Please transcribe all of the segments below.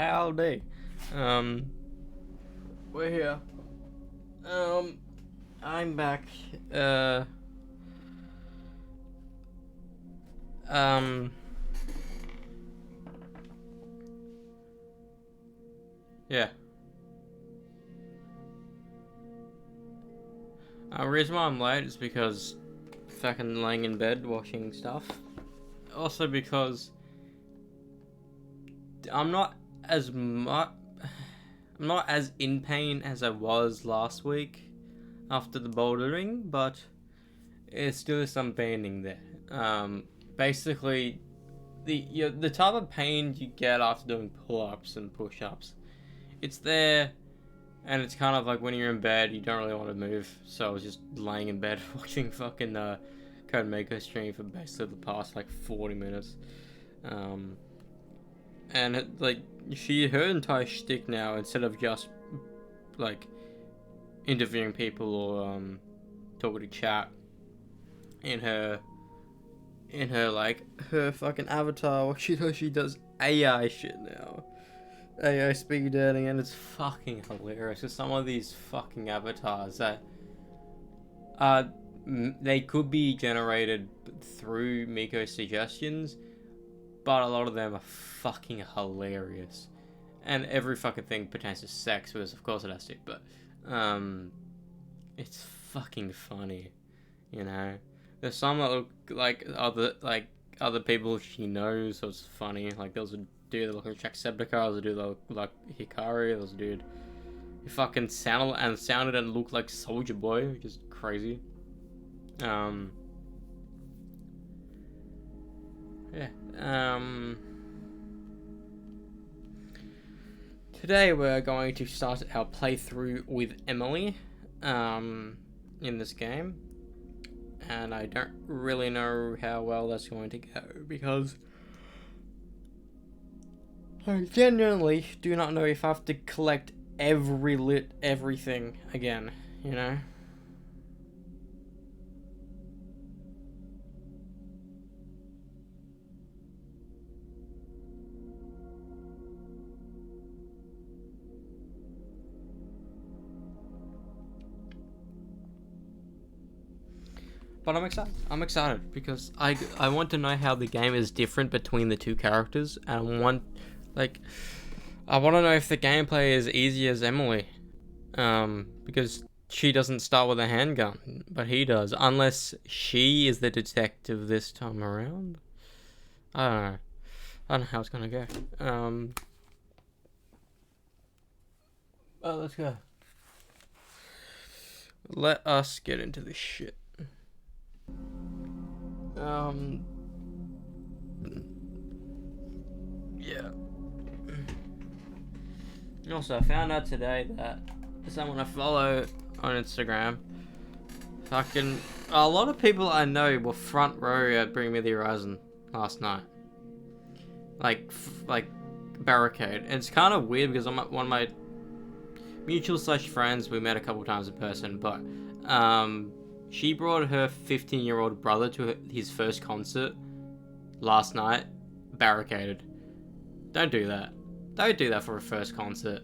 howdy. We're here. I'm back. Yeah. The reason why I'm late is because fucking laying in bed watching stuff. Also because I'm not as in pain as I was last week after the bouldering, but it's still some pain there. Basically, the type of pain you get after doing pull-ups and push-ups, it's there, and it's kind of like when you're in bed, you don't really want to move. So I was just laying in bed watching fucking Code Mako stream for basically the past like 40 minutes. And her entire shtick now, instead of just like interviewing people or talking to chat in her fucking avatar, what she does, she does AI shit now. AI speed dating, and it's fucking hilarious. Cause some of these fucking avatars that they could be generated through Miko suggestions, but a lot of them are fucking hilarious. And every fucking thing pertains to sex, because of course it has to, but it's fucking funny, you know. There's some that look like other people she knows, so it's funny. Like there was a dude that looked like Jacksepticeye, there was a dude that looked like Hikari, there was a dude who fucking sounded and looked like Soldier Boy, which is crazy. Today we're going to start our playthrough with Emily, in this game, and I don't really know how well that's going to go because I genuinely do not know if I have to collect everything again, you know? But I'm excited because I want to know how the game is different between the two characters, and I want to know if the gameplay is easy as Emily, because she doesn't start with a handgun, but he does, unless she is the detective this time around. I don't know. I don't know how it's gonna go. Let's go. Let us get into this shit. Yeah. Also, I found out today that someone I follow on Instagram, fucking a lot of people I know were front row at Bring Me the Horizon last night. Like barricade. And it's kind of weird because I'm one of my mutual friends we met a couple times in person, but she brought her 15-year-old brother to his first concert last night, barricaded. Don't do that. Don't do that for a first concert.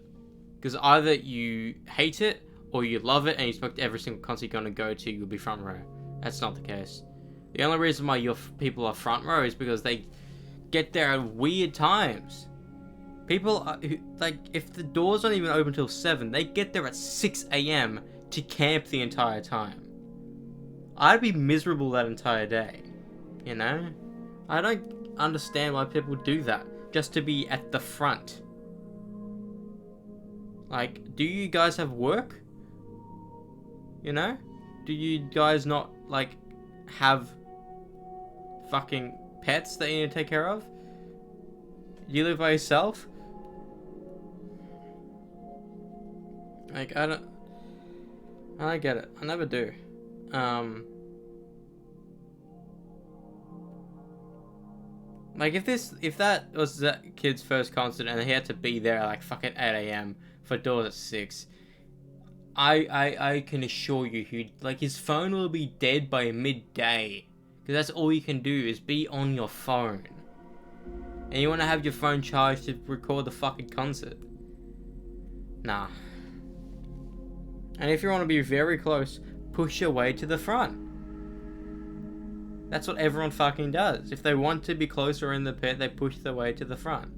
Because either you hate it, or you love it, and you expect every single concert you're going to go to, you'll be front row. That's not the case. The only reason why your people are front row is because they get there at weird times. People, if the doors don't even open till 7, they get there at 6 a.m. to camp the entire time. I'd be miserable that entire day, you know? I don't understand why people do that, just to be at the front. Like, do you guys have work? You know? Do you guys not, have fucking pets that you need to take care of? Do you live by yourself? Like, I don't get it. I never do. If that was that kid's first concert and he had to be there at fucking 8 a.m. for doors at 6, I can assure you his phone will be dead by midday. Because that's all you can do is be on your phone. And you want to have your phone charged to record the fucking concert. Nah. And if you want to be very close, push your way to the front. That's what everyone fucking does. If they want to be closer in the pit, they push their way to the front.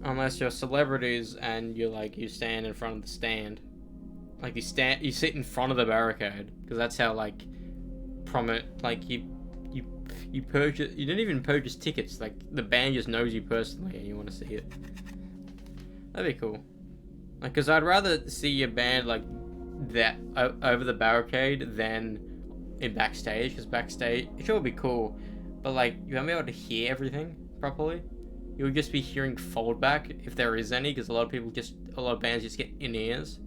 Unless you're celebrities and you stand in front of the stand. Like you sit in front of the barricade. Because that's how you purchase, you don't even purchase tickets. Like the band just knows you personally and you want to see it. That'd be cool. Like, cause I'd rather see your band like that over the barricade than in backstage. Cause backstage, it sure would be cool, but like you won't be able to hear everything properly. You'll just be hearing foldback if there is any. Cause a lot of bands just get in ears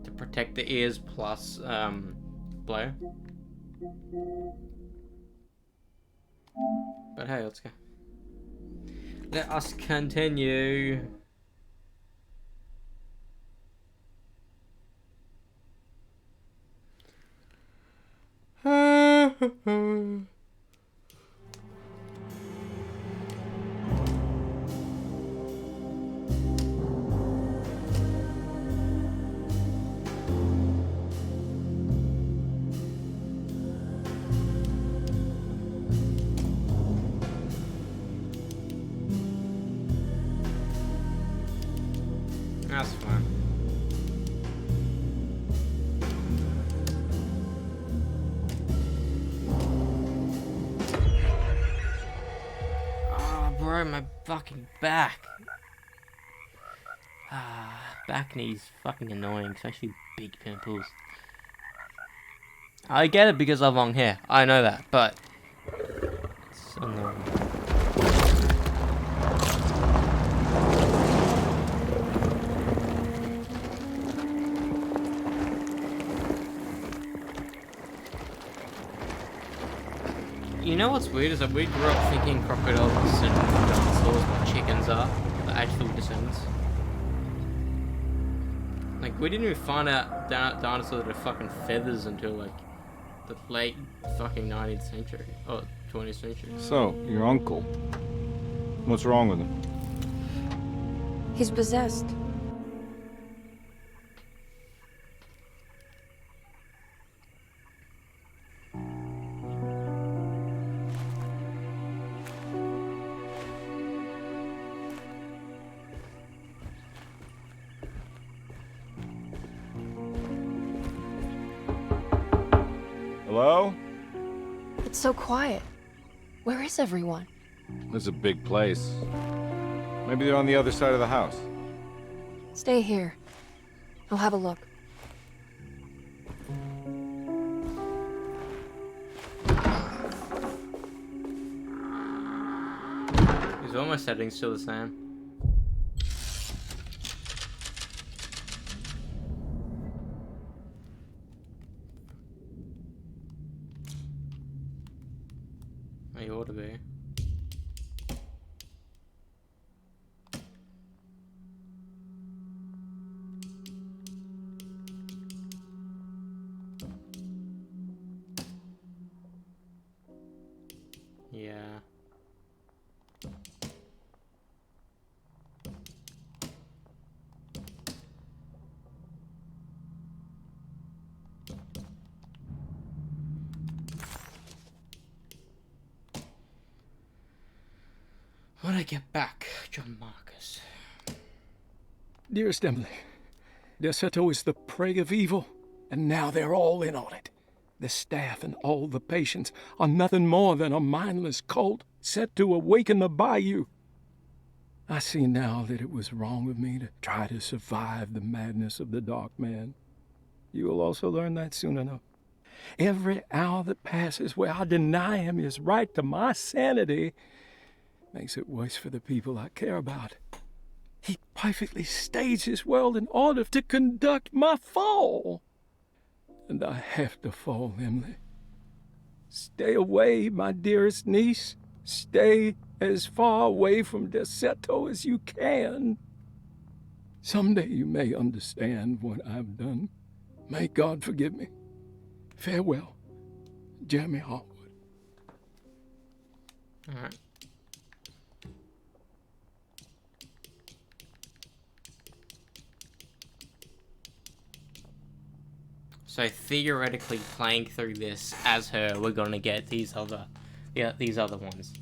to protect the ears plus blare. But hey, let's go. Let us continue. That's fine. Oh, bro, my fucking back. Back knee's fucking annoying, especially big pimples. I get it because I have long hair. I know that, but it's annoying. You know what's weird is that we grew up thinking crocodiles and dinosaurs what chickens are, the actual descendants. Like, we didn't even find out dinosaurs had fucking feathers until like the late fucking 19th century or 20th century. So, your uncle, what's wrong with him? He's possessed. Hello? It's so quiet. Where is everyone? This is a big place. Maybe they're on the other side of the house. Stay here. I'll have a look. Is all my settings still the same? They ought to be. Yeah. When I get back, John Marcus. Dearest Emily, Derceto is the prey of evil, and now they're all in on it. The staff and all the patients are nothing more than a mindless cult set to awaken the bayou. I see now that it was wrong of me to try to survive the madness of the Dark Man. You will also learn that soon enough. Every hour that passes where I deny him his right to my sanity makes it worse for the people I care about. He perfectly staged his world in order to conduct my fall. And I have to fall, Emily. Stay away, my dearest niece. Stay as far away from Derceto as you can. Someday you may understand what I've done. May God forgive me. Farewell. Jeremy Harwood. Alright. So theoretically, playing through this as her, we're gonna get these other ones.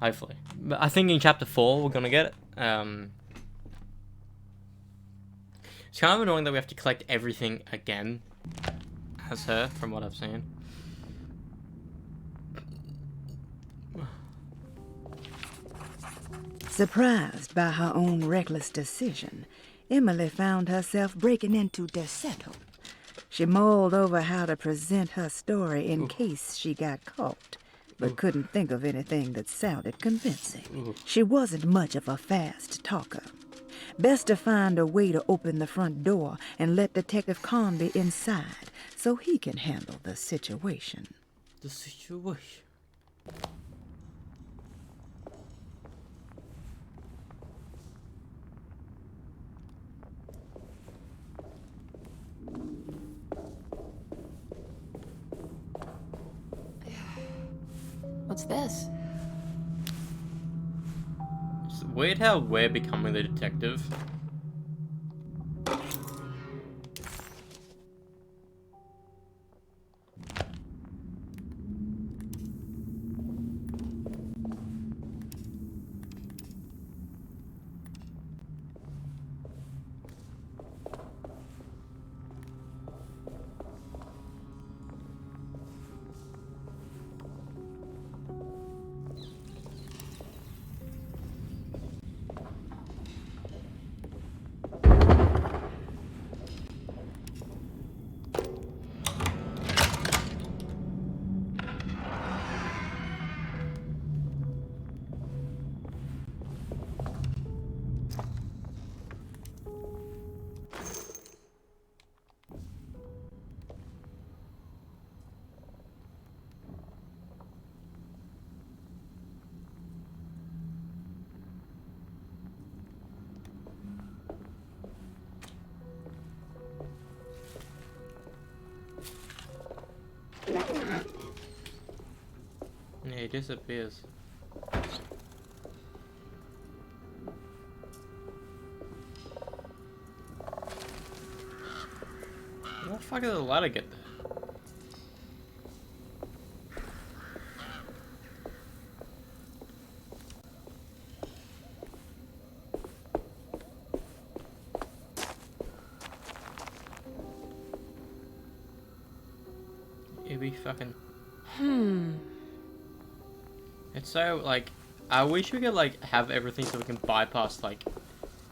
Hopefully, but I think in chapter 4 we're gonna get it. It's kind of annoying that we have to collect everything again as her, from what I've seen. Surprised by her own reckless decision, Emily found herself breaking into Derceto. She mulled over how to present her story in case she got caught, but couldn't think of anything that sounded convincing. She wasn't much of a fast talker. Best to find a way to open the front door and let Detective Conby inside so he can handle the situation. The situation. What's this? It's weird how we're becoming the detective. Yeah, he disappears. How the fuck did the ladder get there? It'd be fucking... It's so, like, I wish we could, like, have everything so we can bypass, like,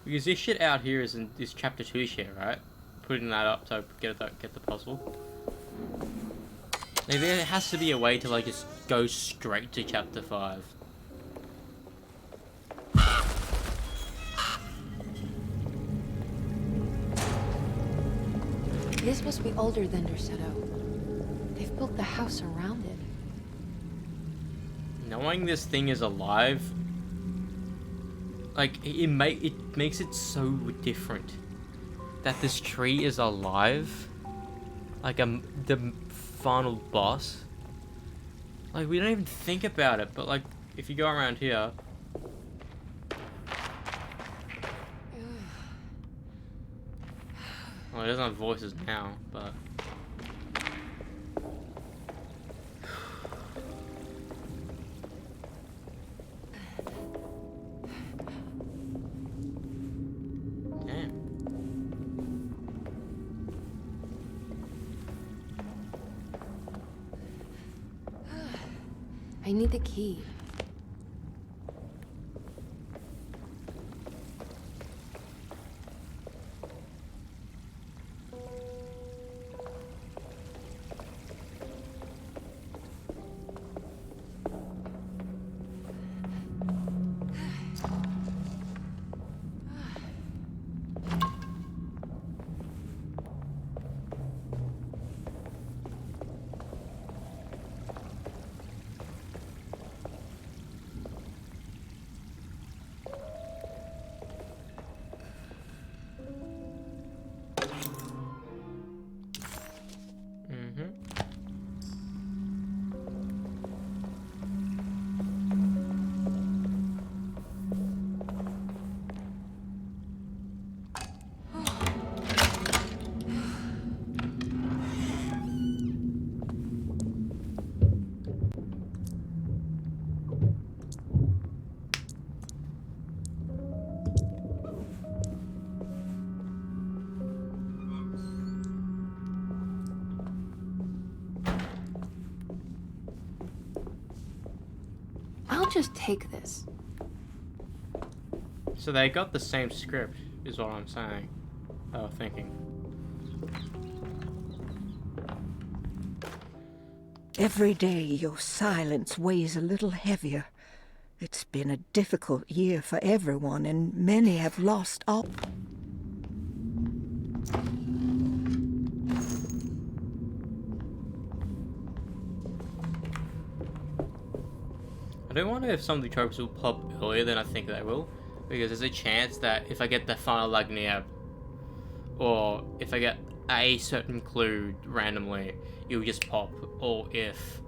because this shit out here is in this chapter 2 shit, right? Putting that up to get the puzzle. Like, there has to be a way to, like, just go straight to chapter 5. This must be older than Derceto. They've built the house around it. Knowing this thing is alive, like, it makes it so different that this tree is alive. Like, the final boss. Like, we don't even think about it, but, like, if you go around here... Well, it doesn't have voices now, but... I need the key. don't just take this. So they got the same script, is what I'm saying. They were thinking. Every day your silence weighs a little heavier. It's been a difficult year for everyone, and many have lost all. I do wonder if some of the tropes will pop earlier than I think they will, because there's a chance that if I get the final Lagniappe, or if I get a certain clue randomly, it'll just pop, or if,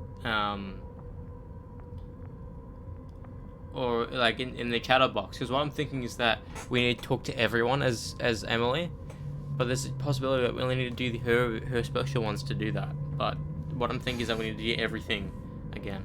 or like in the chatter box, because what I'm thinking is that we need to talk to everyone as Emily, but there's a possibility that we only need to do her special ones to do that, but what I'm thinking is that we need to do everything again.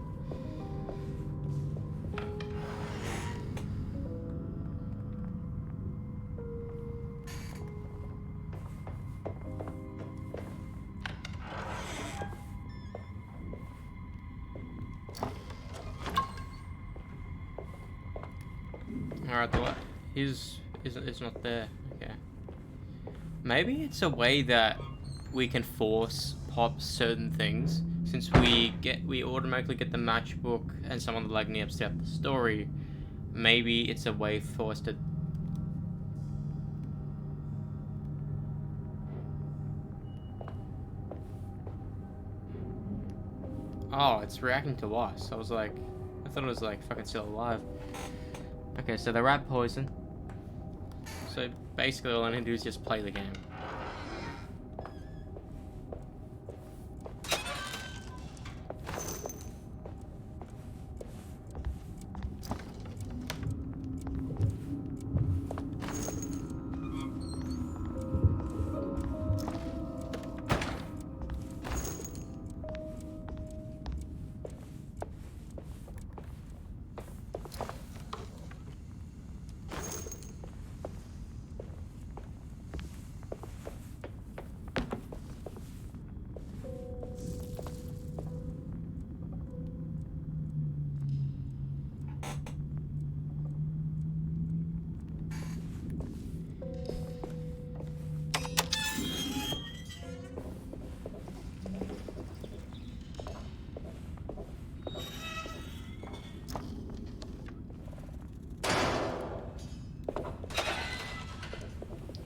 Alright, it's not there. Okay. Maybe it's a way that we can force pop certain things, since we automatically get the matchbook and some of the Lagniappe stuff the story. Maybe it's a way for us to. Oh, it's reacting to us. I thought it was like fucking still alive. Okay, so the rat poison. So basically all I need to do is just play the game.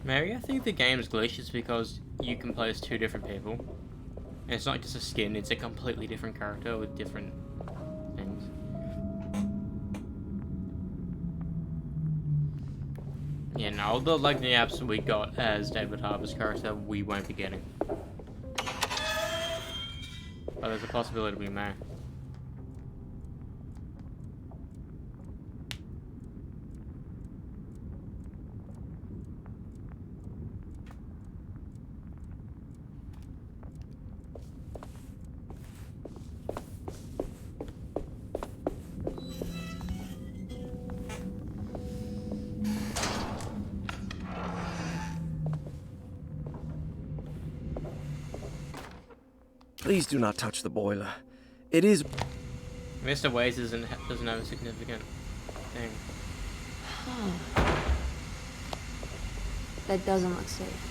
Maybe I think the game's glitches because you can play as two different people. And it's not just a skin, it's a completely different character with different things. Yeah, no, all the Lagniappes we got as David Harbour's character, we won't be getting. But there's a possibility we may. Please do not touch the boiler. It is... Mr. Waze doesn't have a significant thing. That doesn't look safe.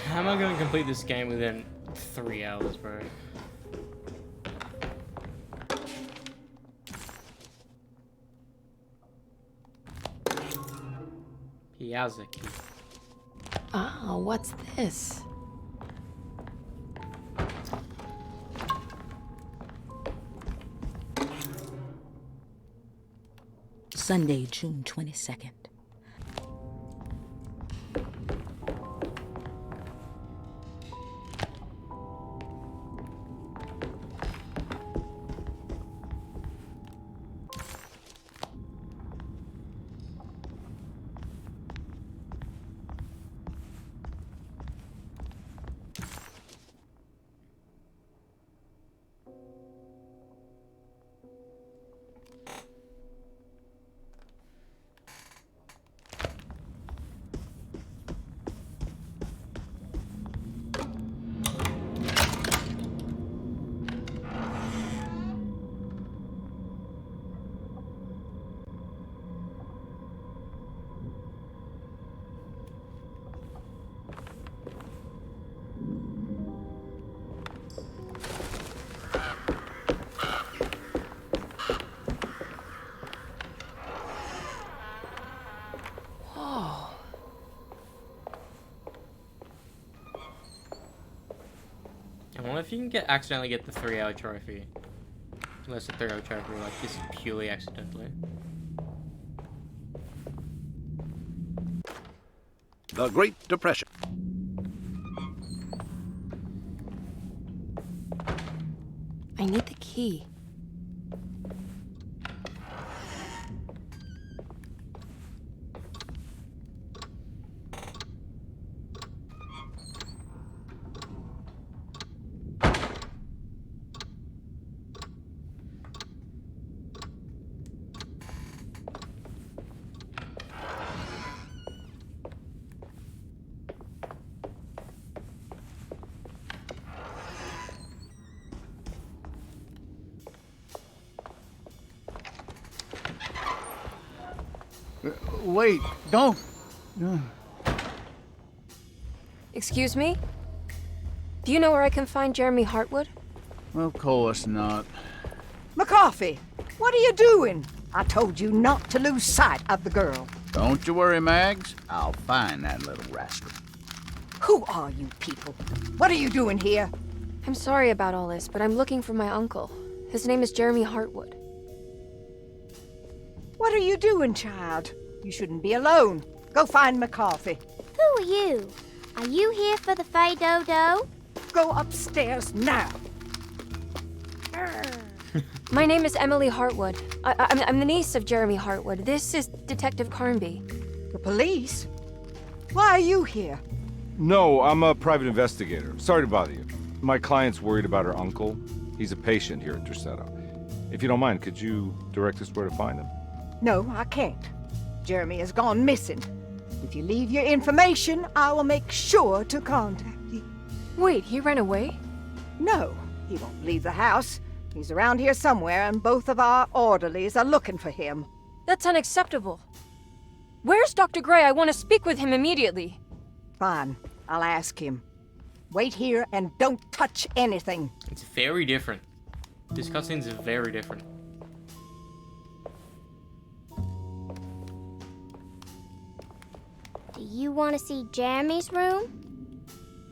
How am I going to complete this game within 3 hours, bro? Yazaki. Ah, what's this? Sunday, June 22nd. I wonder if you can accidentally get the 3-hour trophy. Unless the 3-hour trophy like this purely accidentally. The Great Depression. I need the key. Wait, don't. Excuse me? Do you know where I can find Jeremy Hartwood? Of course not. McCarthy, what are you doing? I told you not to lose sight of the girl. Don't you worry, Mags. I'll find that little rascal. Who are you people? What are you doing here? I'm sorry about all this, but I'm looking for my uncle. His name is Jeremy Hartwood. What are you doing, child? You shouldn't be alone. Go find McCarthy. Who are you? Are you here for the Fay Dodo? Go upstairs now. My name is Emily Hartwood. I'm the niece of Jeremy Hartwood. This is Detective Carnby. The police? Why are you here? No, I'm a private investigator. Sorry to bother you. My client's worried about her uncle. He's a patient here at Derceto. If you don't mind, could you direct us where to find him? No, I can't. Jeremy has gone missing. If you leave your information, I will make sure to contact you. Wait, he ran away? No, he won't leave the house. He's around here somewhere, and both of our orderlies are looking for him. That's unacceptable. Where's Dr. Gray? I want to speak with him immediately. Fine, I'll ask him. Wait here and don't touch anything. It's very different. This cutscene's very different. Do you want to see Jeremy's room?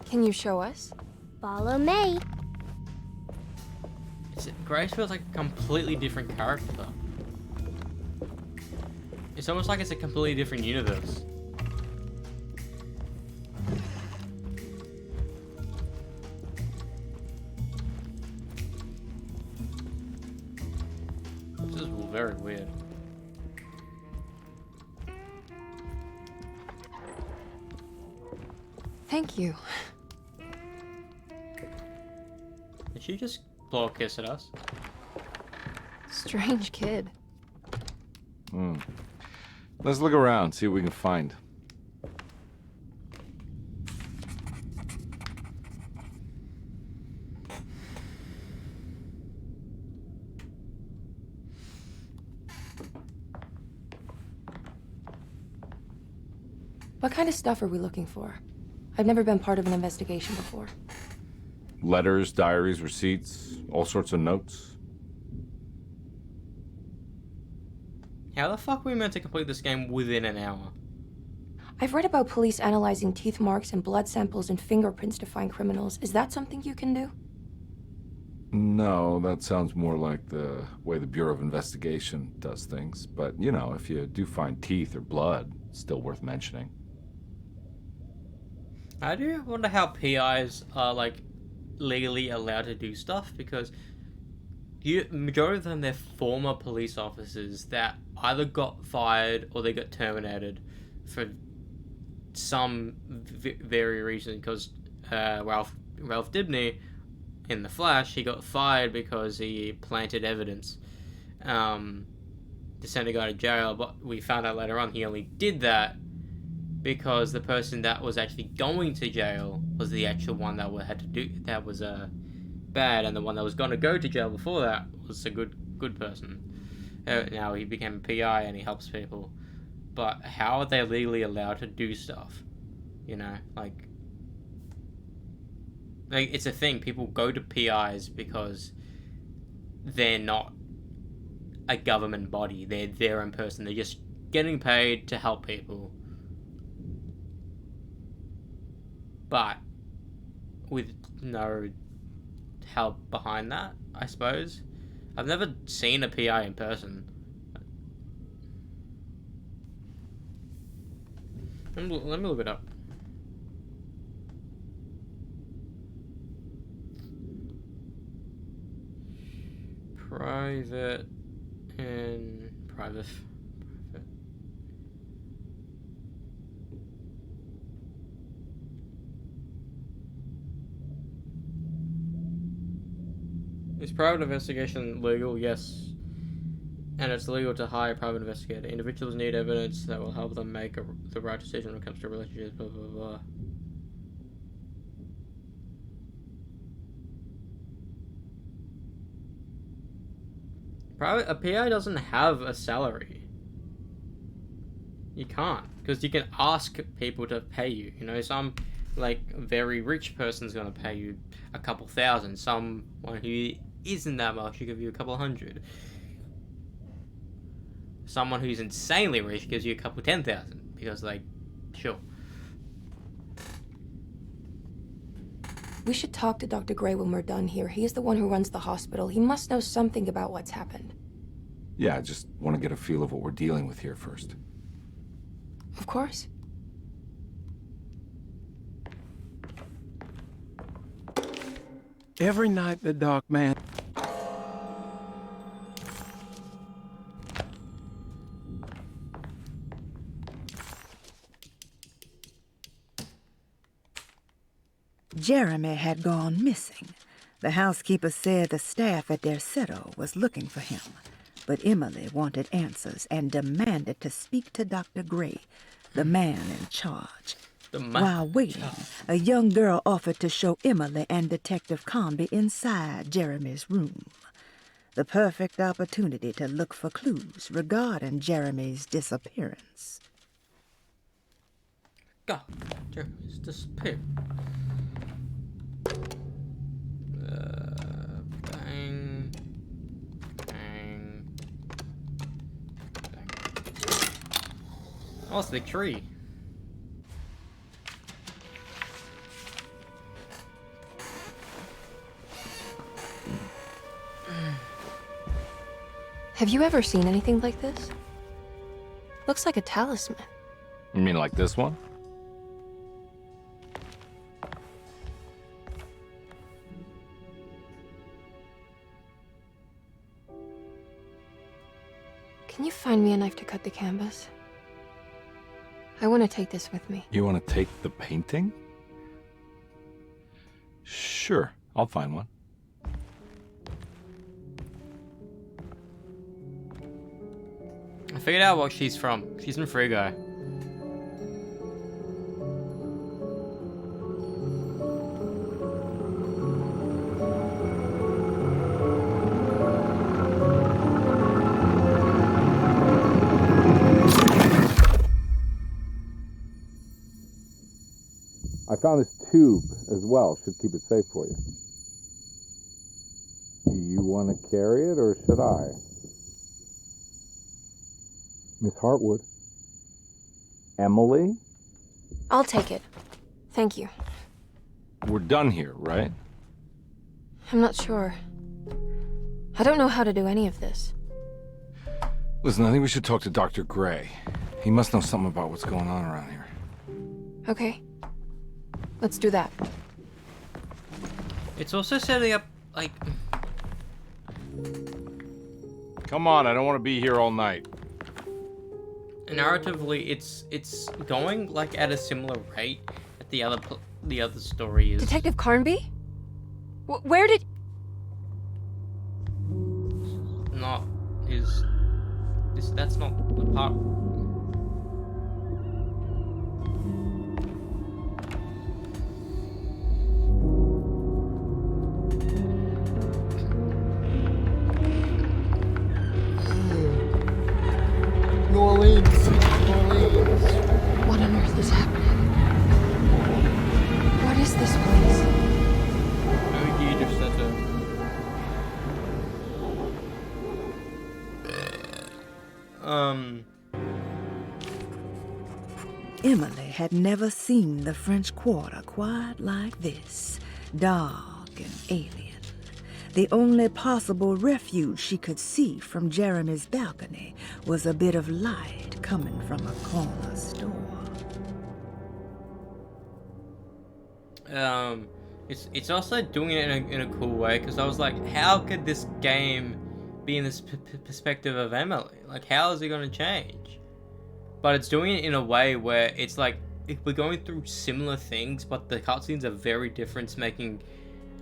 Can you show us? Follow me. Grace feels like a completely different character. It's almost like it's a completely different universe. This is very weird. Thank you. Did she just blow a kiss at us? Strange kid. Let's look around, see what we can find. What kind of stuff are we looking for? I've never been part of an investigation before. Letters, diaries, receipts, all sorts of notes. How the fuck are we meant to complete this game within an hour? I've read about police analyzing teeth marks and blood samples and fingerprints to find criminals. Is that something you can do? No, that sounds more like the way the Bureau of Investigation does things. But, you know, if you do find teeth or blood, it's still worth mentioning. I do wonder how PIs are, like, legally allowed to do stuff, because majority of them, they're former police officers that either got fired or they got terminated for some very reason, because Ralph Dibny in The Flash, he got fired because he planted evidence to send a guy to jail, but we found out later on he only did that because the person that was actually going to jail was the actual one that was bad, and the one that was going to go to jail before that was a good person. Now he became a PI and he helps people, but how are they legally allowed to do stuff? You know, like it's a thing. People go to PIs because they're not a government body. They're their own person. They're just getting paid to help people. But with no help behind that, I suppose. I've never seen a PI in person. Let me look it up. Private. Is private investigation legal? Yes. And it's legal to hire a private investigator. Individuals need evidence that will help them make the right decision when it comes to relationships, blah, blah, blah. A PI doesn't have a salary. You can't, because you can ask people to pay you. You know, some like very rich person's gonna pay you a couple thousand. Someone who isn't that much, you give you a couple hundred. Someone who's insanely rich gives you a couple 10,000 because, like, sure. We should talk to Dr. Gray when we're done here. He's the one who runs the hospital. He must know something about what's happened. Yeah, I just want to get a feel of what we're dealing with here first. Of course. Every night the dark man... Jeremy had gone missing. The housekeeper said the staff at Derceto was looking for him, but Emily wanted answers and demanded to speak to Dr. Gray, the man in charge. While waiting, a young girl offered to show Emily and Detective Conby inside Jeremy's room. The perfect opportunity to look for clues regarding Jeremy's disappearance. God, Jeremy's disappeared. Bang. Bang. Bang. Oh, it's the tree. Have you ever seen anything like this? Looks like a talisman. You mean like this one? Can you find me a knife to cut the canvas? I want to take this with me. You want to take the painting? Sure, I'll find one. I figured out what she's from. She's from Frigo. I found this tube as well. Should keep it safe for you. Do you want to carry it, or should I? Miss Hartwood? Emily? I'll take it. Thank you. We're done here, right? I'm not sure. I don't know how to do any of this. Listen, I think we should talk to Dr. Gray. He must know something about what's going on around here. Okay. Let's do that. It's also setting up, like... Come on, I don't want to be here all night. Narratively, it's going, like, at a similar rate at the other story is. Detective Carnby? Where did... Not his... That's not the part... New Orleans. What on earth is happening? What is this place? No, you just said Emily had never seen the French Quarter quite like this, dark and alien. The only possible refuge she could see from Jeremy's balcony was a bit of light coming from a corner store. It's also doing it in a cool way, because I was like, how could this game be in this perspective of Emily? Like, how is it going to change? But it's doing it in a way where it's like, we're going through similar things, but the cutscenes are very different, making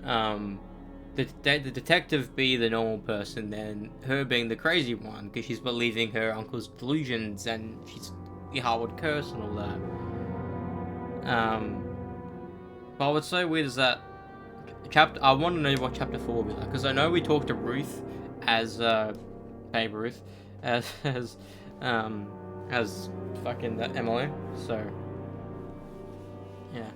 the detective be the normal person, then her being the crazy one, because she's believing her uncle's delusions, and she's the Harwood curse and all that. But what's so weird is that I want to know what chapter 4 will be like, because I know we talked to Ruth as Babe Ruth as fucking that Emily, so yeah.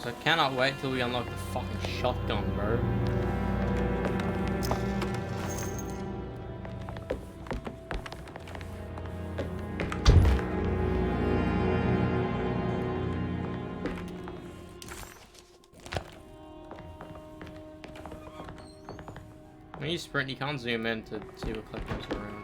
So I cannot wait till we unlock the fucking shotgun, bro. When you sprint, you can't zoom in to see what collectibles are around.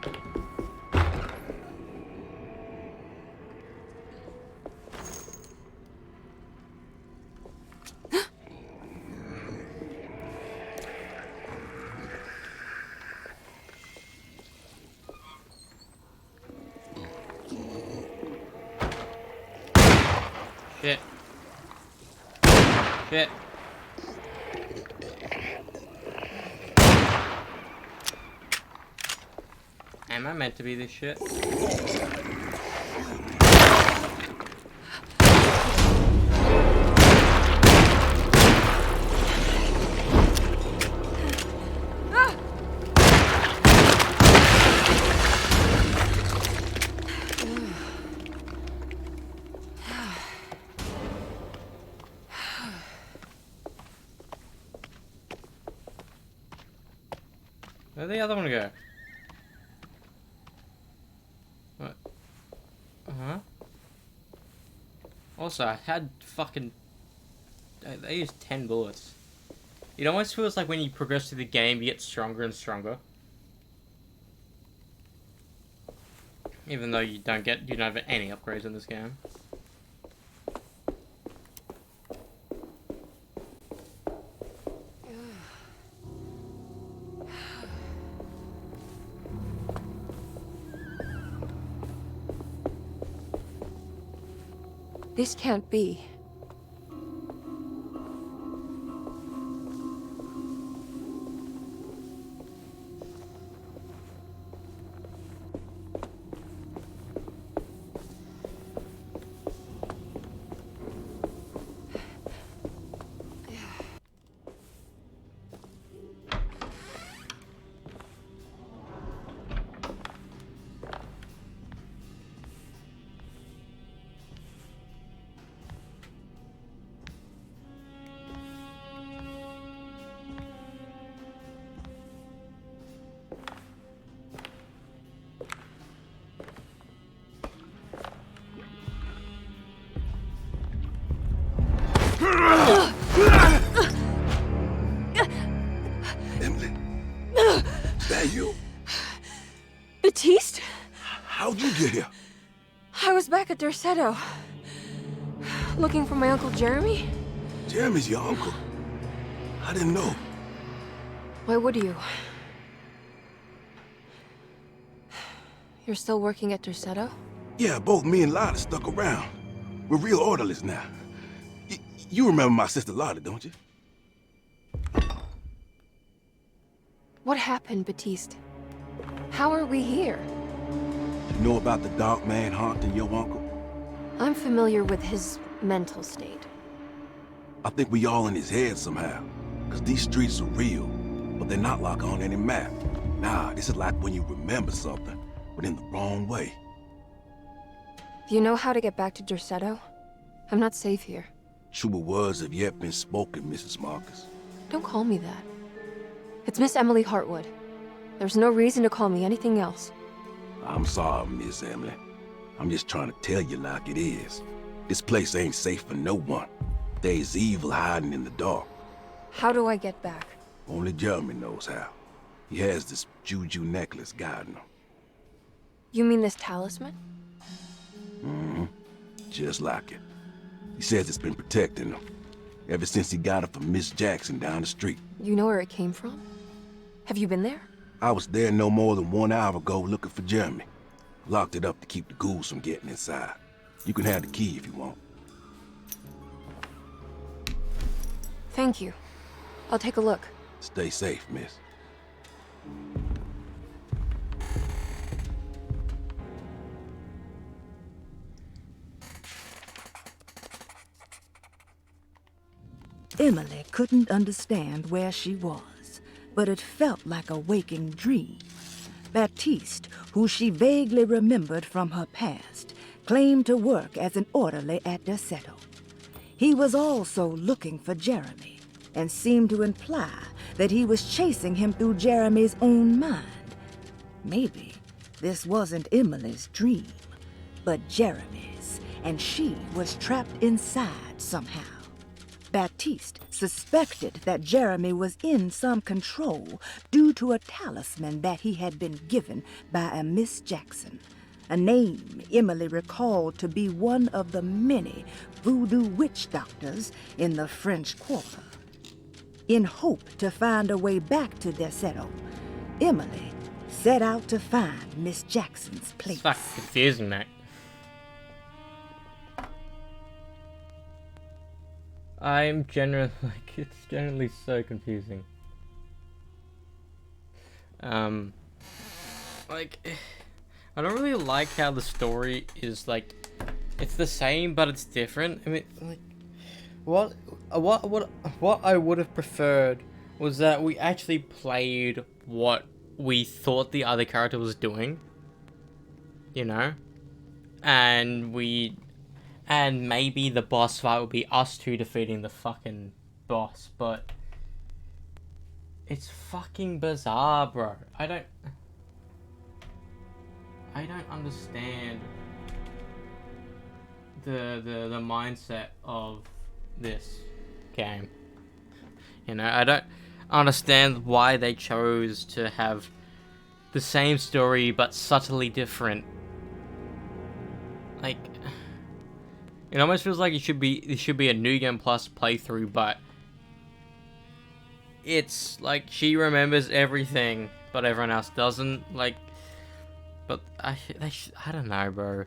Shit. Shit. Am I meant to be this shit? Where'd the other one go? What? Uh-huh. Also, I had fucking... They used 10 bullets. It almost feels like when you progress through the game, you get stronger and stronger. Even though you don't have any upgrades in this game. This can't be. I was back at Derceto, looking for my Uncle Jeremy. Jeremy's your uncle? I didn't know. Why would you? You're still working at Derceto? Yeah, both me and Lotta stuck around. We're real orderlies now. You remember my sister Lotta, don't you? What happened, Batiste? How are we here? You know about the dark man haunting your uncle? I'm familiar with his mental state. I think we all in his head somehow. Cause these streets are real, but they're not like on any map. Nah, this is like when you remember something, but in the wrong way. Do you know how to get back to Derceto? I'm not safe here. Truer words have yet been spoken, Mrs. Marcus. Don't call me that. It's Miss Emily Hartwood. There's no reason to call me anything else. I'm sorry, Miss Emily. I'm just trying to tell you like it is. This place ain't safe for no one. There's evil hiding in the dark. How do I get back? Only Jeremy knows how. He has this juju necklace guiding him. You mean this talisman? Mm-hmm. Just like it. He says it's been protecting him ever since he got it from Miss Jackson down the street. You know where it came from? Have you been there? I was there no more than 1 hour ago looking for Jeremy. Locked it up to keep the ghouls from getting inside. You can have the key if you want. Thank you. I'll take a look. Stay safe, miss. Emily couldn't understand where she was, but it felt like a waking dream. Batiste, who she vaguely remembered from her past, claimed to work as an orderly at Derceto. He was also looking for Jeremy, and seemed to imply that he was chasing him through Jeremy's own mind. Maybe this wasn't Emily's dream, but Jeremy's, and she was trapped inside somehow. Batiste suspected that Jeremy was in some control due to a talisman that he had been given by a Miss Jackson, a name Emily recalled to be one of the many voodoo witch doctors in the French Quarter. In hope to find a way back to Derceto, Emily set out to find Miss Jackson's place. It's fucking confusing, mate. I'm generally it's generally so confusing. Like, I don't really like how the story is like, it's the same but it's different. I mean, like, what I would have preferred was that we actually played what we thought the other character was doing, you know, and maybe the boss fight would be us two defeating the fucking boss, but it's fucking bizarre, bro. I don't understand the mindset of this game. You know, I don't understand why they chose to have the same story but subtly different. Like, it almost feels like it should be a New Game Plus playthrough, but it's like she remembers everything, but everyone else doesn't. Like, but I don't know, bro.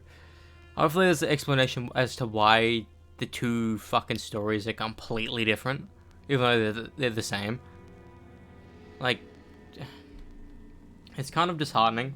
Hopefully there's an explanation as to why the two fucking stories are completely different, even though they're the same. Like, it's kind of disheartening.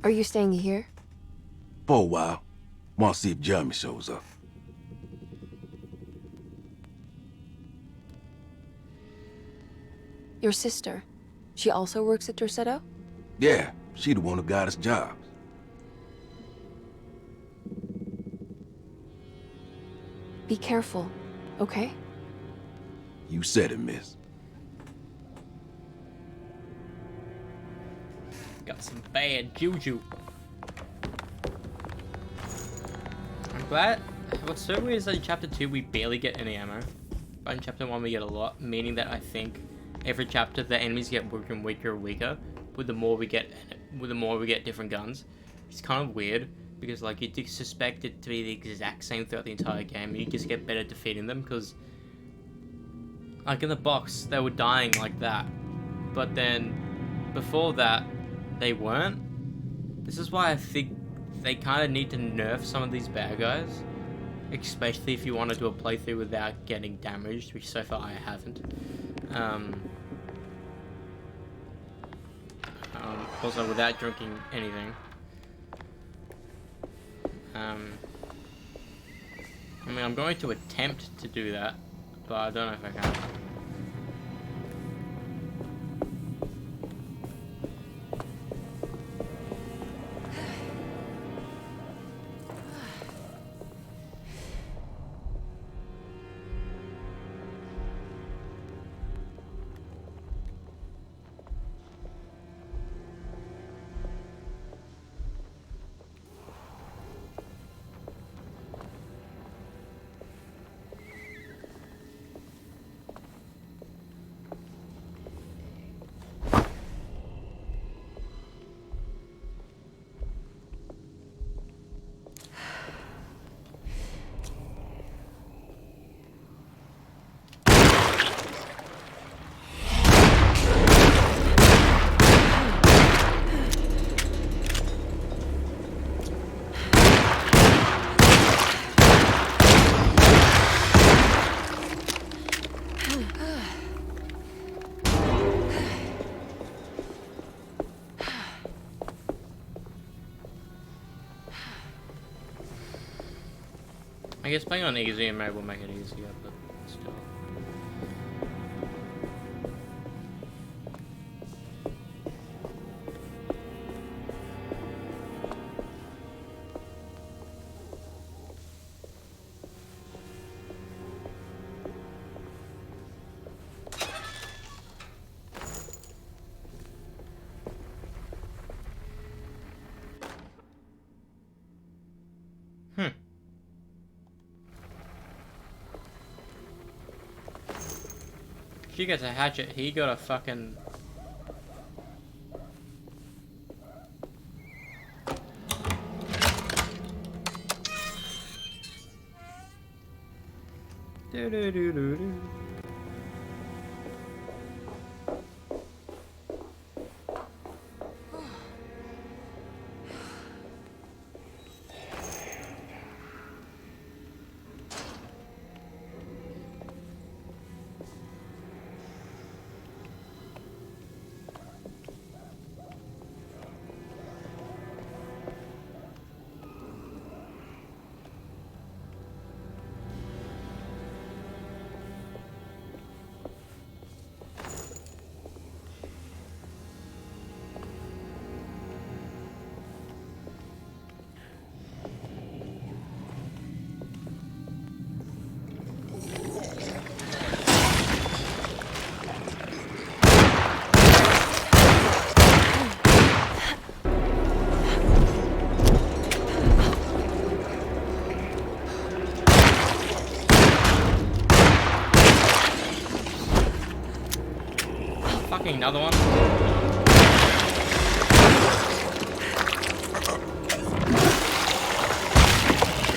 Are you staying here? For a while. Want to see if Jeremy shows up. Your sister. She also works at Derceto? Yeah, she the one who got us jobs. Be careful, okay? You said it, miss. got some bad juju. I'm glad. What's so weird is that in chapter 2 we barely get any ammo, but in chapter 1 we get a lot, meaning that I think every chapter the enemies get weaker and weaker and weaker with the more we get different guns. It's kind of weird because like you'd suspect it to be the exact same throughout the entire game, and you just get better at defeating them because like in the box they were dying like that, but then before that they weren't. This is why I think they kind of need to nerf some of these bad guys, especially if you want to do a playthrough without getting damaged, which so far I haven't. Also without drinking anything. I mean, I'm going to attempt to do that, but I don't know if I can. I guess playing on easy and will make it easier, but still. She gets a hatchet, he got a fucking... Do-do-do-do-do. Another one.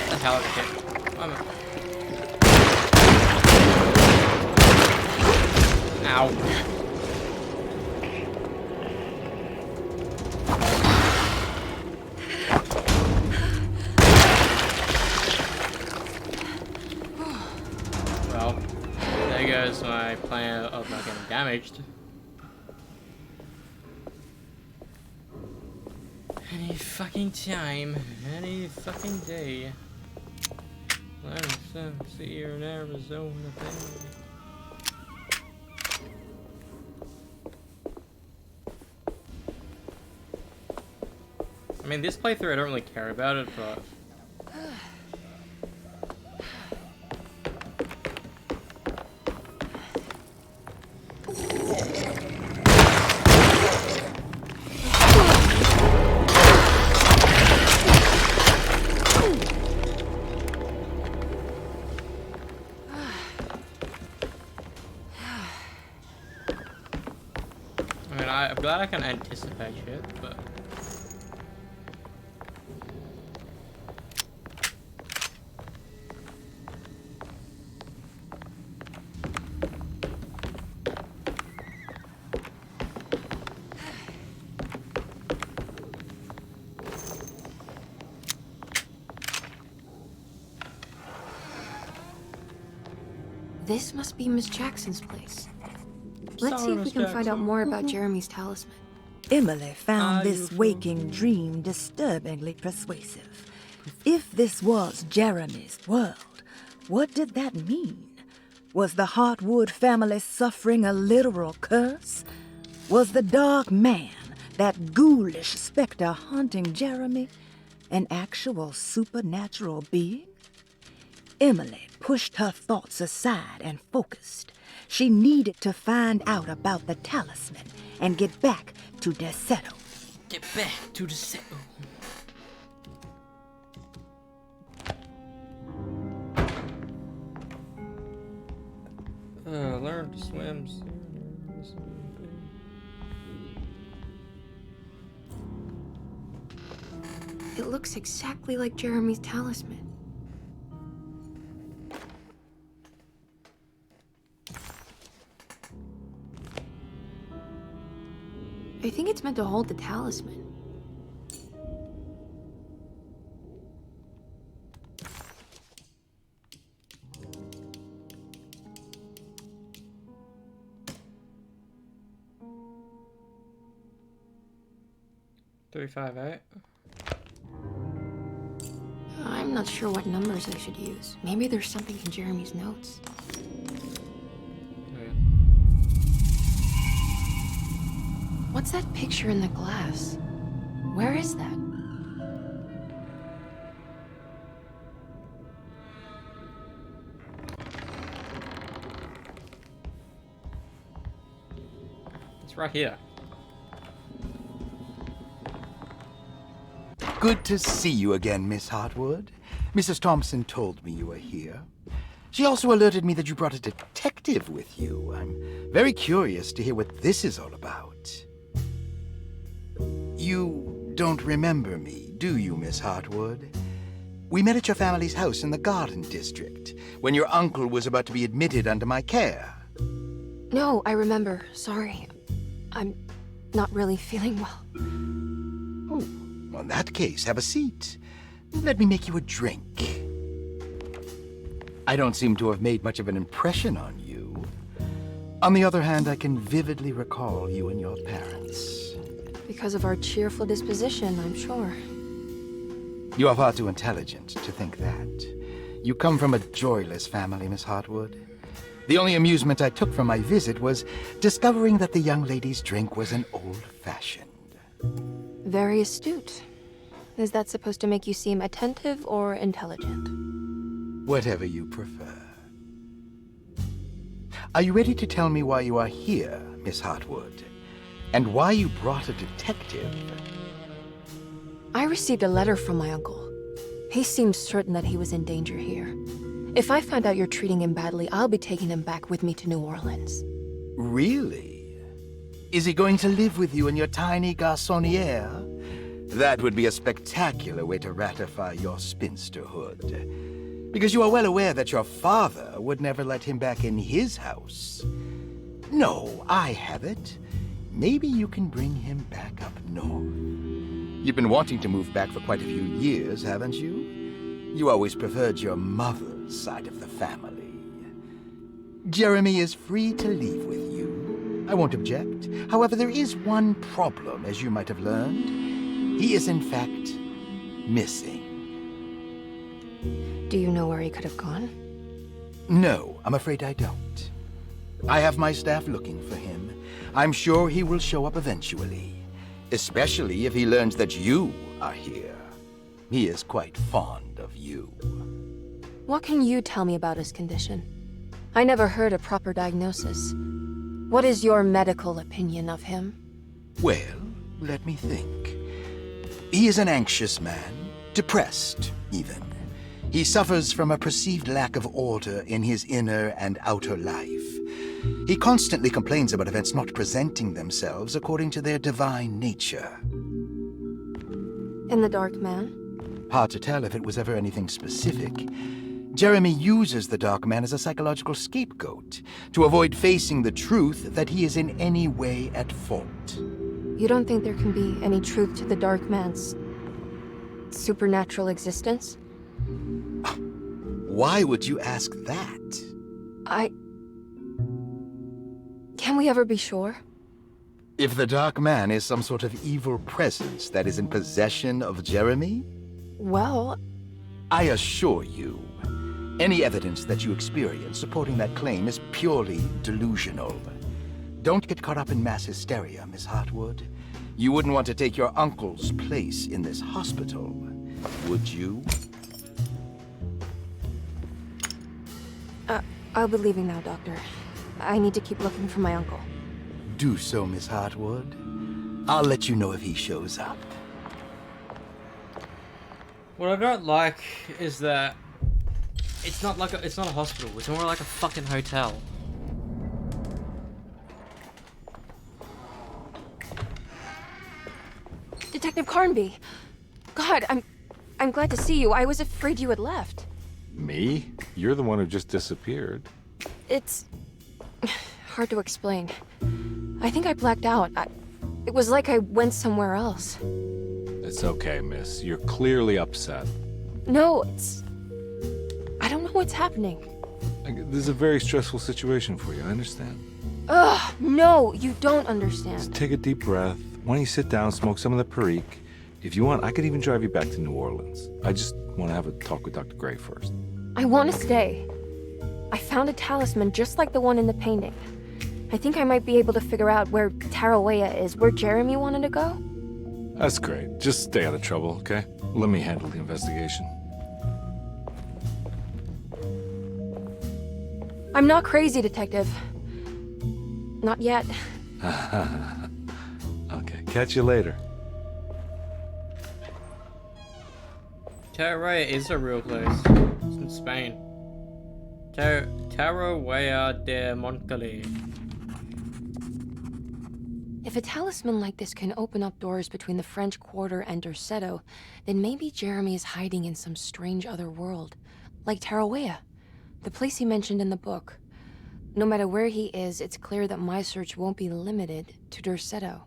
What the hell is it? Ow. Well, there goes my plan of not getting damaged. Any fucking time, any fucking day. Let's see you in Arizona, baby. I mean, this playthrough I don't really care about it, but... I mean, I'm glad I can anticipate shit, but... This must be Miss Jackson's place. Let's see if we can find out more about Jeremy's talisman. Emily found this waking dream disturbingly persuasive. If this was Jeremy's world, what did that mean? Was the Hartwood family suffering a literal curse? Was the dark man, that ghoulish specter haunting Jeremy, an actual supernatural being? Emily pushed her thoughts aside and focused. She needed to find out about the talisman and get back to Derceto. Get back to Derceto. Learn to swim. It looks exactly like Jeremy's talisman. I think it's meant to hold the talisman. I'm not sure what numbers I should use. Maybe there's something in Jeremy's notes. What's that picture in the glass? Where is that? It's right here. Good to see you again, Miss Hartwood. Mrs. Thompson told me you were here. She also alerted me that you brought a detective with you. I'm very curious to hear what this is all about. You don't remember me, do you, Miss Hartwood? We met at your family's house in the Garden District, when your uncle was about to be admitted under my care. No, I remember. Sorry. I'm not really feeling well. Oh, well, in that case, have a seat. Let me make you a drink. I don't seem to have made much of an impression on you. On the other hand, I can vividly recall you and your parents. Because of our cheerful disposition, I'm sure. You are far too intelligent to think that. You come from a joyless family, Miss Hartwood. The only amusement I took from my visit was discovering that the young lady's drink was an old-fashioned. Very astute. Is that supposed to make you seem attentive or intelligent? Whatever you prefer. Are you ready to tell me why you are here, Miss Hartwood? And why you brought a detective? I received a letter from my uncle. He seems certain that he was in danger here. If I find out you're treating him badly, I'll be taking him back with me to New Orleans. Really? Is he going to live with you in your tiny garçonniere? That would be a spectacular way to ratify your spinsterhood. Because you are well aware that your father would never let him back in his house. No, I have it. Maybe you can bring him back up north. You've been wanting to move back for quite a few years, haven't you? You always preferred your mother's side of the family. Jeremy is free to leave with you. I won't object. However, there is one problem, as you might have learned. He is, in fact, missing. Do you know where he could have gone? No, I'm afraid I don't. I have my staff looking for him. I'm sure he will show up eventually, especially if he learns that you are here. He is quite fond of you. What can you tell me about his condition? I never heard a proper diagnosis. What is your medical opinion of him? Well, let me think. He is an anxious man, depressed, even. He suffers from a perceived lack of order in his inner and outer life. He constantly complains about events not presenting themselves according to their divine nature. And the Dark Man? Hard to tell if it was ever anything specific. Jeremy uses the Dark Man as a psychological scapegoat to avoid facing the truth that he is in any way at fault. You don't think there can be any truth to the Dark Man's supernatural existence? Why would you ask that? Can we ever be sure? If the Dark Man is some sort of evil presence that is in possession of Jeremy? Well, I assure you, any evidence that you experience supporting that claim is purely delusional. Don't get caught up in mass hysteria, Miss Hartwood. You wouldn't want to take your uncle's place in this hospital, would you? I'll be leaving now, Doctor. I need to keep looking for my uncle. Do so, Miss Hartwood. I'll let you know if he shows up. What I don't like is that it's not like it's not a hospital. It's more like a fucking hotel. Detective Carnby! God, I'm glad to see you. I was afraid you had left. Me? You're the one who just disappeared. It's hard to explain. I think I blacked out. It was like I went somewhere else. It's okay, miss. You're clearly upset. No, I don't know what's happening. This is a very stressful situation for you, I understand. Ugh, no, you don't understand. Just take a deep breath. Why don't you sit down, smoke some of the Perique? If you want, I could even drive you back to New Orleans. I just want to have a talk with Dr. Gray first. I want to stay. I found a talisman just like the one in the painting. I think I might be able to figure out where Tarawea is, where Jeremy wanted to go. That's great. Just stay out of trouble, okay? Let me handle the investigation. I'm not crazy, Detective. Not yet. Okay, catch you later. Tarawea is a real place. It's in Spain. Tarawea de Montcalais. If a talisman like this can open up doors between the French Quarter and Derceto, then maybe Jeremy is hiding in some strange other world. Like Tarawea, the place he mentioned in the book. No matter where he is, it's clear that my search won't be limited to Derceto.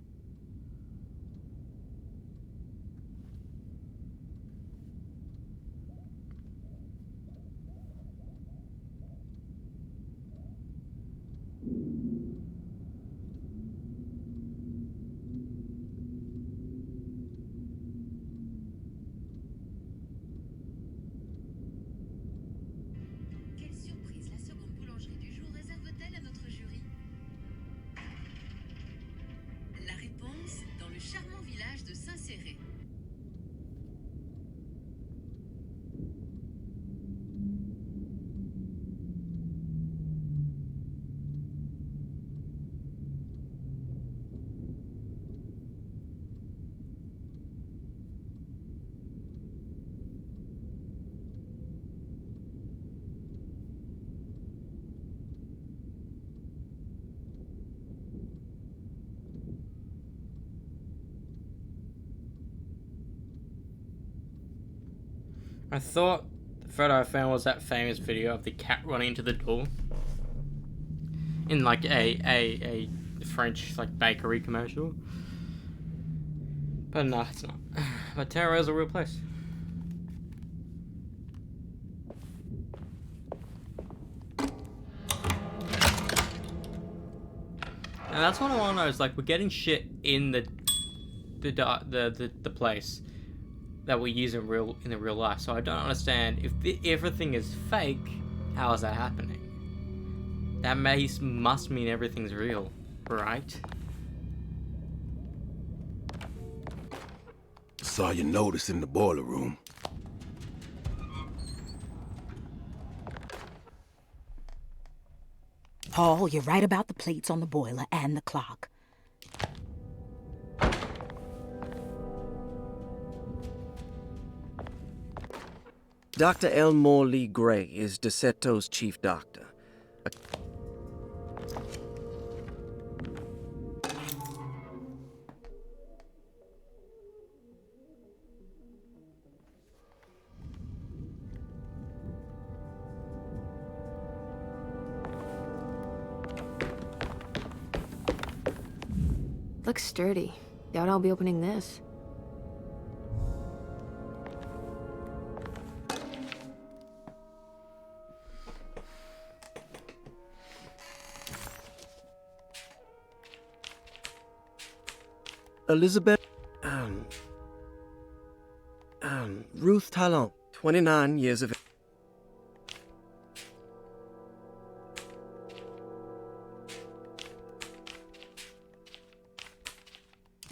I thought the photo I found was that famous video of the cat running into the door in like a French like bakery commercial. But no, it's not. But Tarawea is a real place. And that's what I want to know is like we're getting shit in the place that we use in the real life. So I don't understand if everything is fake. How is that happening? That must mean everything's real, right? Saw your notice in the boiler room. Paul, you're right about the plates on the boiler and the clock. Dr. Elmore Lee Gray is Deceto's chief doctor. Looks sturdy. Doubt I'll be opening this. Elizabeth... Ruth Talon, 29 years of age.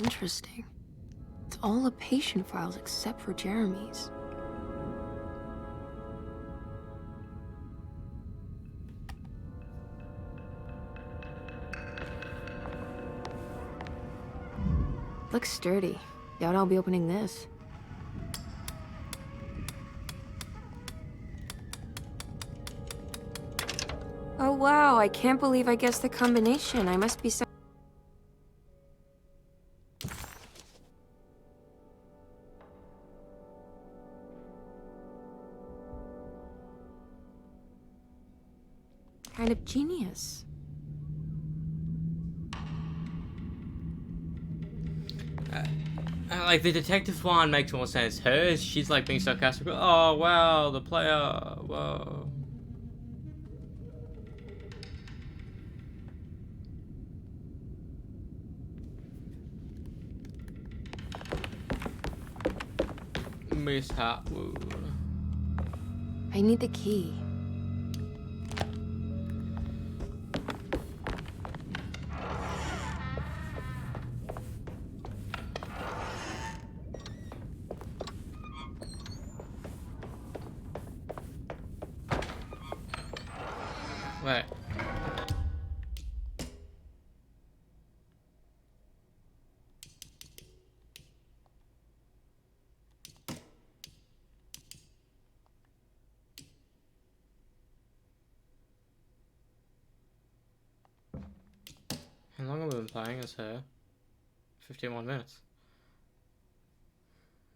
Interesting. It's all the patient files except for Jeremy's. Looks sturdy. Doubt I'll be opening this. Oh wow, I can't believe I guessed the combination. I must be so... kind of genius. Like, the detective one makes more sense. Hers, she's like being sarcastic. Oh, wow, the player. Whoa. Miss Hatwood. I need the key. Wait. How long have we been playing as her? 51 minutes.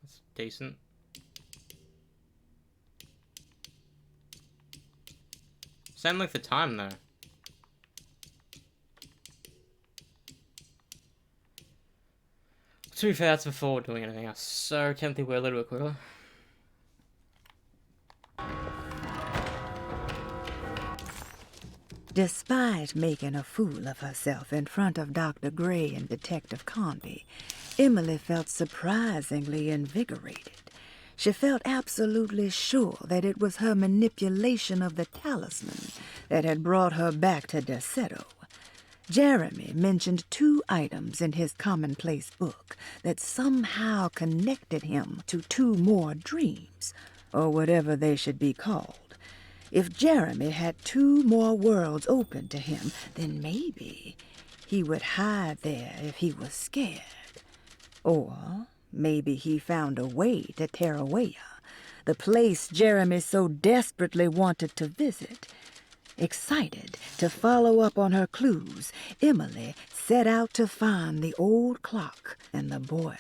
That's decent. Same length of time though. To be fair, that's before doing anything else. So tempting we're a little bit quicker. Despite making a fool of herself in front of Dr. Gray and Detective Conby, Emily felt surprisingly invigorated. She felt absolutely sure that it was her manipulation of the talisman that had brought her back to Derceto. Jeremy mentioned 2 items in his commonplace book that somehow connected him to 2 more dreams, or whatever they should be called. If Jeremy had 2 more worlds open to him, then maybe he would hide there if he was scared. Or maybe he found a way to Tarawea, the place Jeremy so desperately wanted to visit. Excited to follow up on her clues, Emily set out to find the old clock and the boiler.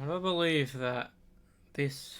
I don't believe that this...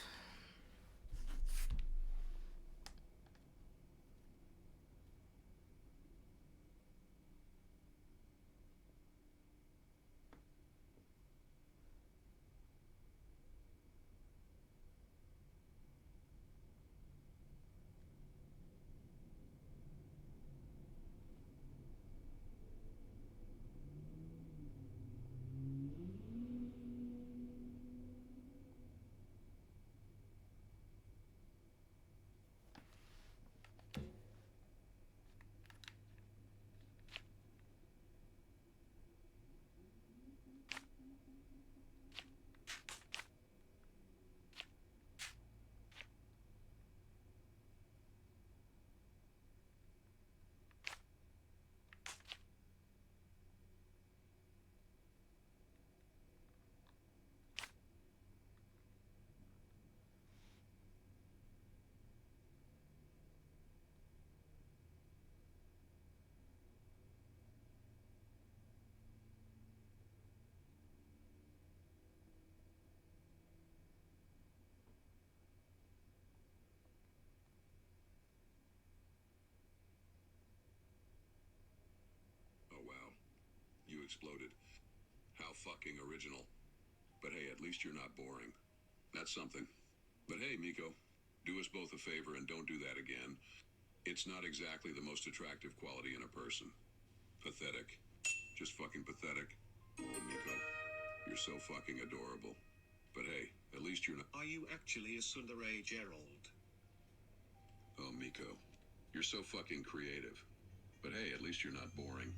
exploded. How fucking original. But hey, at least you're not boring. That's something. But hey, Miko, do us both a favor and don't do that again. It's not exactly the most attractive quality in a person. Pathetic. Just fucking pathetic. Oh, Miko, you're so fucking adorable. But hey, at least you're not— Are you actually a tsundere, Gerald? Oh, Miko, you're so fucking creative. But hey, at least you're not boring.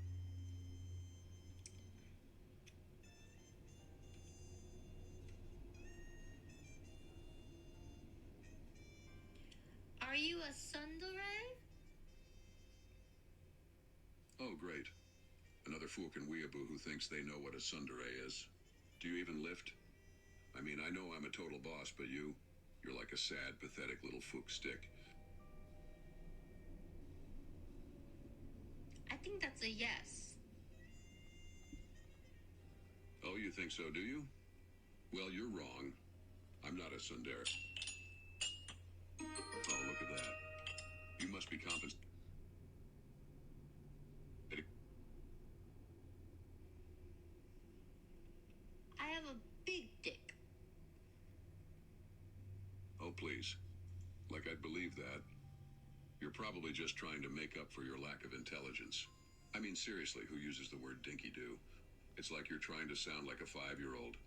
Are you a tsundere? Oh, great. Another fucking weeaboo who thinks they know what a tsundere is. Do you even lift? I mean, I know I'm a total boss, but you're like a sad, pathetic little fook stick. I think that's a yes. Oh, you think so, do you? Well, you're wrong. I'm not a tsundere. Oh, look at that. You must be compensated. I have a big dick. Oh, please. Like I'd believe that. You're probably just trying to make up for your lack of intelligence. I mean, seriously, who uses the word dinky-doo? It's like you're trying to sound like a 5-year-old.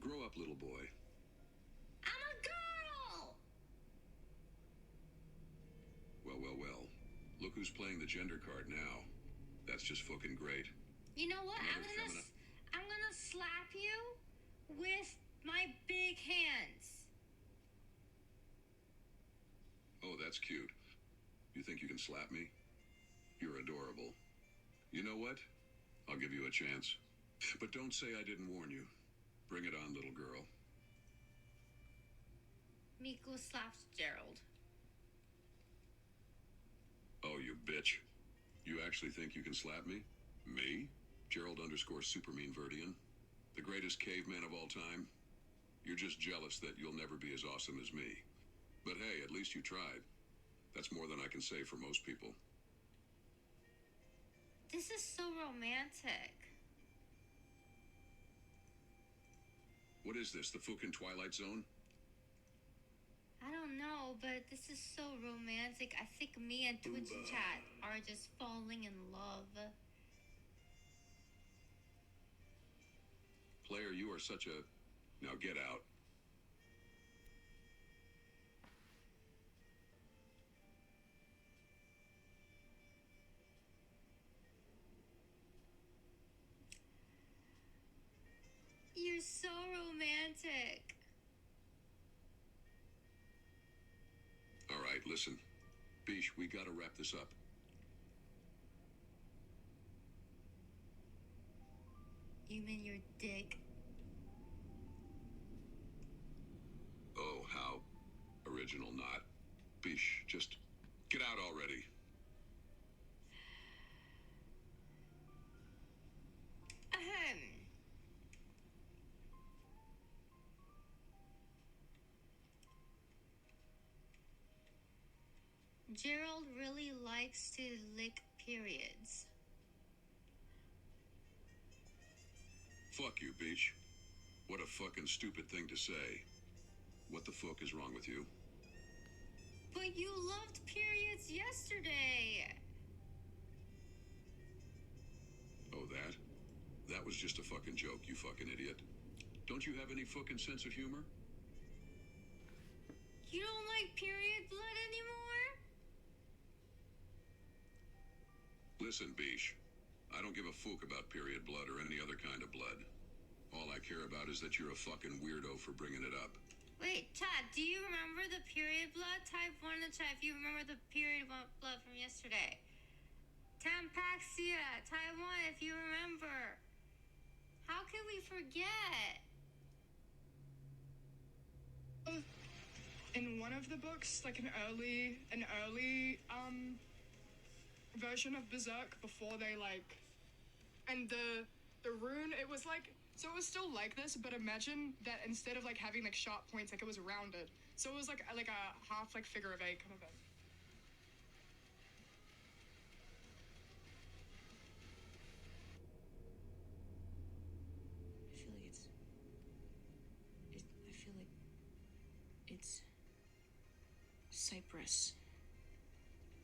Grow up, little boy. I'm a girl! Well, well, well. Look who's playing the gender card now. That's just fucking great. You know what? Another I'm gonna slap you with my big hands. Oh, that's cute. You think you can slap me? You're adorable. You know what? I'll give you a chance. But don't say I didn't warn you. Bring it on, little girl. Miko slaps Gerald. Oh, you bitch. You actually think you can slap me? Me? Gerald _ Super Mean Verdian? The greatest caveman of all time? You're just jealous that you'll never be as awesome as me. But hey, at least you tried. That's more than I can say for most people. This is so romantic. What is this, the fucking Twilight Zone? I don't know, but this is so romantic. I think me and Twitch chat are just falling in love. Player, you are such a... Now get out. You're so romantic. All right, listen. Bish, we gotta wrap this up. You mean your dick? Oh, how original not. Bish, just get out already. Ahem. Gerald really likes to lick periods. Fuck you, Beach. What a fucking stupid thing to say. What the fuck is wrong with you? But you loved periods yesterday. Oh, that? That was just a fucking joke, you fucking idiot. Don't you have any fucking sense of humor? You don't like period blood anymore? Listen, Bish. I don't give a fuck about period blood or any other kind of blood. All I care about is that you're a fucking weirdo for bringing it up. Wait, Chad, do you remember the period blood? Type 1 in the chat if you remember the period blood from yesterday. Tampaxia, type 1 if you remember. How can we forget? In one of the books, like an early version of Berserk before they and the rune, it was so it was still like this, but imagine that instead of having sharp points, it was rounded. So it was like a half figure of 8 kind of thing.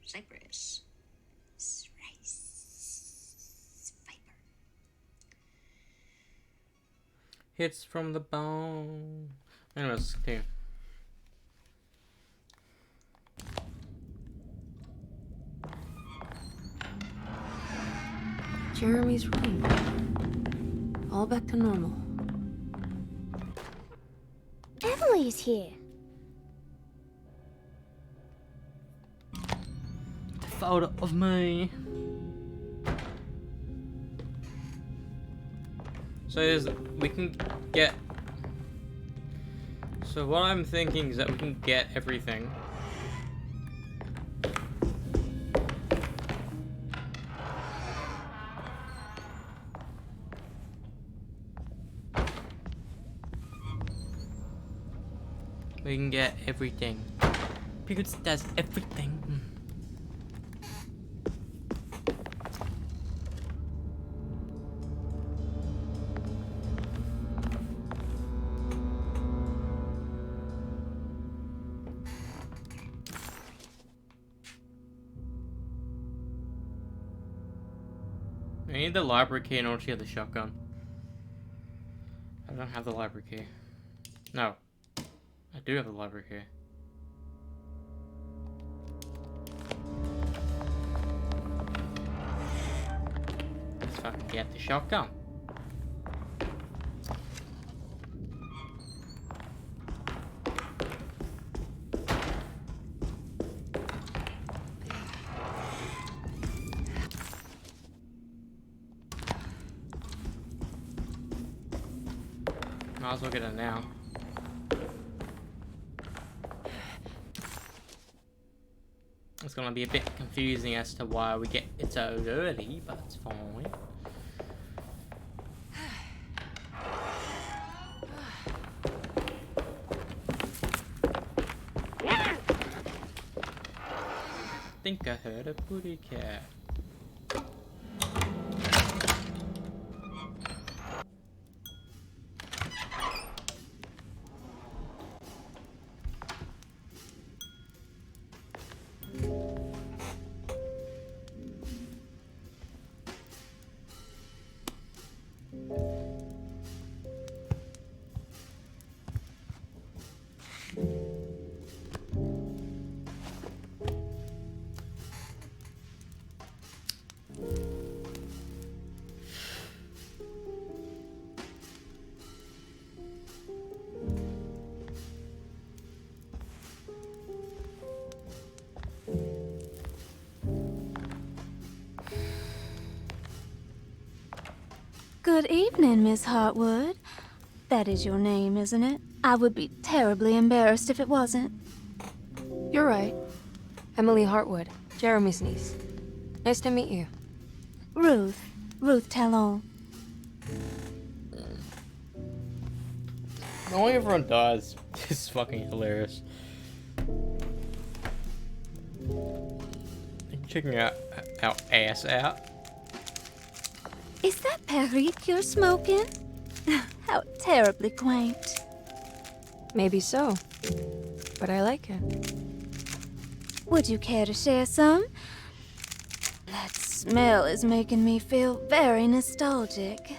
Cyprus. Cyprus. Viper. Hits from the bone. Anyways, continue. Jeremy's room. All back to normal. Emily's here. Photo of me. So we can get. So what I'm thinking is that we can get everything. We can get everything. Because does everything. I need the library key in order to get the shotgun. I don't have the library key. No. I do have the library key. Let's fucking get the shotgun. Might as well get it now. It's gonna be a bit confusing as to why we get it so early, but it's fine. I think I heard a booty cat. Good evening, Miss Hartwood. That is your name, isn't it? I would be terribly embarrassed if it wasn't. You're right. Emily Hartwood, Jeremy's niece. Nice to meet you. Ruth Talon. Knowing everyone dies is fucking hilarious. Checking our ass out. Is that Perique you're smoking? How terribly quaint. Maybe so, but I like it. Would you care to share some? That smell is making me feel very nostalgic.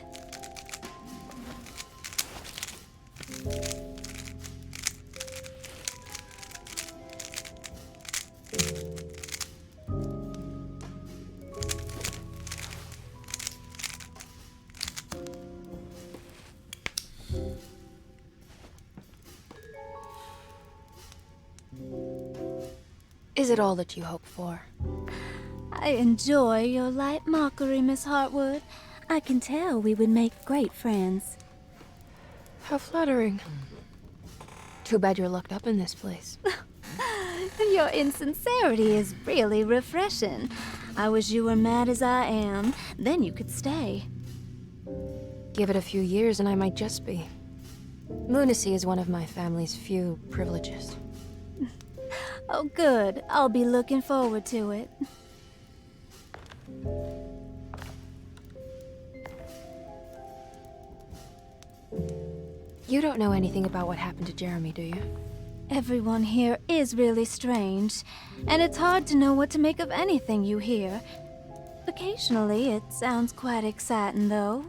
Is it all that you hope for? I enjoy your light mockery, Miss Hartwood. I can tell we would make great friends. How flattering. Too bad you're locked up in this place. Your insincerity is really refreshing. I wish you were mad as I am. Then you could stay. Give it a few years and I might just be. Lunacy is one of my family's few privileges. Oh, good. I'll be looking forward to it. You don't know anything about what happened to Jeremy, do you? Everyone here is really strange, and it's hard to know what to make of anything you hear. Occasionally, it sounds quite exciting, though.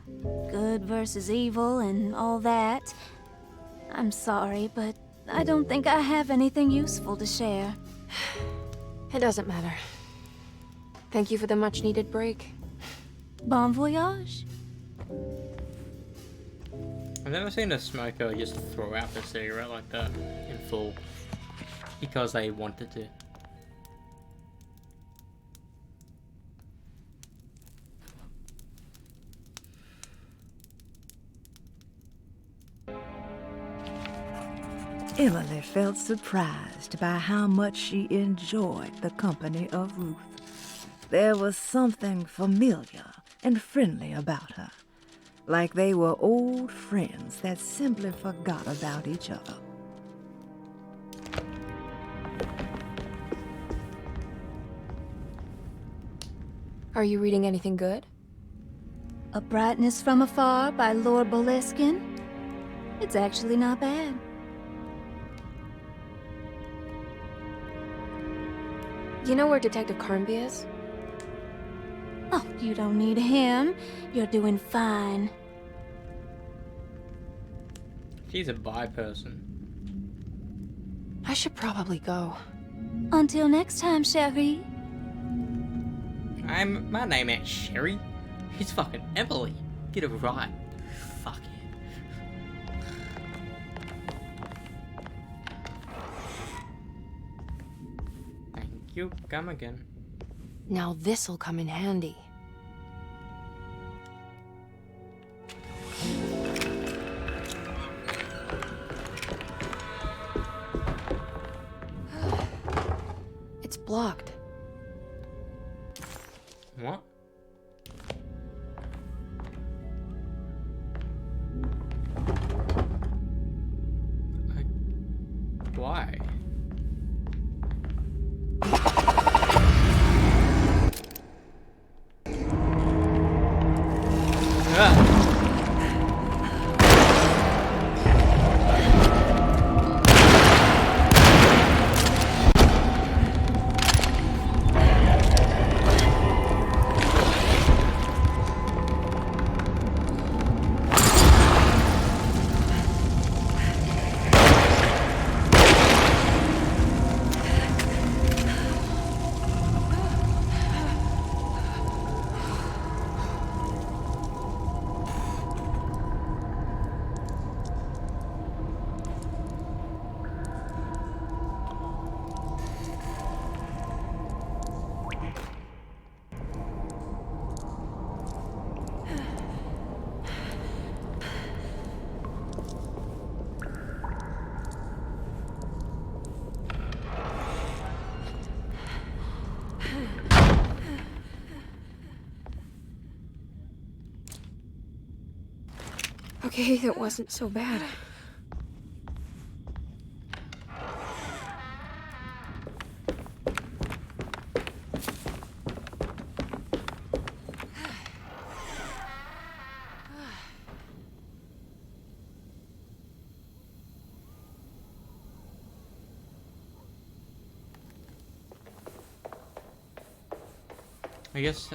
Good versus evil and all that. I'm sorry, but I don't think I have anything useful to share. It doesn't matter. Thank you for the much-needed break. Bon voyage. I've never seen a smoker just throw out their cigarette like that in full because they wanted to. Emily felt surprised by how much she enjoyed the company of Ruth. There was something familiar and friendly about her. Like they were old friends that simply forgot about each other. Are you reading anything good? A Brightness from Afar by Lord Boleskine. It's actually not bad. You know where Detective Carnby is? Oh, you don't need him. You're doing fine. She's a bi person. I should probably go. Until next time, Sherry. My name ain't Sherry. It's fucking Emily. Get it right. Fuck it. Thank you. Come again. Now this'll come in handy. It's blocked. What? Why? Okay, that wasn't so bad. I guess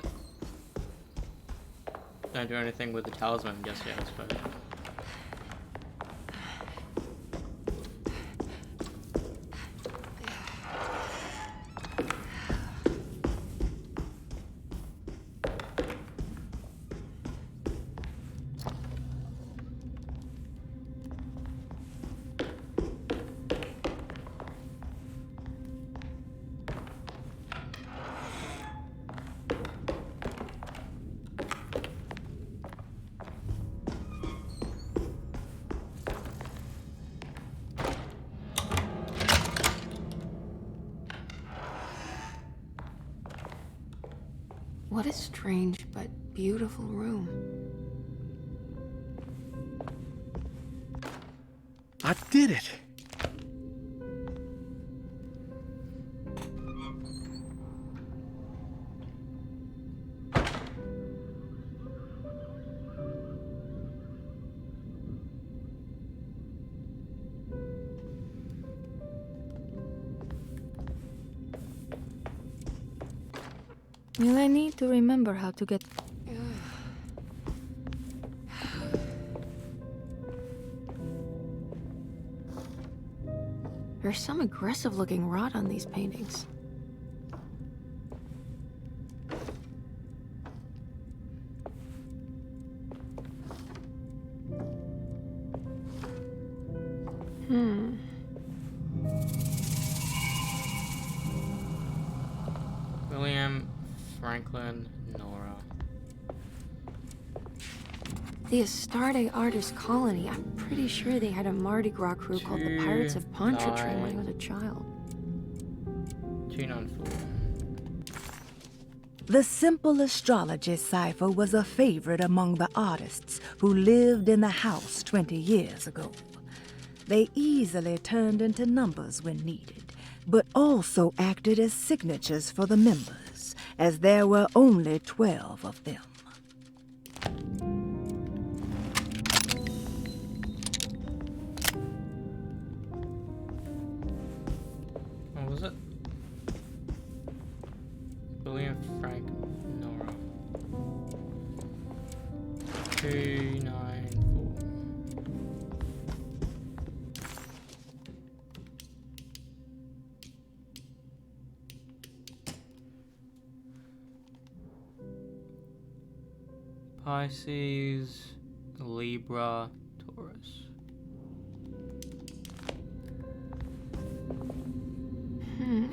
don't do anything with the talisman just yet, I suppose. What a strange but beautiful room. I did it! Will I need to remember how to get... There's some aggressive-looking rot on these paintings. William Franklin Nora. The Astarte Artist Colony. I'm pretty sure they had a Mardi Gras crew called the Pirates of Pontchartrain when I was a child. 294. The simple astrology cipher was a favorite among the artists who lived in the house 20 years ago. They easily turned into numbers when needed, but also acted as signatures for the members, as there were only 12 of them. What was it? William Frank Nora. 294. Pisces, Libra, Taurus.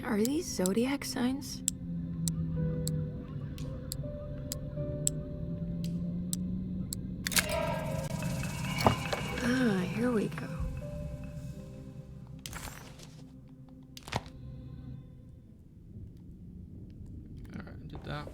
Are these zodiac signs? Ah, here we go. Alright, did that.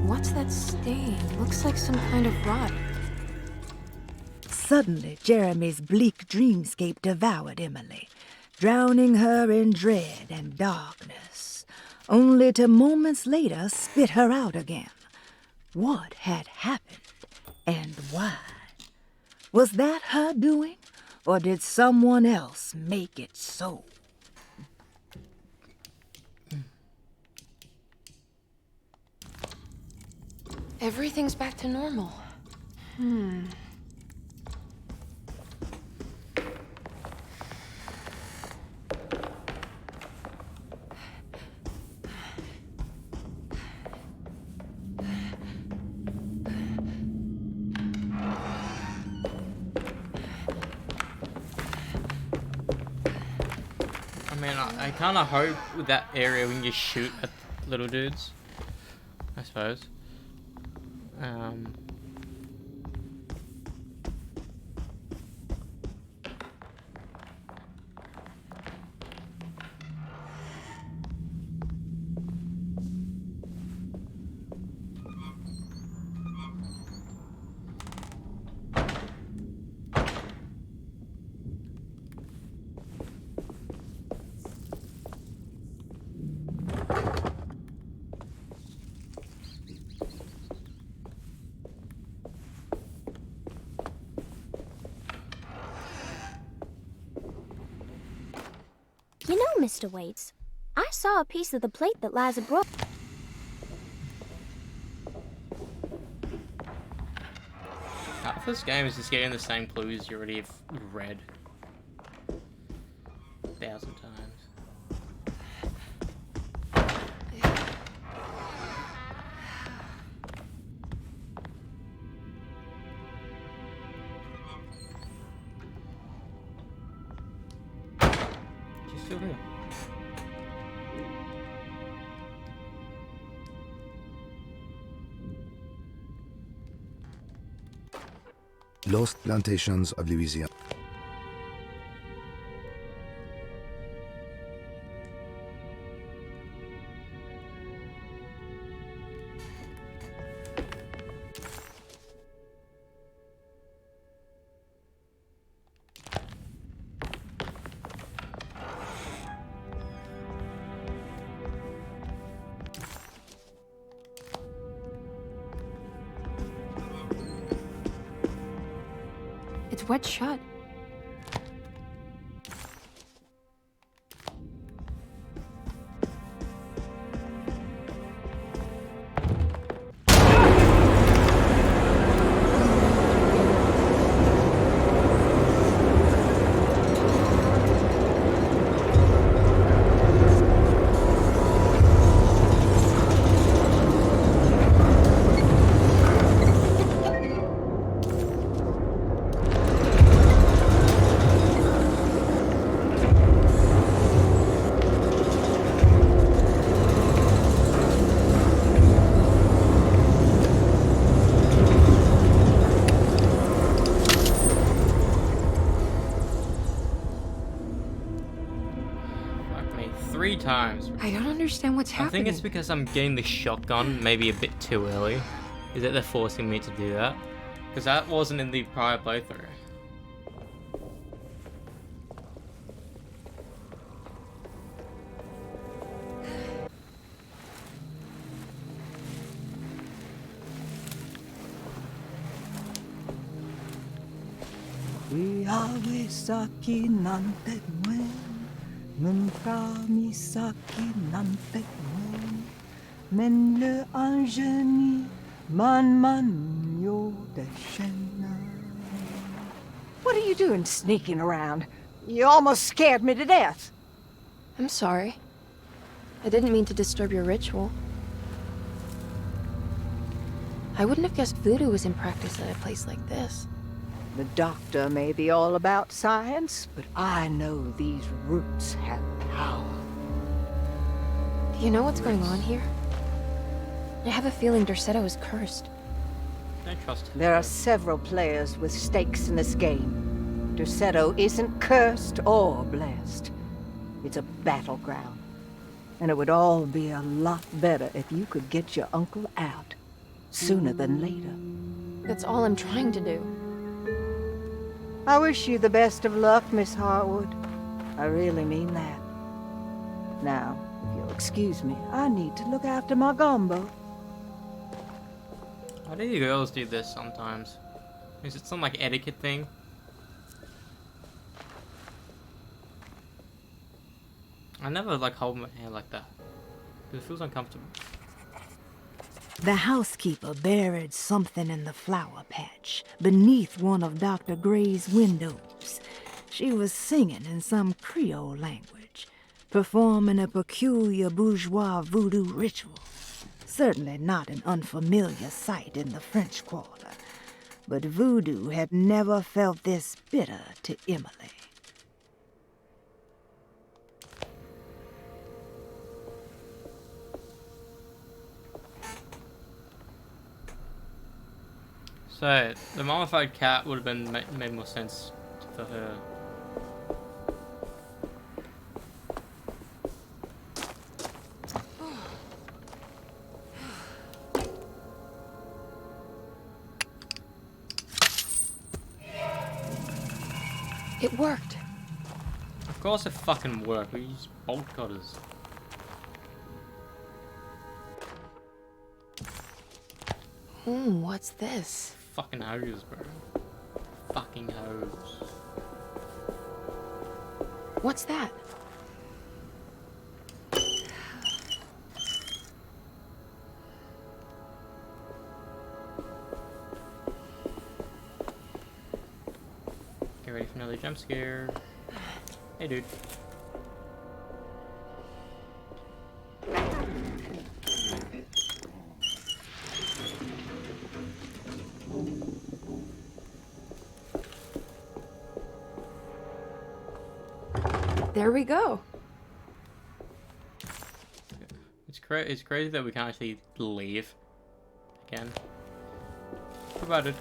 What's that stain? Looks like some kind of rot. Suddenly, Jeremy's bleak dreamscape devoured Emily, drowning her in dread and darkness, only to moments later spit her out again. What had happened, and why? Was that her doing, or did someone else make it so? Everything's back to normal. I mean, I kind of hope with that area we can just shoot at little dudes. I suppose. You know, Mr. Waits, I saw a piece of the plate that Liza brought. Half this game is just getting the same clues you already have read 1,000 times. She's still here. Lost Plantations of Louisiana. It's wet shut. Times. I don't understand what's happening. I think it's because I'm getting the shotgun maybe a bit too early. Is that they're forcing me to do that? Because that wasn't in the prior playthrough. Men le ingénie man yo de What are you doing sneaking around? You almost scared me to death. I'm sorry. I didn't mean to disturb your ritual. I wouldn't have guessed voodoo was in practice at a place like this. The doctor may be all about science, but I know these roots have power. Do you know what's going on here? I have a feeling Derceto is cursed. I trust him. There are several players with stakes in this game. Derceto isn't cursed or blessed. It's a battleground. And it would all be a lot better if you could get your uncle out sooner than later. That's all I'm trying to do. I wish you the best of luck, Miss Harwood. I really mean that. Now, if you'll excuse me, I need to look after my gumbo. Why do you girls do this sometimes? Is it some like etiquette thing? I never like hold my hand like that. Because it feels uncomfortable. The housekeeper buried something in the flower patch beneath one of Dr. Gray's windows. She was singing in some Creole language, performing a peculiar bourgeois voodoo ritual. Certainly not an unfamiliar sight in the French Quarter, but voodoo had never felt this bitter to Emily. So, the mummified cat would have been made more sense for her. It worked. Of course it fucking worked. We use bolt cutters. What's this? Fucking hose, bro. Fucking hose. What's that? Get ready for another jump scare. Hey, dude. There we go. It's crazy that we can't actually leave again. Provided.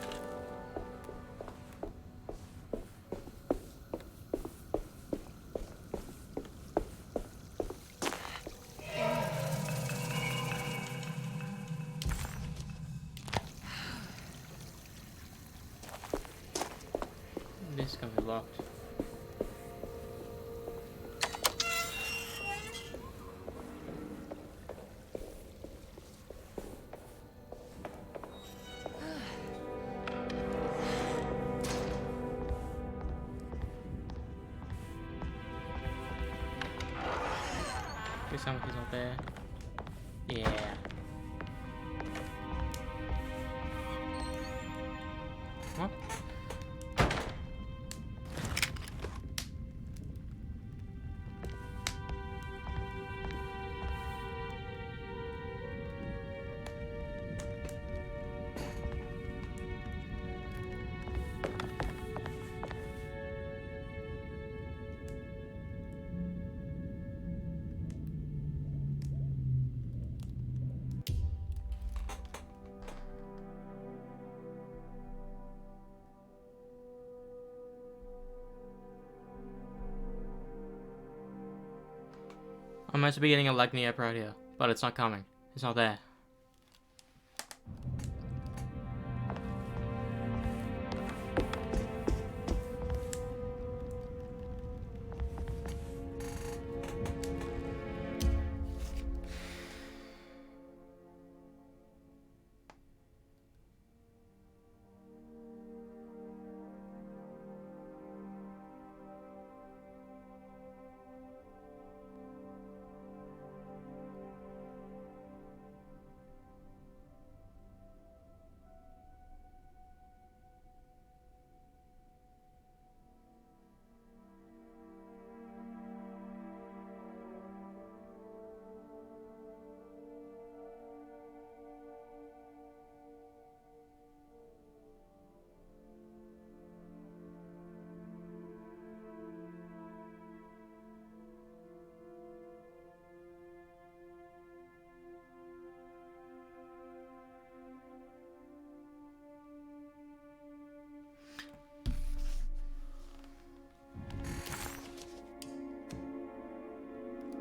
This is gonna be locked. Please tell me he's not there. Yeah. What? I'm meant to be getting a Legni up right here, but it's not coming. It's not there.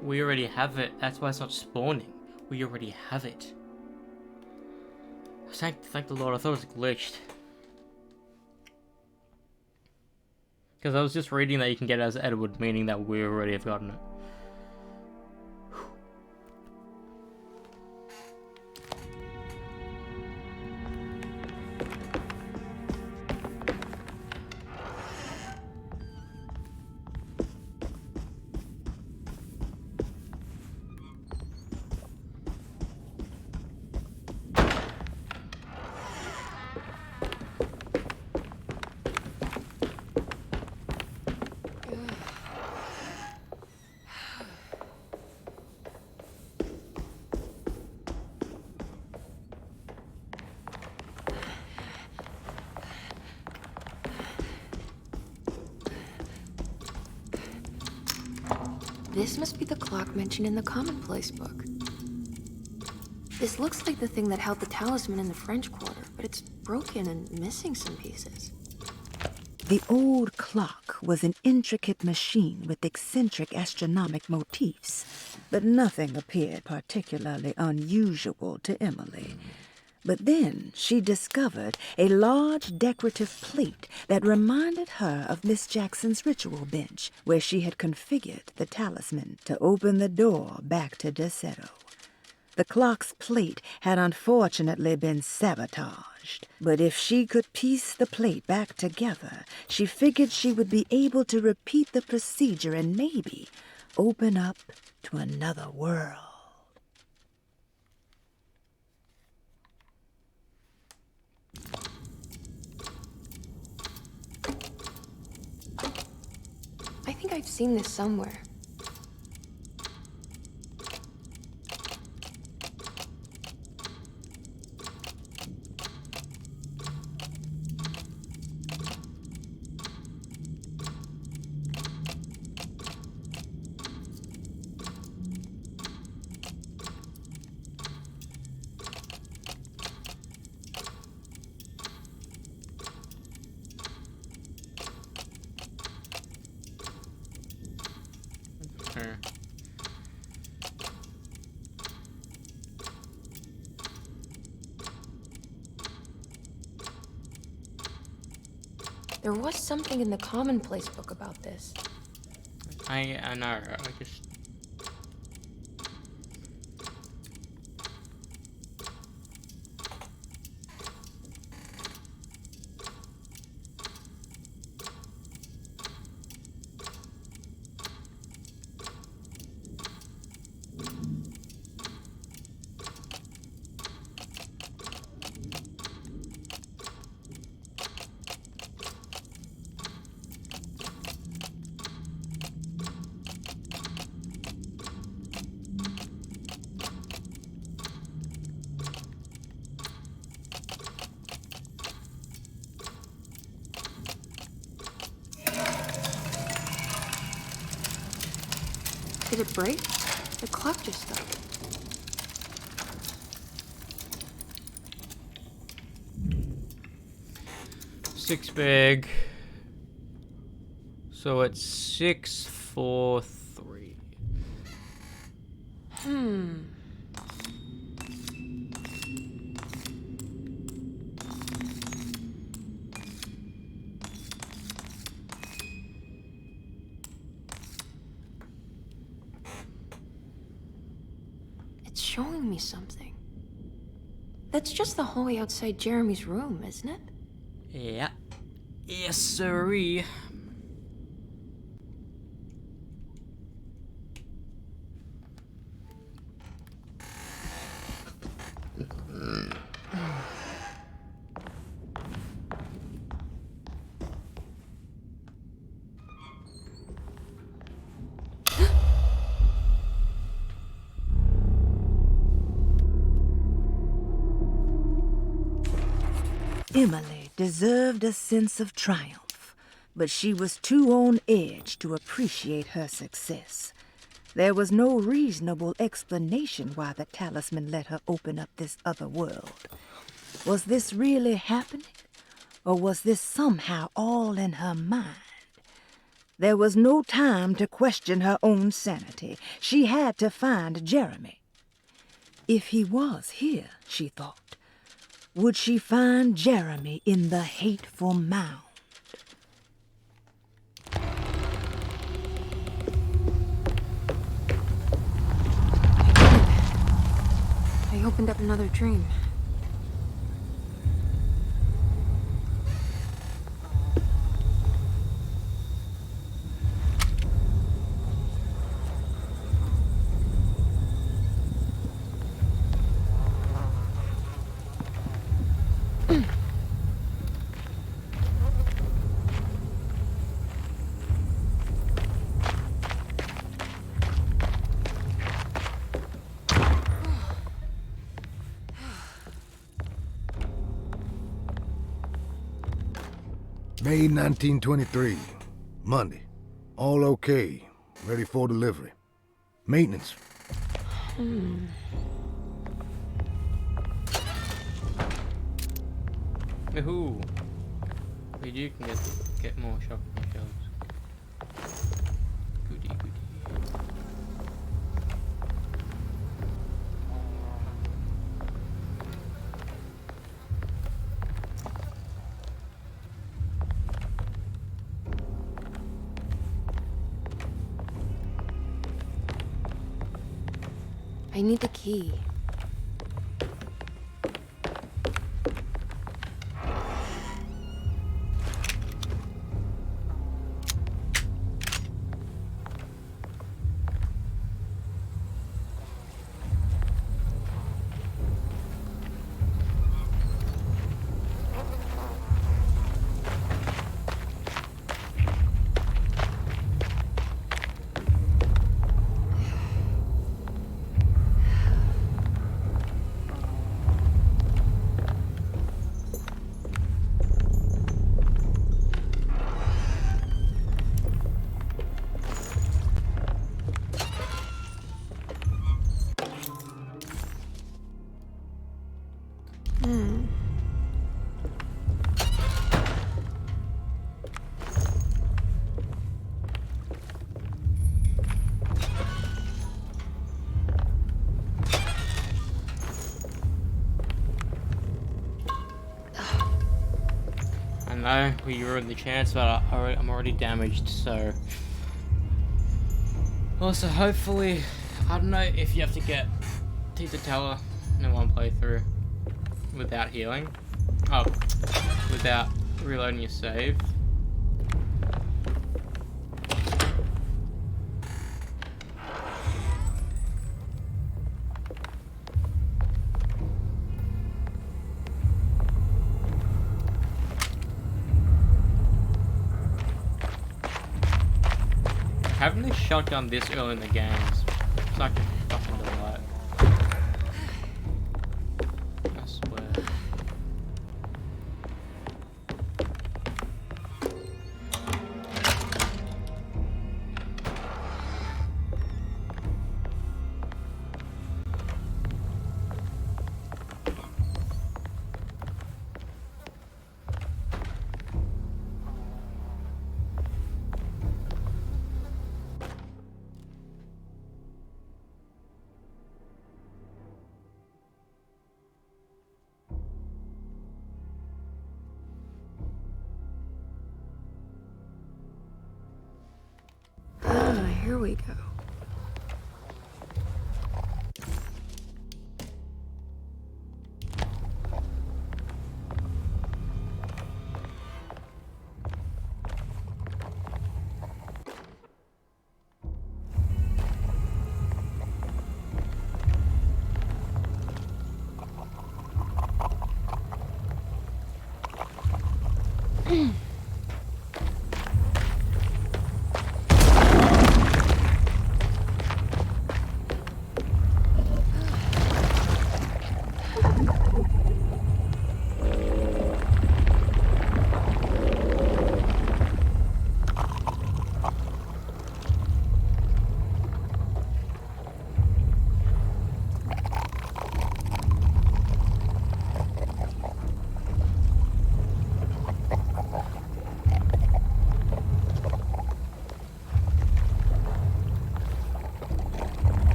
We already have it. That's why it's not spawning. We already have it. Thank the Lord. I thought it was glitched. Because I was just reading that you can get it as Edward, meaning that we already have gotten it. This must be the clock mentioned in the Commonplace book. This looks like the thing that held the talisman in the French Quarter, but it's broken and missing some pieces. The old clock was an intricate machine with eccentric astronomic motifs, but nothing appeared particularly unusual to Emily. But then she discovered a large decorative plate that reminded her of Miss Jackson's ritual bench, where she had configured the talisman to open the door back to Derceto. The clock's plate had unfortunately been sabotaged, but if she could piece the plate back together, she figured she would be able to repeat the procedure and maybe open up to another world. I think I've seen this somewhere. There was something in the Commonplace book about this. I know, I just... Did it break? The clock just stopped. Six big. So it's 6, 4, 3. It's showing me something. That's just the hallway outside Jeremy's room, isn't it? Yeah. Yes, sirree. Emily deserved a sense of triumph, but she was too on edge to appreciate her success. There was no reasonable explanation why the talisman let her open up this other world. Was this really happening? Or was this somehow all in her mind? There was no time to question her own sanity. She had to find Jeremy. If he was here, she thought, would she find Jeremy in the hateful mound? I opened up another dream. May 1923. Monday. All okay. Ready for delivery. Maintenance. Woohoo! We do can get more shopping shelves. Goody goody. I need the key. I know we ruined the chance, but I'm already damaged, so... Also, hopefully, I don't know if you have to get Tita Teller in one playthrough without healing. Oh, without reloading your save. Having this shotgun this early in the game is such a fucking delight. I swear. Here we go.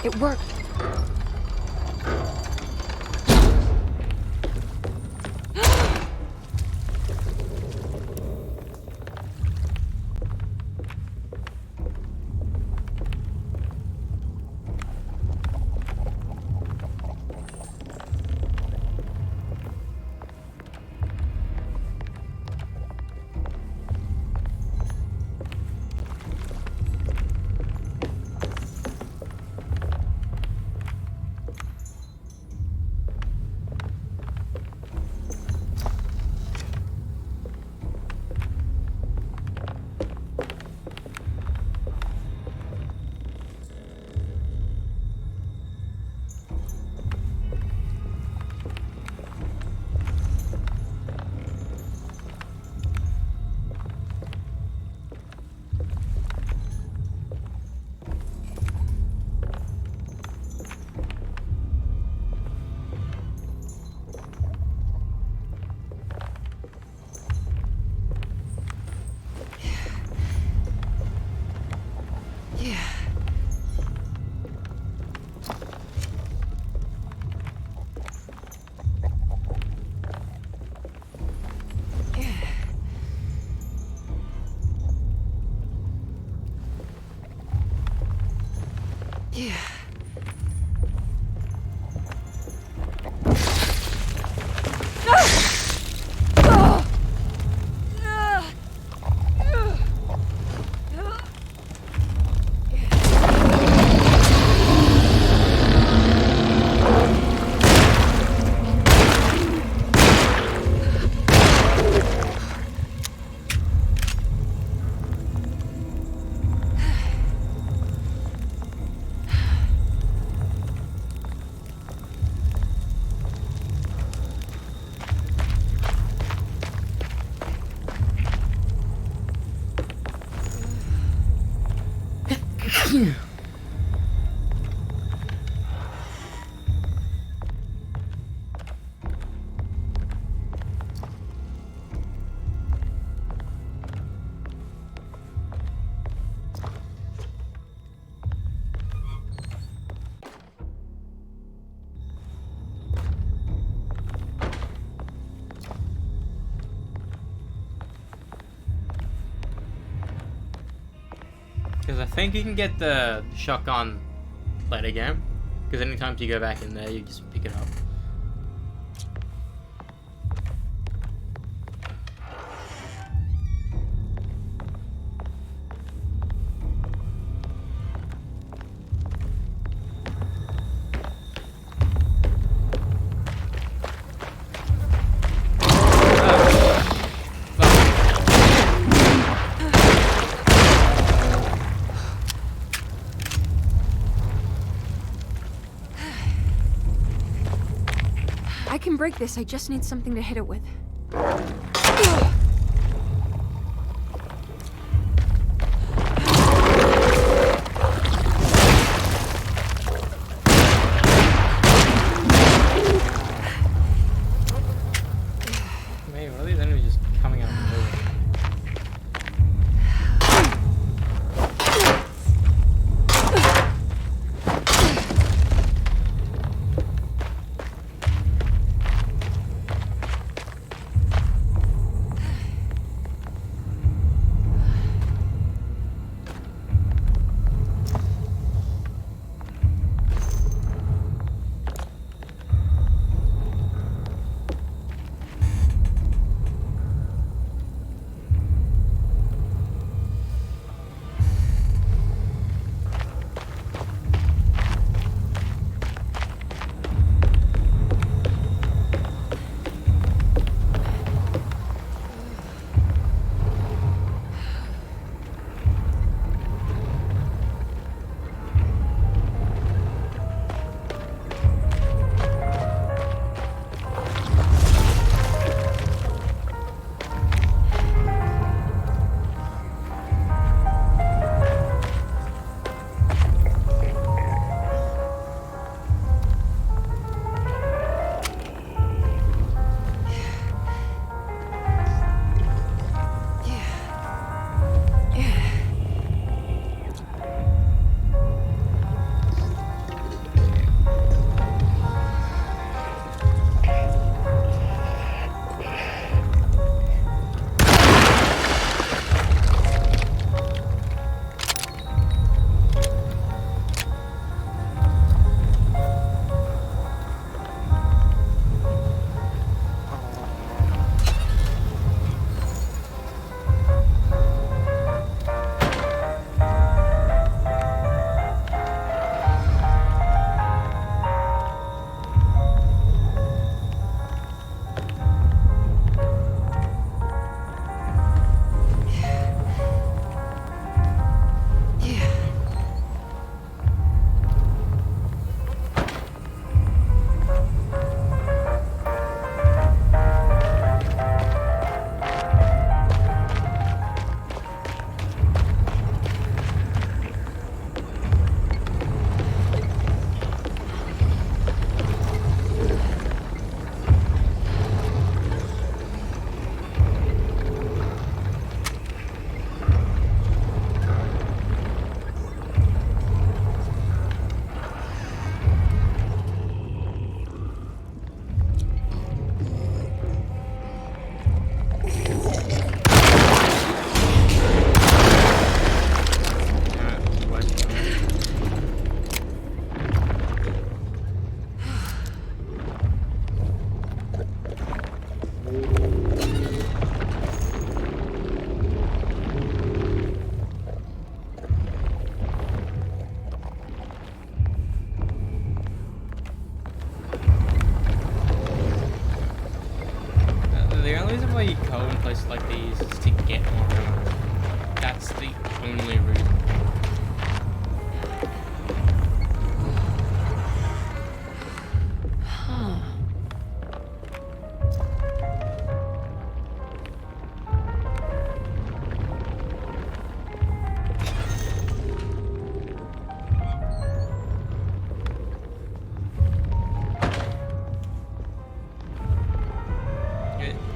It worked. Yeah. Because I think you can get the shotgun later game. Because anytime you go back in there, you just pick it up. I can break this, I just need something to hit it with. Man, what are these enemies just coming out of nowhere? places like these is to get more ammo. That's the only reason.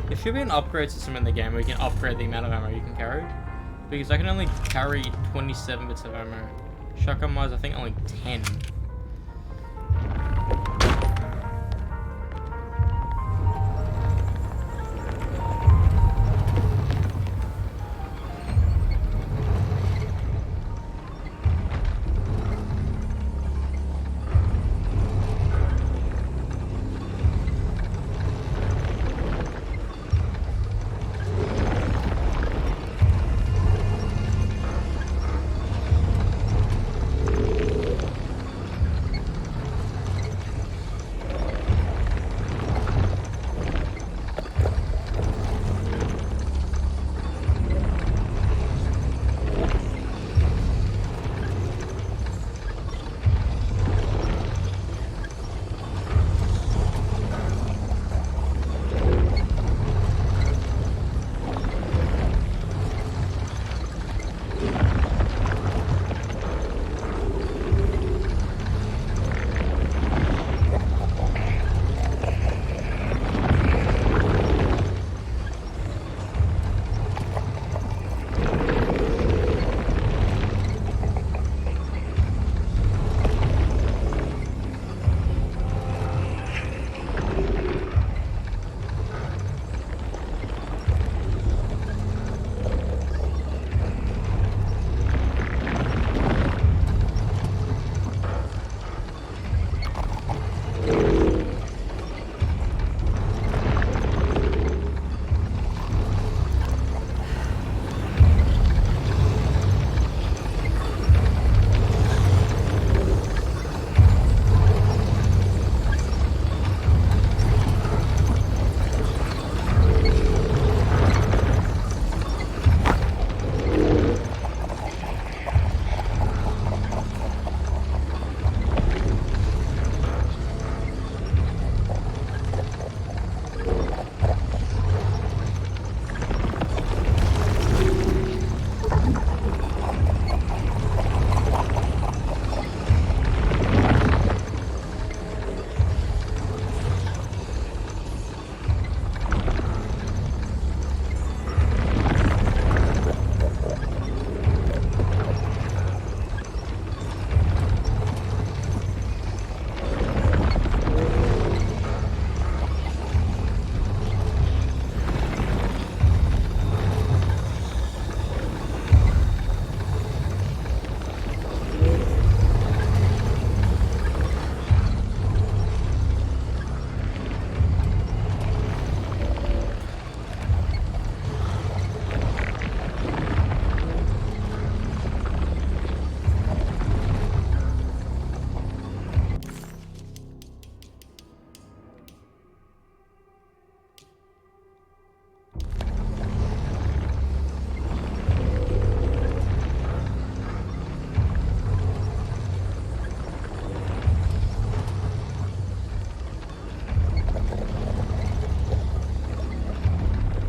There should be an upgrade system in the game where you can upgrade the amount of ammo you can carry. Because I can only carry 27 bits of ammo. Shotgun wise, I think only 10.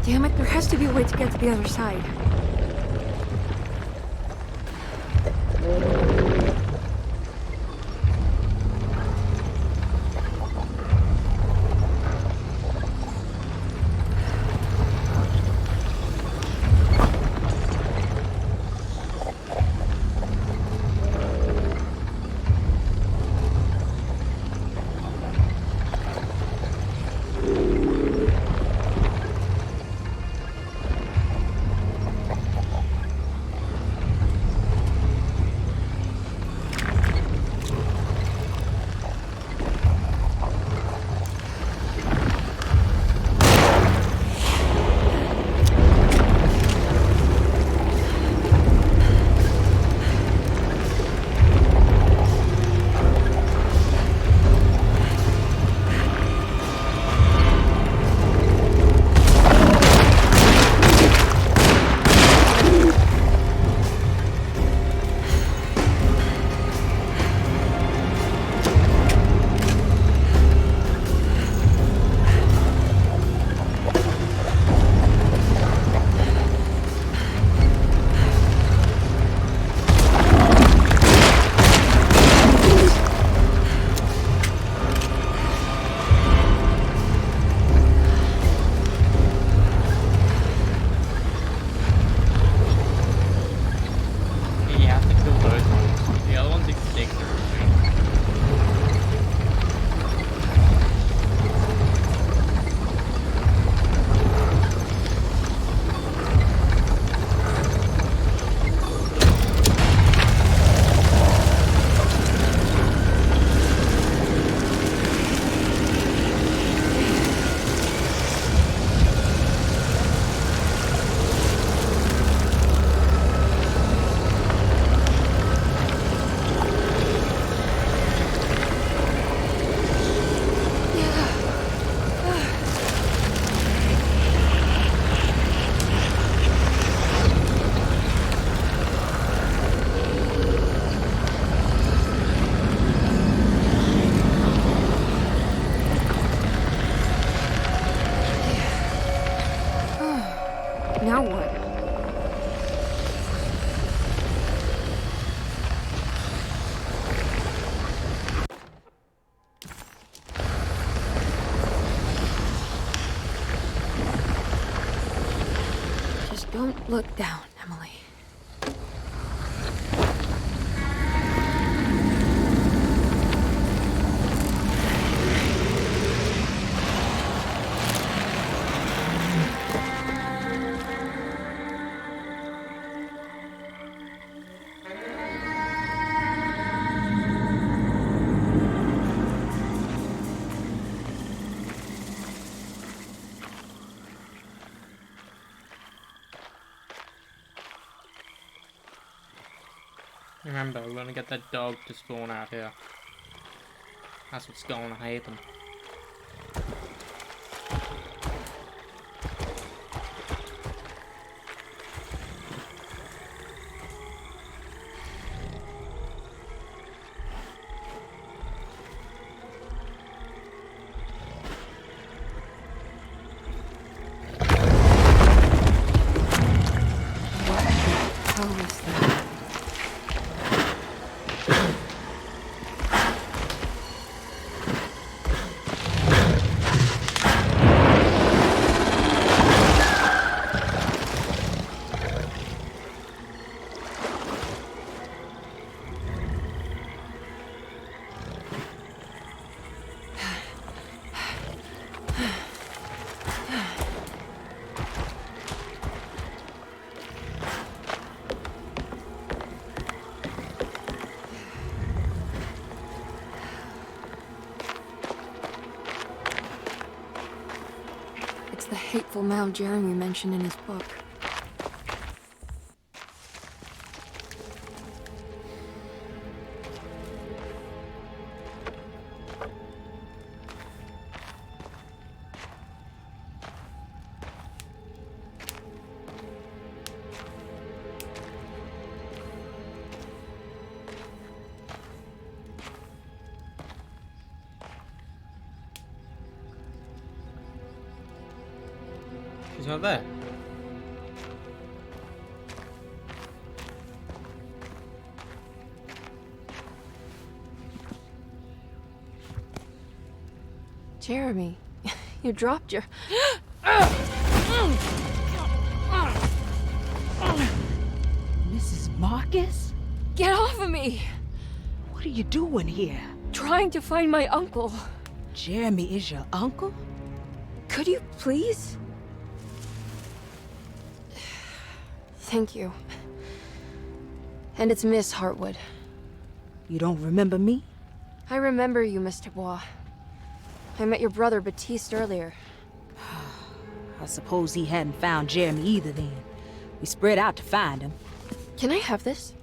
Damn it, there has to be a way to get to the other side. Now what? Just don't look down, Emily. Remember, we're gonna get that dog to spawn out here. That's what's gonna happen. How is that? It's the hateful mound Jeremy mentioned in his book. He's not there. Jeremy, you dropped your... Mrs. Marcus? Get off of me! What are you doing here? Trying to find my uncle. Jeremy is your uncle? Could you please? Thank you. And it's Miss Hartwood. You don't remember me? I remember you, Mr. Bois. I met your brother Baptiste earlier. I suppose he hadn't found Jeremy either then. We spread out to find him. Can I have this?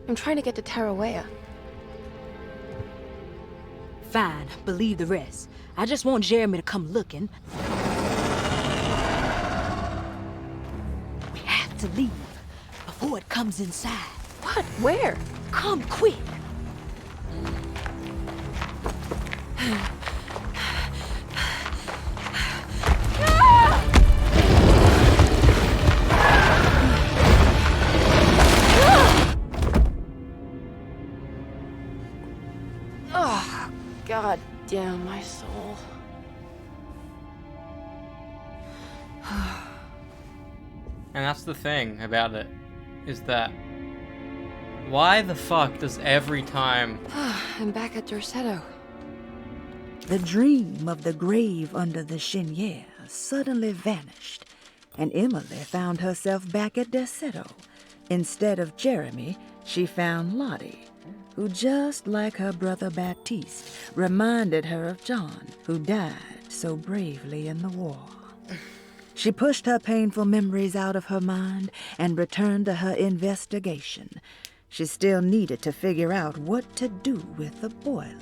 I'm trying to get to Tarawea. Fine, believe the rest. I just want Jeremy to come looking. We have to leave before it comes inside. What? Where? Come quick. Oh, God damn my soul. And that's the thing about it, is that why the fuck does every time... I'm back at Dorsetto. The dream of the grave under the cheniere suddenly vanished, and Emily found herself back at Dorsetto. Instead of Jeremy, she found Lottie, who, just like her brother Baptiste, reminded her of John, who died so bravely in the war. She pushed her painful memories out of her mind and returned to her investigation. She still needed to figure out what to do with the boiler.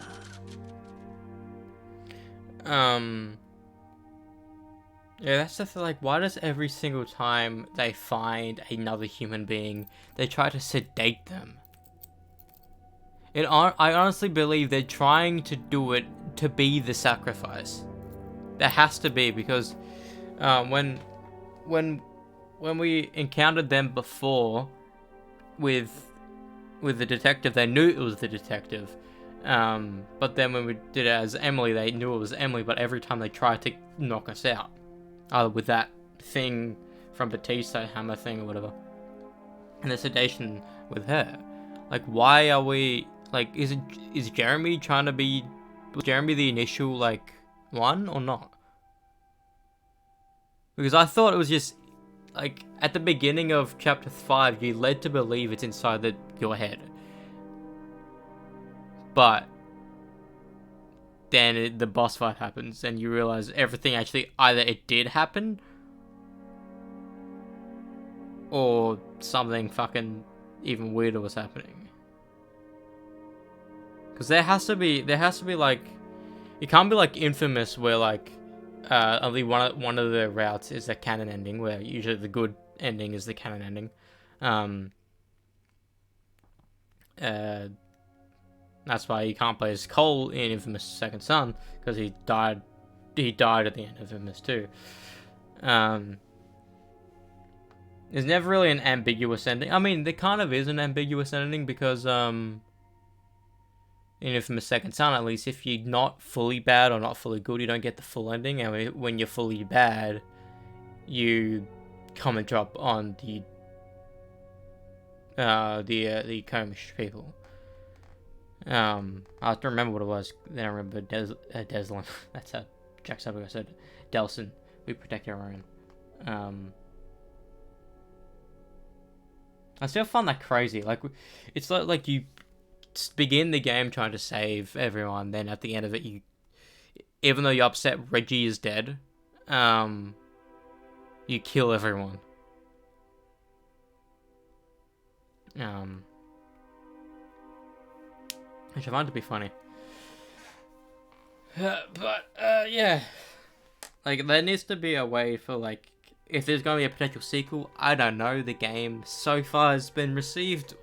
Yeah, that's the thing, like, why does every single time they find another human being, they try to sedate them? I honestly believe they're trying to do it to be the sacrifice. There has to be, because when we encountered them before with the detective, they knew it was the detective. But then when we did it as Emily, they knew it was Emily, but every time they tried to knock us out, either with that thing from Batista, hammer thing or whatever, and the sedation with her. Like, why are we, like, is Jeremy trying to be, was Jeremy the initial, like, one or not? Because I thought it was just, like, at the beginning of chapter 5, you're led to believe it's inside your head. But then the boss fight happens and you realize everything actually, either it did happen or something fucking even weirder was happening. Because there has to be like, it can't be like Infamous where like only one of the routes is the canon ending, where usually the good ending is the canon ending. That's why you can't play as Cole in Infamous Second Son, because he died at the end of Infamous 2. There's never really an ambiguous ending. I mean, there kind of is an ambiguous ending, because in Infamous Second Son, at least, if you're not fully bad or not fully good, you don't get the full ending, and when you're fully bad, you come and drop on the Comish people. I have to remember what it was. Then I remember Deslin. That's how Jack Sabago said it. Delson. We protect our own. I still find that crazy. Like, it's like you begin the game trying to save everyone, then at the end of it, you, even though you're upset Reggie is dead, you kill everyone. Which I find to be funny. Yeah. Like, there needs to be a way for, like, if there's going to be a potential sequel, I don't know, the game so far has been received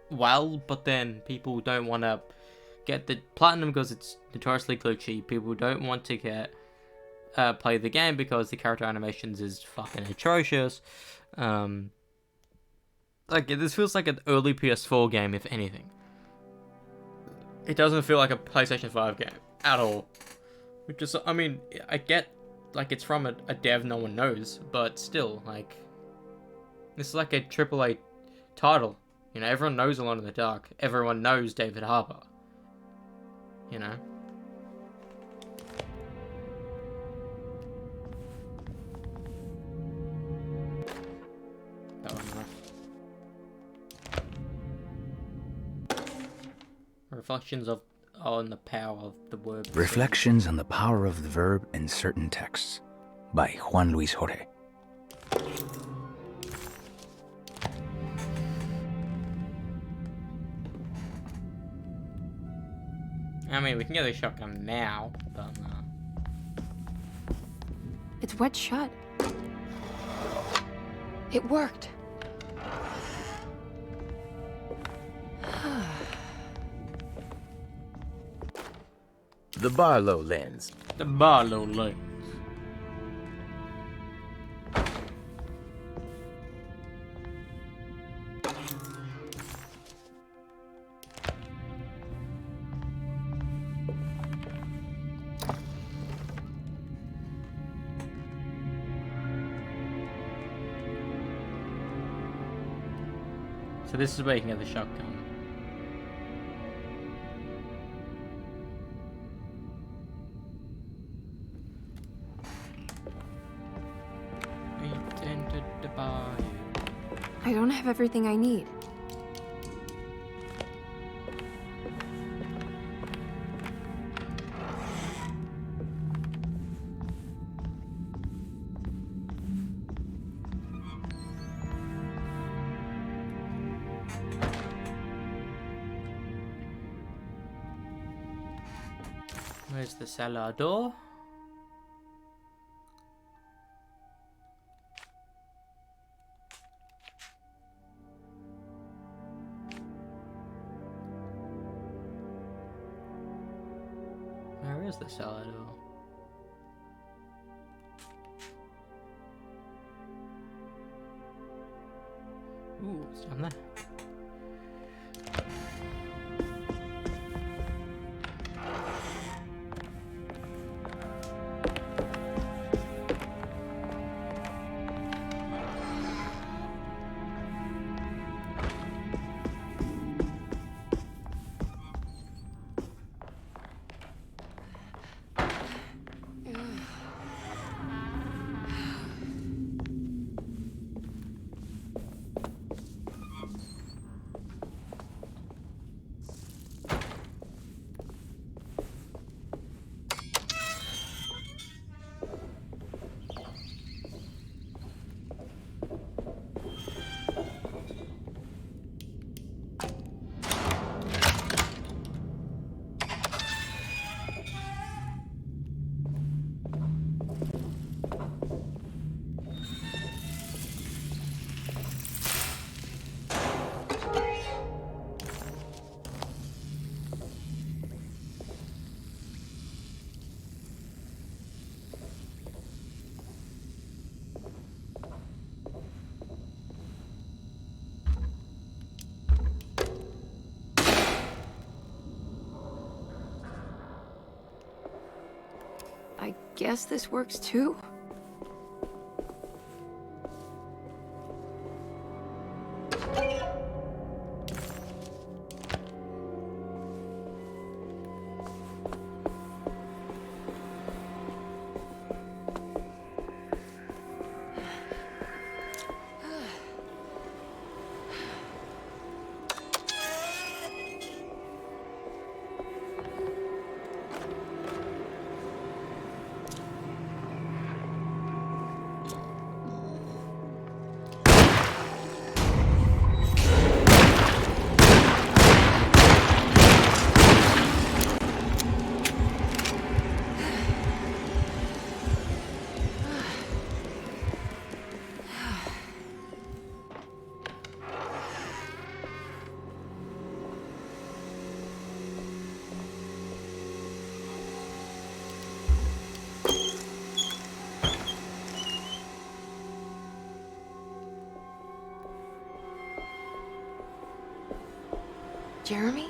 well, but then people don't want to get the platinum because it's notoriously glitchy. People don't want to get play the game because the character animations is fucking atrocious. Like, this feels like an early PS4 game, if anything. It doesn't feel like a PlayStation 5 game at all. Which is, I mean, I get, like, it's from a dev no one knows, but still, like, it's like a AAA title. You know, everyone knows Alone in the Dark. Everyone knows David Harbour. You know? That one, Reflections on the power of the word. Reflections on the Power of the Verb in Certain Texts by Juan Luis Jorge. I mean, we can get the shotgun now, but It's wet shut. It worked. The Barlow lens. The Barlow lens. So this is where you can get the shotgun. I don't have everything I need. Where's the cellar door? Where is the cellar door? Ooh, it's down there. I guess this works too? Jeremy?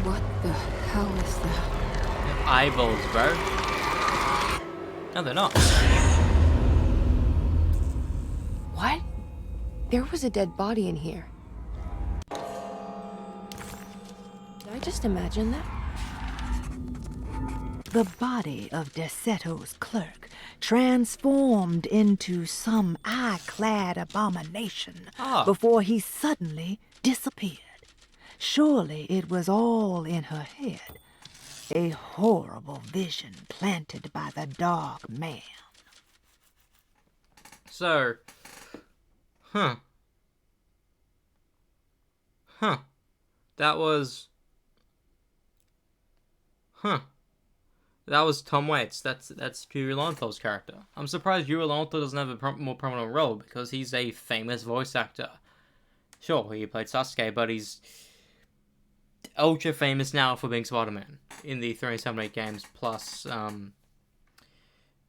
What the hell is that? Eyeballs, bro. No, they're not. What? There was a dead body in here. Did I just imagine that? The body of Deseto's clerk transformed into some eye-clad abomination before he suddenly disappeared. Surely it was all in her head. A horrible vision planted by the dog man. So, That was Tom Waits. That's Yuri Lorenthal's character. I'm surprised Yuri Lorenthal doesn't have a more prominent role because he's a famous voice actor. Sure, he played Sasuke, but he's ultra famous now for being Spider-Man in the 378 games, plus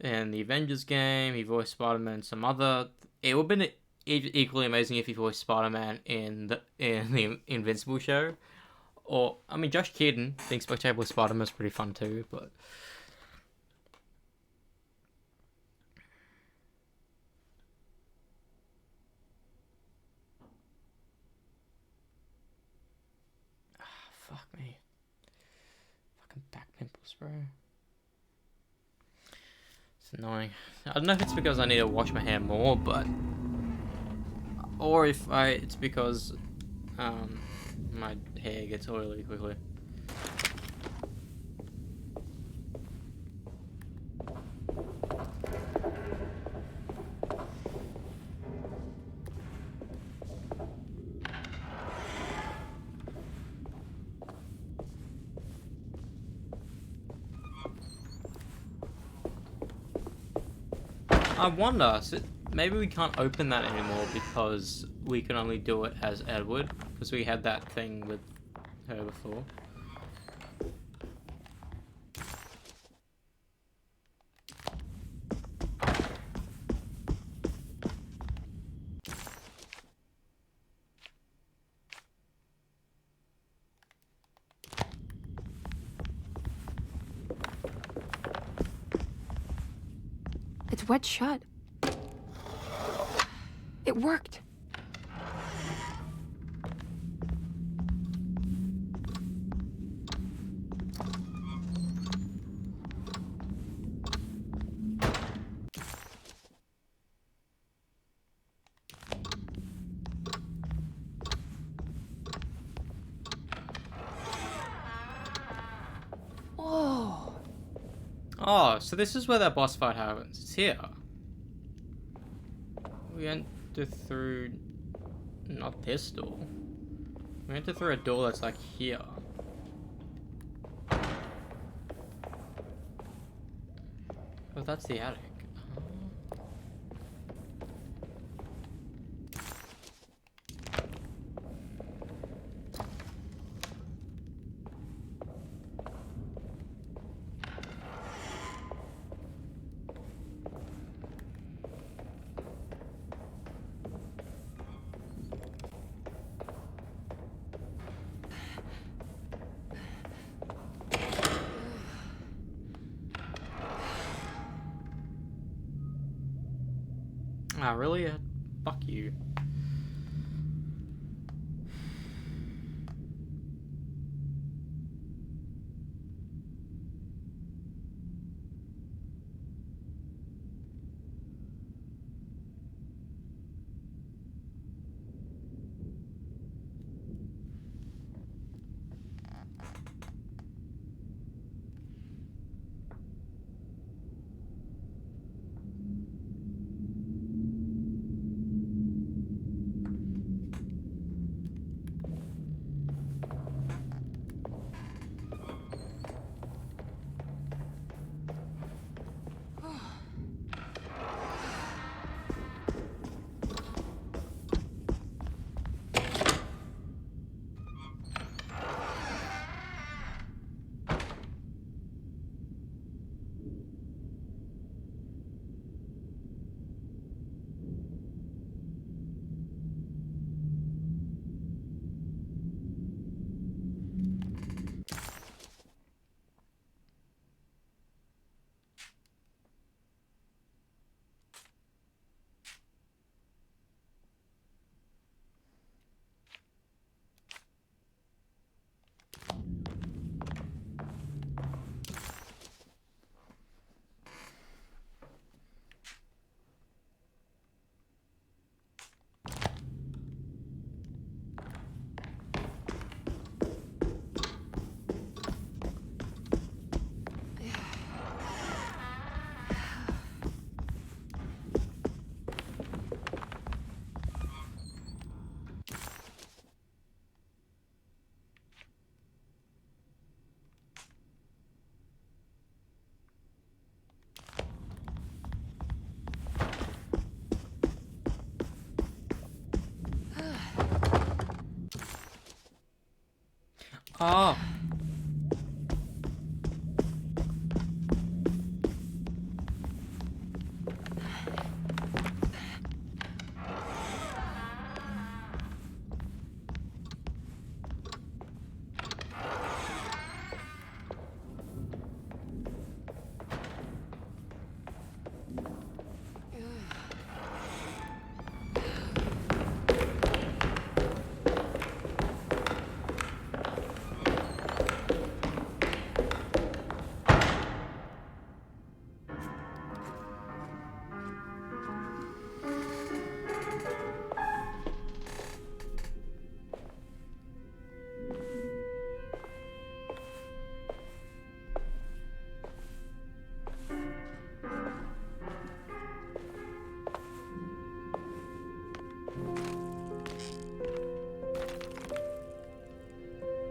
in the Avengers game, he voiced Spider-Man in some other. It would have been equally amazing if he voiced Spider-Man in the Invincible show. Or, I mean, Josh Keaton being Spectacular Spider-Man is pretty fun too, but... fuck me. Fucking back pimples, bro. It's annoying. I don't know if it's because I need to wash my hair more, but... Or if it's because my hair gets oily quickly. I wonder, maybe we can't open that anymore because we can only do it as Edward, because we had that thing with her before. It's wet shut. It worked. Oh. Oh, so this is where that boss fight happens. It's here. We enter through... not this door. We enter through a door that's like here. Oh, that's the attic. Ah, really? Fuck you. Oh.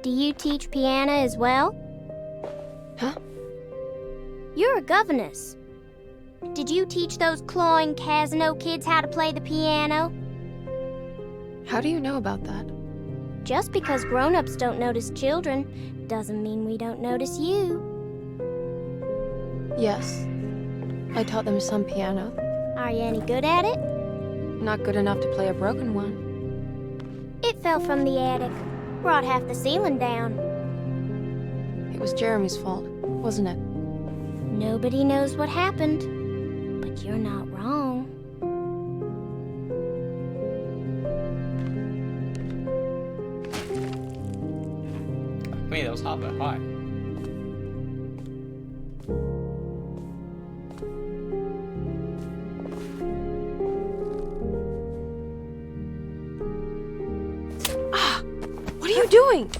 Do you teach piano as well? Huh? You're a governess. Did you teach those clawing Casino kids how to play the piano? How do you know about that? Just because grown-ups don't notice children doesn't mean we don't notice you. Yes. I taught them some piano. Are you any good at it? Not good enough to play a broken one. It fell from the attic. Brought half the ceiling down. It was Jeremy's fault, wasn't it? Nobody knows what happened, but you're not wrong. Me, that was half a high. What are you doing?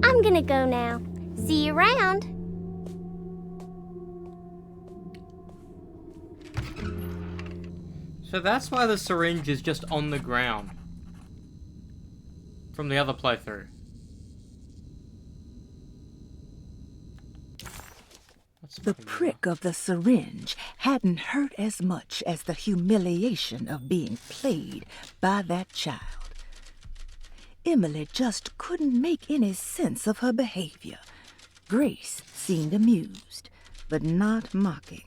I'm gonna go now. See you around. So that's why the syringe is just on the ground. From the other playthrough. The prick of the syringe hadn't hurt as much as the humiliation of being played by that child. Emily just couldn't make any sense of her behavior. Grace seemed amused, but not mocking.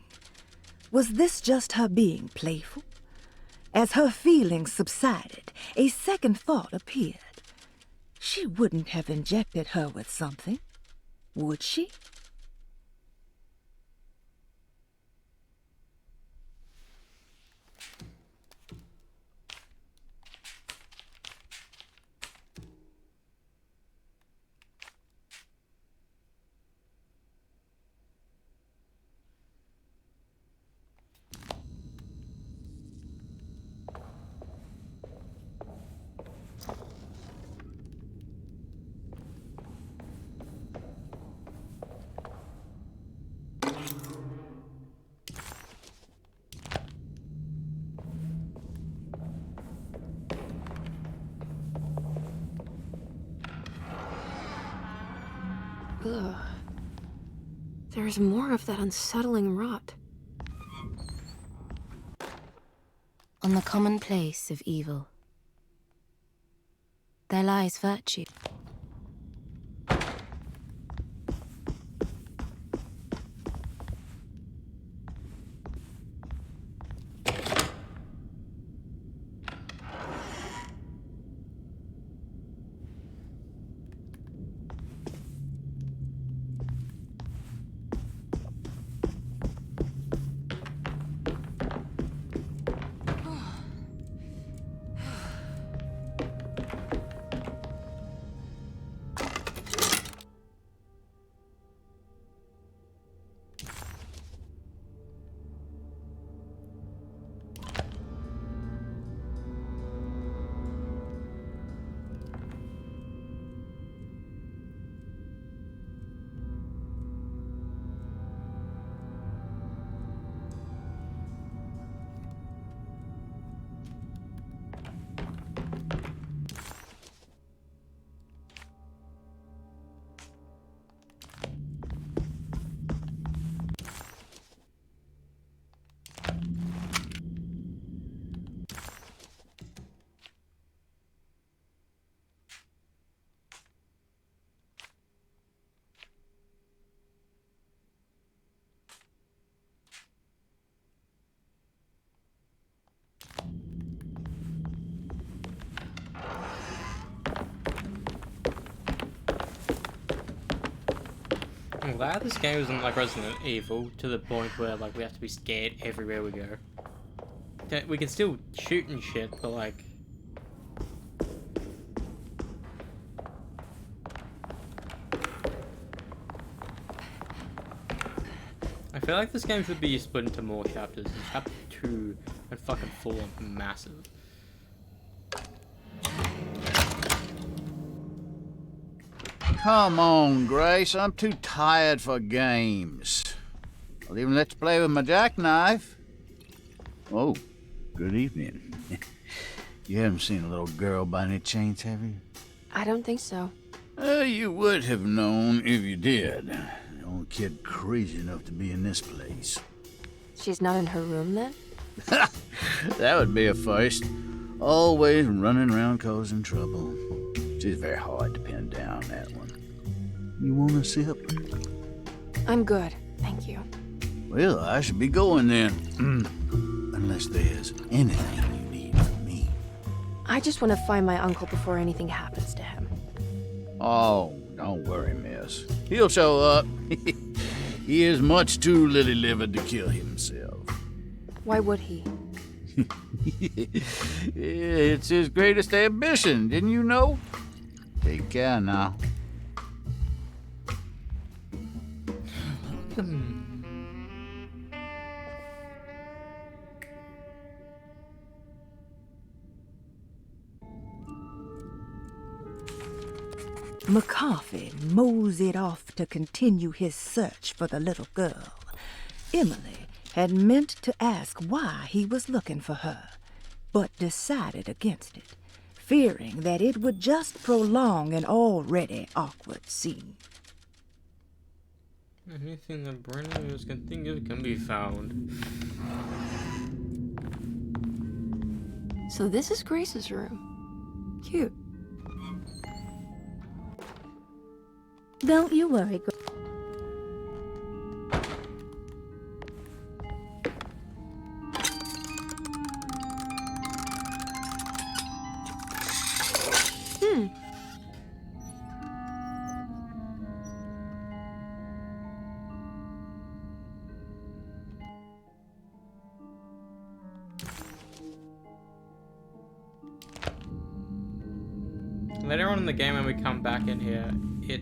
Was this just her being playful? As her feelings subsided, a second thought appeared. She wouldn't have injected her with something, would she? Ugh. There's more of that unsettling rot. On the commonplace of evil, there lies virtue. glad this game isn't like Resident Evil to the point where like we have to be scared everywhere we go. We can still shoot and shit, but like... I feel like this game should be split into more chapters. And chapter 2 and fucking 4 are massive. Come on, Grace. I'm too tired for games. I'll even let you play with my jackknife. Oh, good evening. You haven't seen a little girl by any chance, have you? I don't think so. You would have known if you did. The only kid crazy enough to be in this place. She's not in her room then? That would be a first. Always running around causing trouble. She's very hard to pin down, that one. You want a sip? I'm good, thank you. Well, I should be going then. Unless there's anything you need from me. I just want to find my uncle before anything happens to him. Oh, don't worry, miss. He'll show up. He is much too lily-livered to kill himself. Why would he? It's his greatest ambition, didn't you know? Take care now. McCarthy moseyed off to continue his search for the little girl. Emily had meant to ask why he was looking for her, but decided against it, fearing that it would just prolong an already awkward scene. Anything that Brennan can think of can be found. So this is Grace's room. Cute. Don't you worry, Grace. Later on in the game when we come back in here, it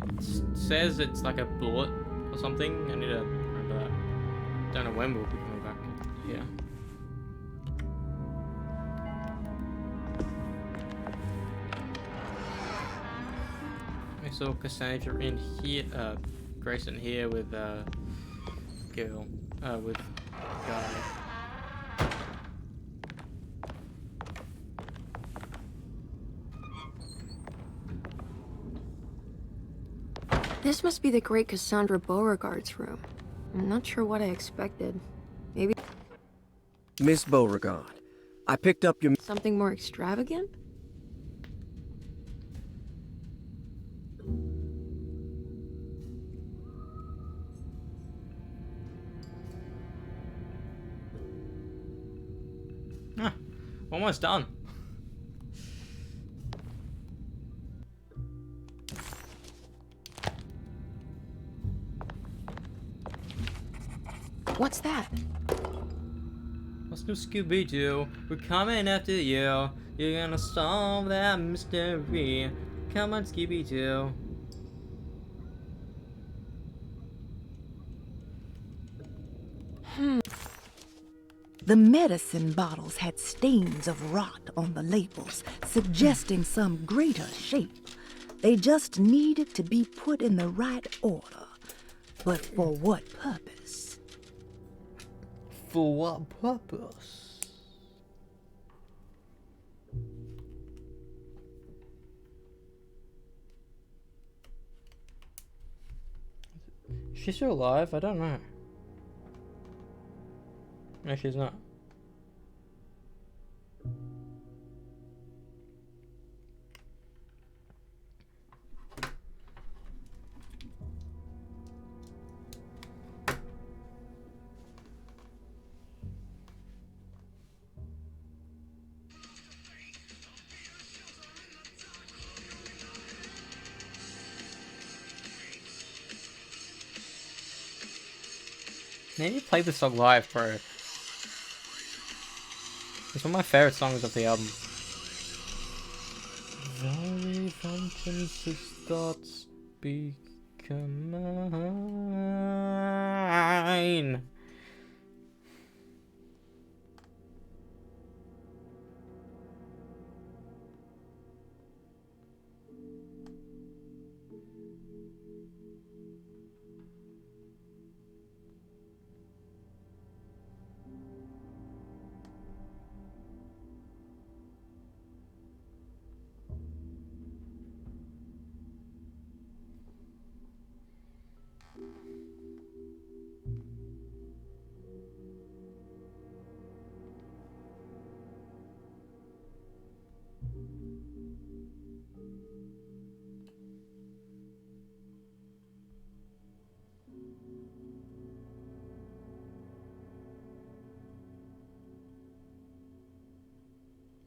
says it's like a bullet or something. I need to remember that. Don't know when we'll be coming back here. I saw Cassandra in here, Grace in here with girl, with guy. This must be the great Cassandra Beauregard's room. I'm not sure what I expected. Maybe Miss Beauregard, I picked up your... something more extravagant? Ah, almost done. What's that? What's new, Scooby-Doo? We're coming after you. You're gonna solve that mystery. Come on, Scooby-Doo. The medicine bottles had stains of rot on the labels, suggesting some greater shape. They just needed to be put in the right order. But for what purpose? For what purpose? Is she still alive? I don't know. No, she's not. need to play this song live, bro. It's one of my favorite songs of the album. Very vengeance thoughts become mine.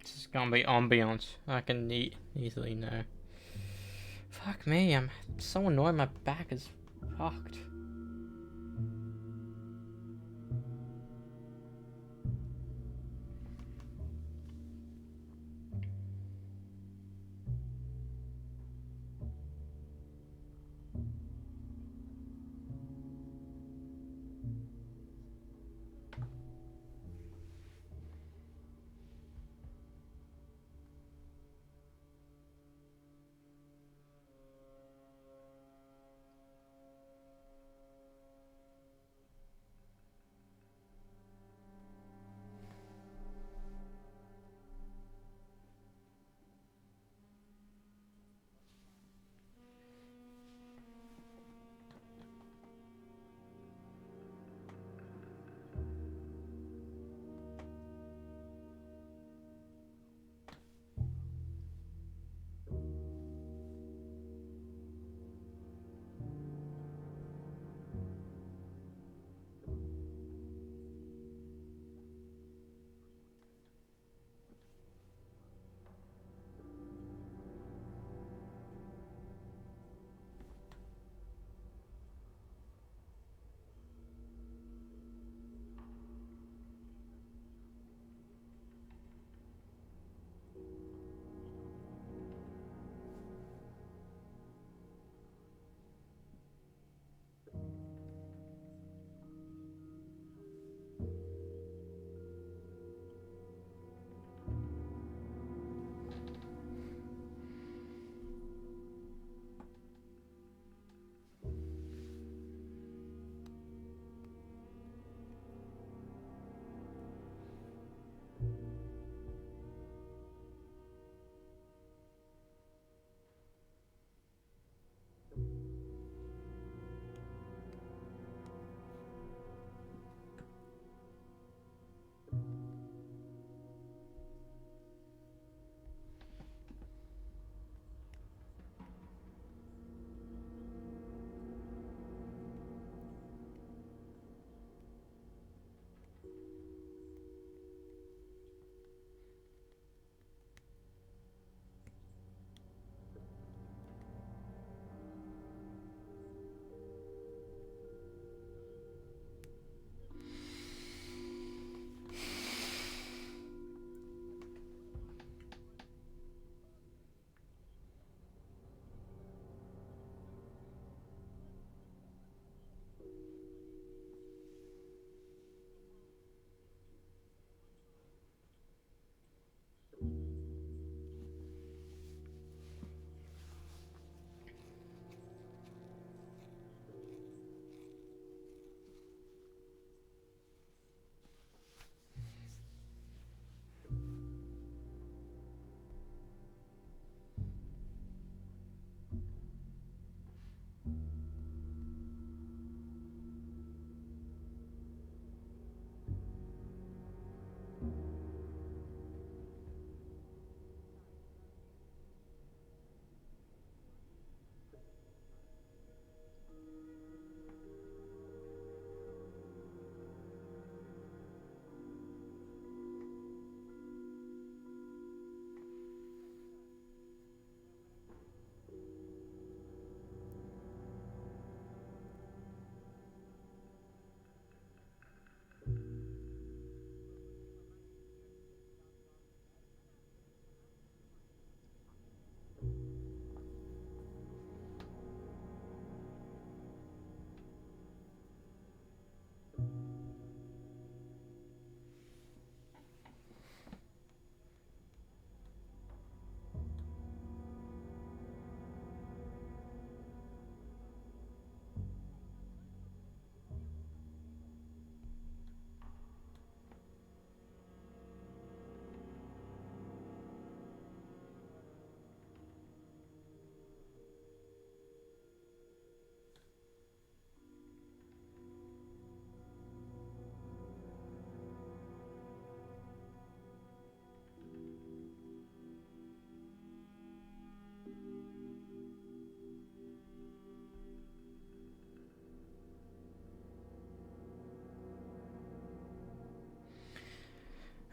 This is gonna be ambiance. I can easily know. Fuck me, I'm so annoyed my back is fucked.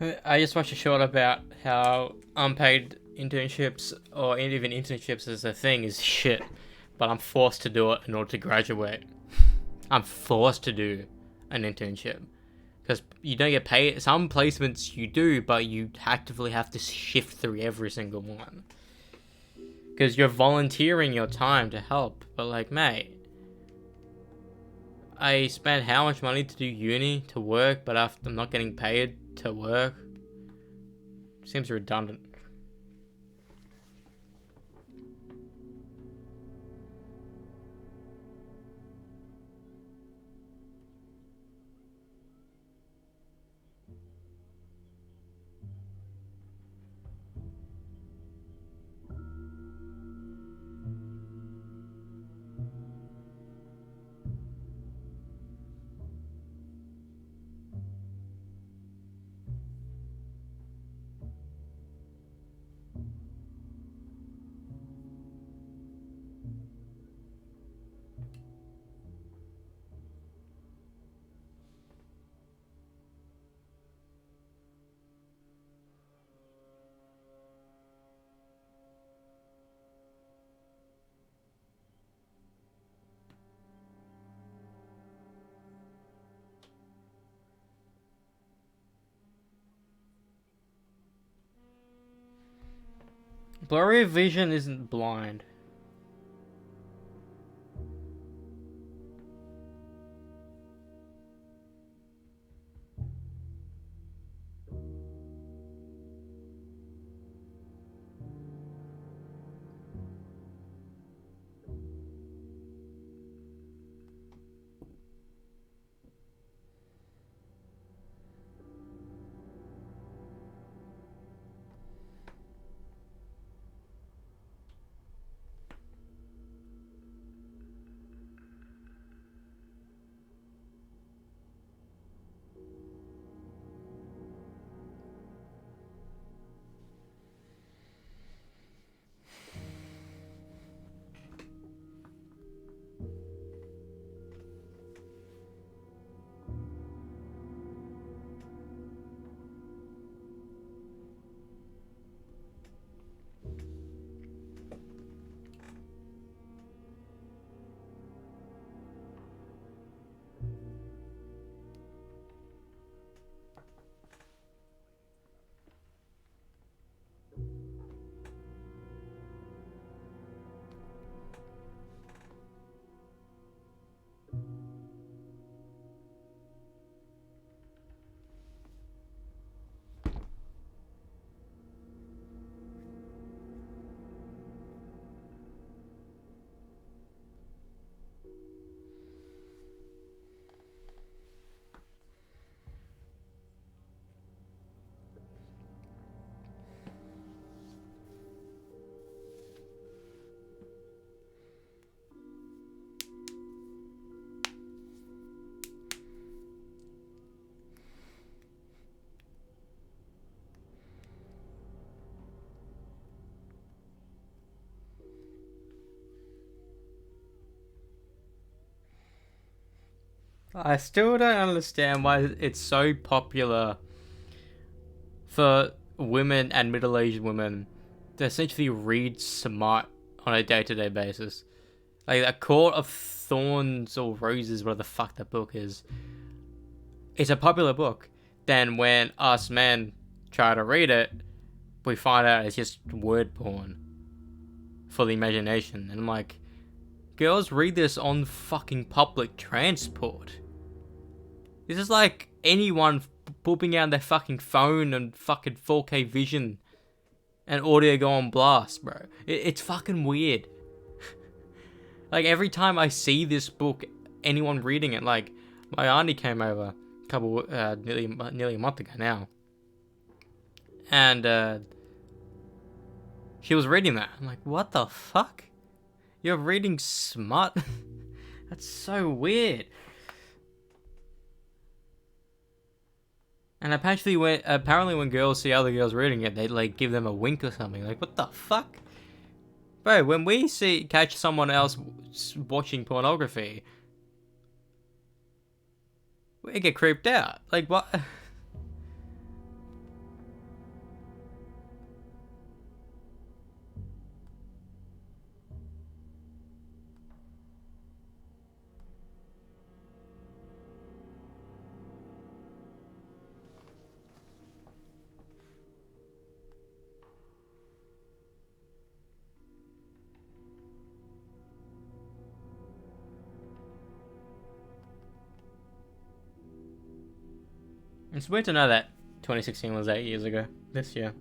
I just watched a short about how unpaid internships or even internships as a thing is shit, but I'm forced to do it in order to graduate. I'm forced to do an internship because you don't get paid. Some placements you do, but you actively have to shift through every single one because you're volunteering your time to help. But like, mate, I spend how much money to do uni, to work, but I'm not getting paid to work. Seems redundant. Blurry vision isn't blind. I still don't understand why it's so popular for women and middle-aged women to essentially read smart on a day-to-day basis. Like, A Court of Thorns or Roses, whatever the fuck that book is. It's a popular book. Then when us men try to read it, we find out it's just word porn for the imagination. And I'm like, girls read this on fucking public transport. This is like anyone pooping out their fucking phone and fucking 4K vision and audio go on blast, bro. It's fucking weird. Like, every time I see this book, anyone reading it, like, my auntie came over nearly a month ago now. And, she was reading that. I'm like, what the fuck? You're reading smut? That's so weird. And apparently when girls see other girls reading it, they like give them a wink or something. Like, what the fuck? Bro, when we catch someone else watching pornography, we get creeped out. Like, what? It's weird to know that 2016 was 8 years ago this year.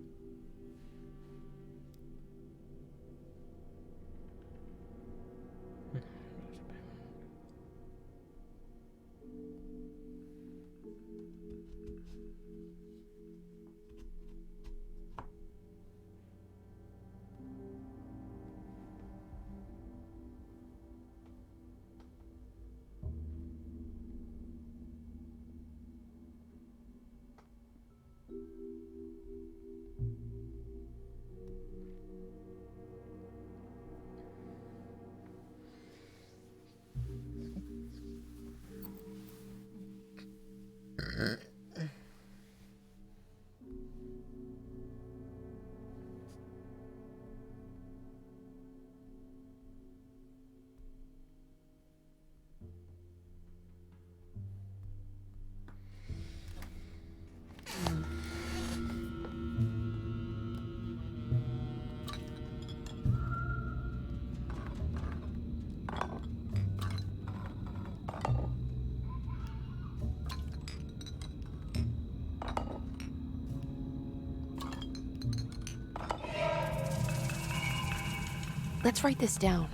Let's write this down.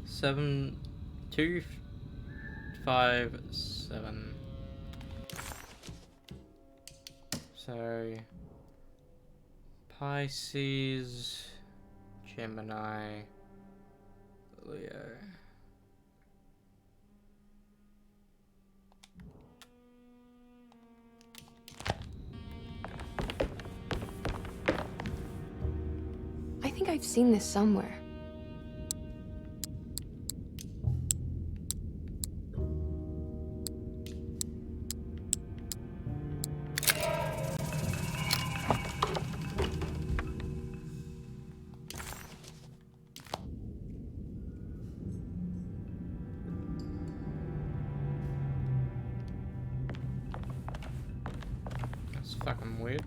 7257. So Pisces, Gemini, Leo. I think I've seen this somewhere. That's fucking weird.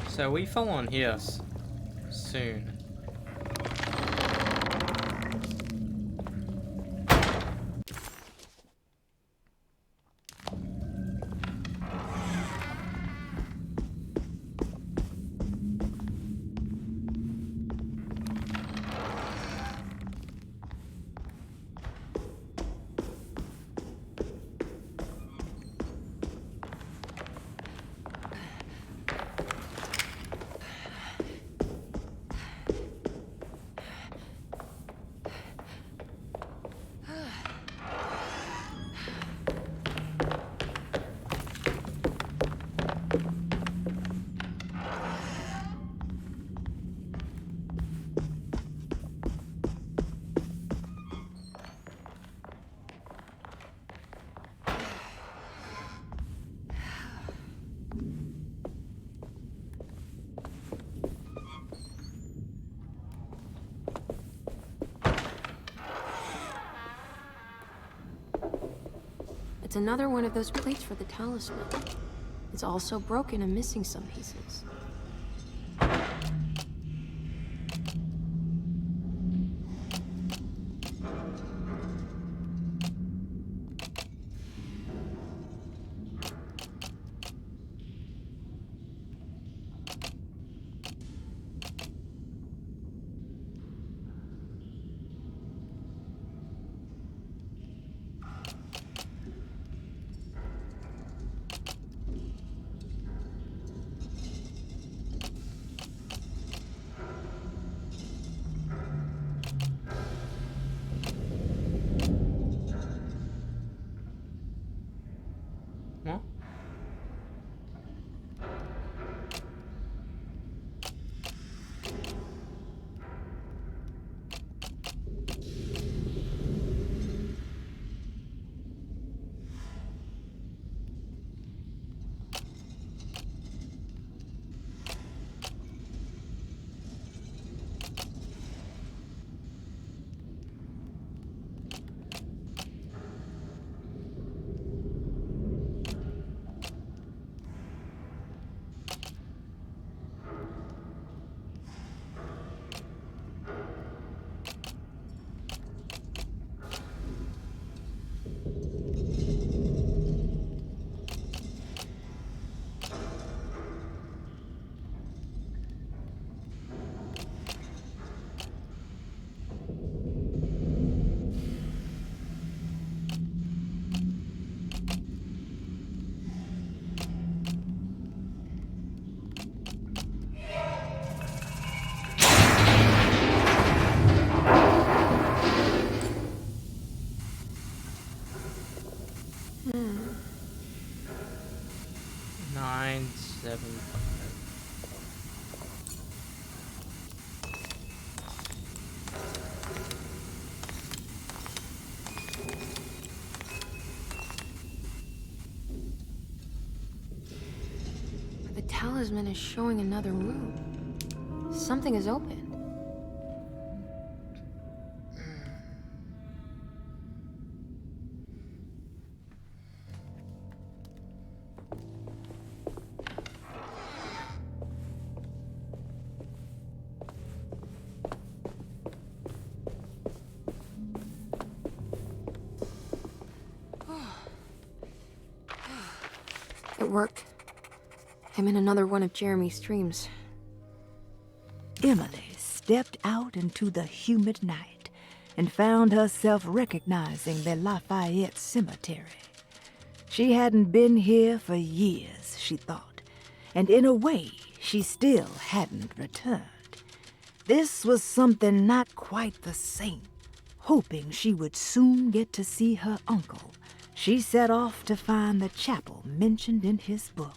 So we fall on here soon. It's another one of those plates for the talisman. It's also broken and missing some pieces. 975. The talisman is showing another room. Something is open. It worked. I'm in another one of Jeremy's dreams. Emily stepped out into the humid night and found herself recognizing the Lafayette Cemetery. She hadn't been here for years, she thought, and in a way, she still hadn't returned. This was something not quite the same. Hoping she would soon get to see her uncle, she set off to find the chapel mentioned in his book.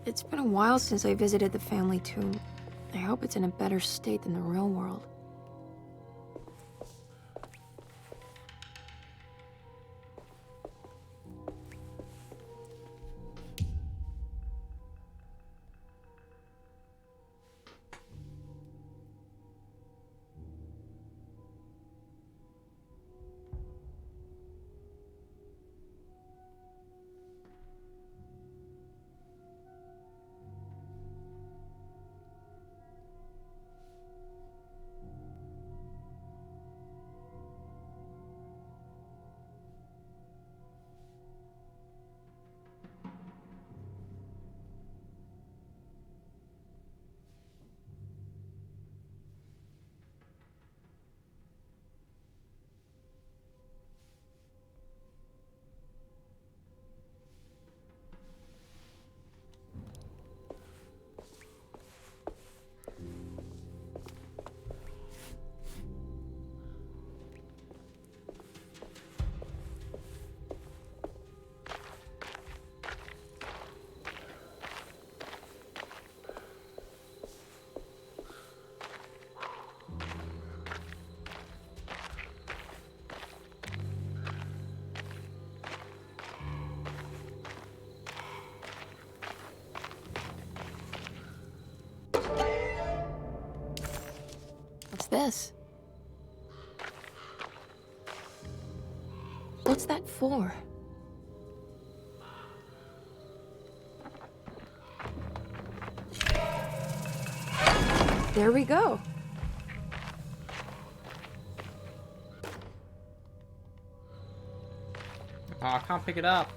It's been a while since I visited the family tomb. I hope it's in a better state than the real world. What's this? What's that for? There we go. Oh, I can't pick it up.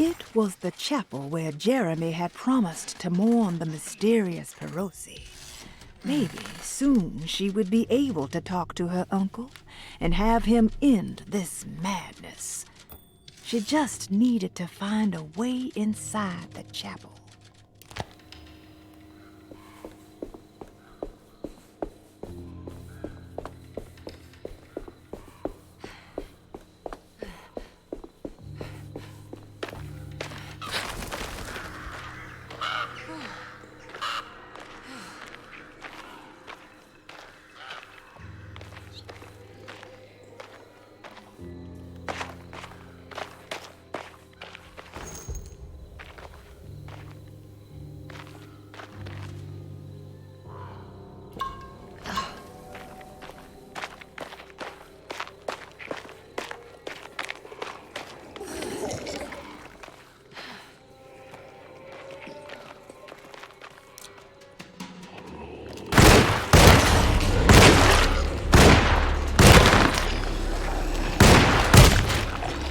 It was the chapel where Jeremy had promised to mourn the mysterious Perosi. Maybe soon she would be able to talk to her uncle and have him end this madness. She just needed to find a way inside the chapel.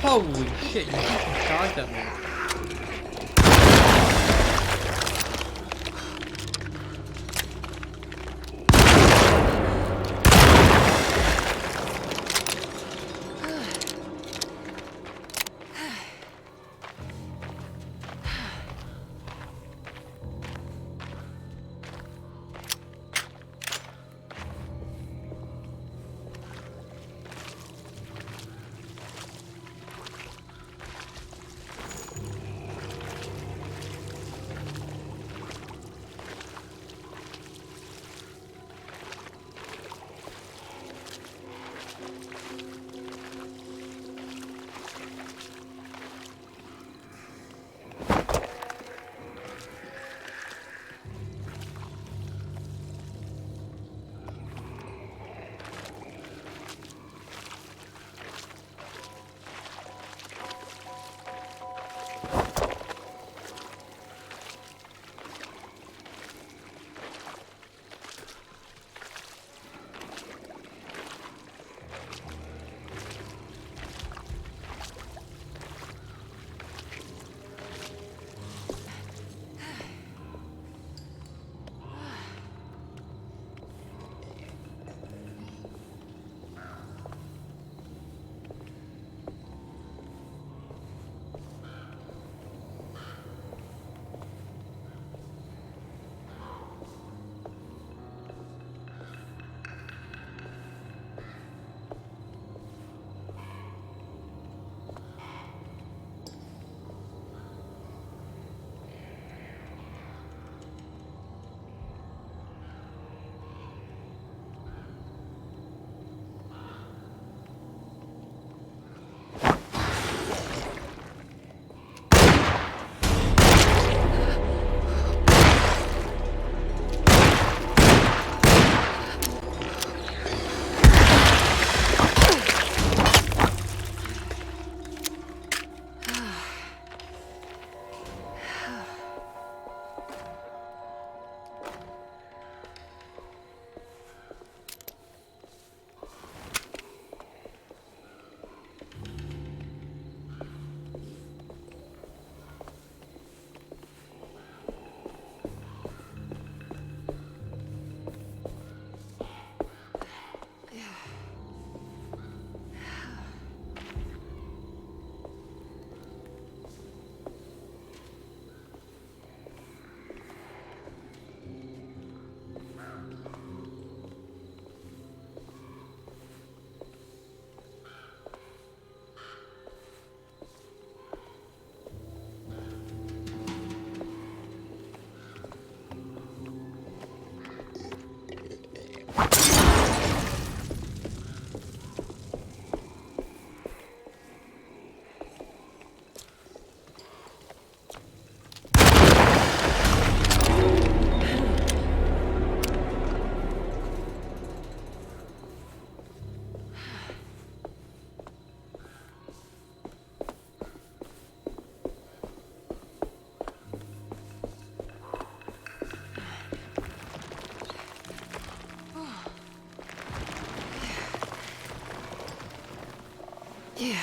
Holy shit, you fucking charged at me. Yeah.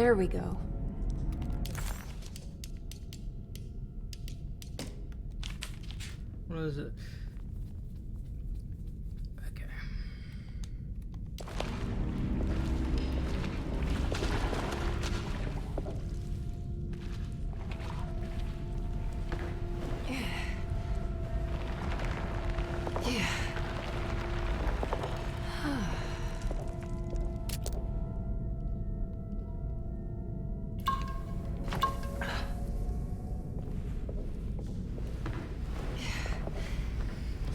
There we go. What is it? Okay. Yeah.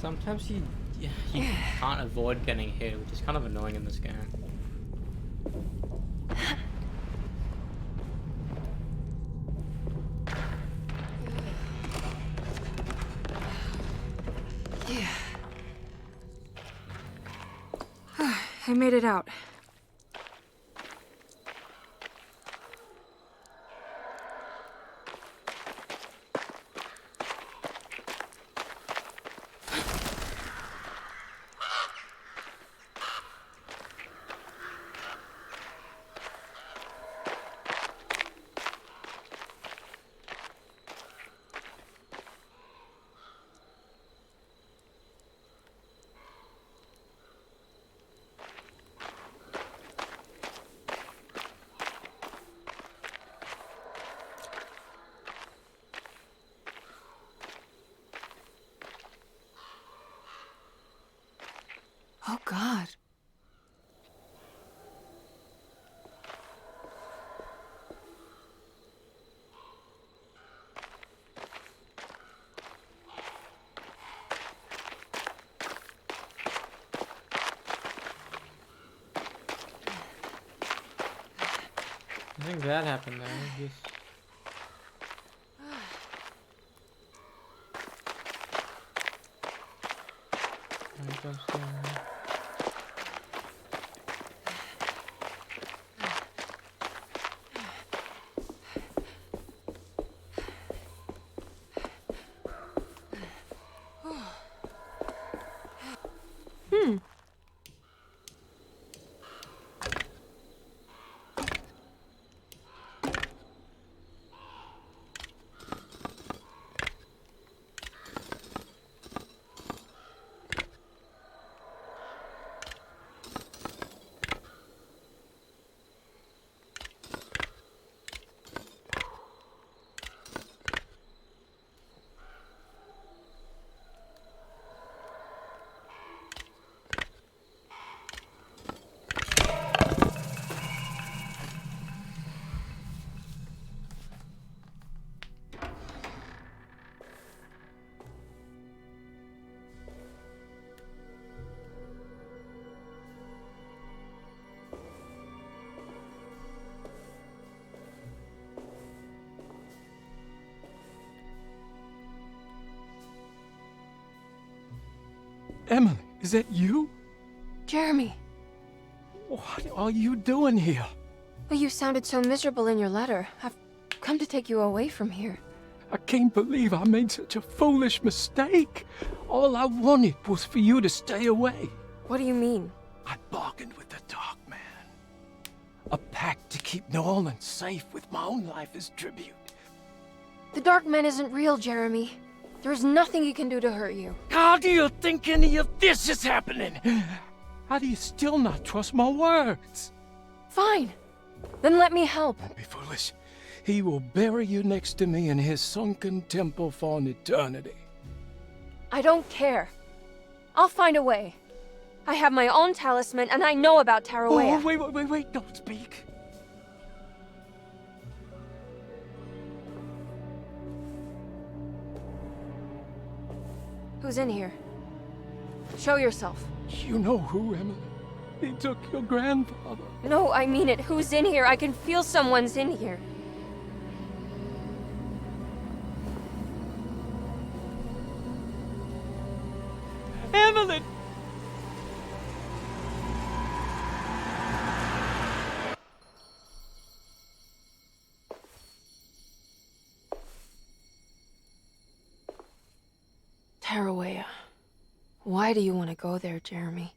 Sometimes you can't avoid getting hit, which is kind of annoying in this game. Yeah. I made it out. Oh, God. I think that happened there. Just... Right, goes down. Emily, is that you? Jeremy. What are you doing here? Well, you sounded so miserable in your letter. I've come to take you away from here. I can't believe I made such a foolish mistake. All I wanted was for you to stay away. What do you mean? I bargained with the Dark Man. A pact to keep New Orleans safe with my own life as tribute. The Dark Man isn't real, Jeremy. There is nothing he can do to hurt you. How do you think any of this is happening? How do you still not trust my words? Fine. Then let me help. Don't be foolish. He will bury you next to me in his sunken temple for an eternity. I don't care. I'll find a way. I have my own talisman, and I know about Tarawea. Oh, wait, don't speak. Who's in here? Show yourself. You know who, Emily. He took your grandfather. No, I mean it. Who's in here? I can feel someone's in here. Emily! Tarawea. Why do you want to go there, Jeremy?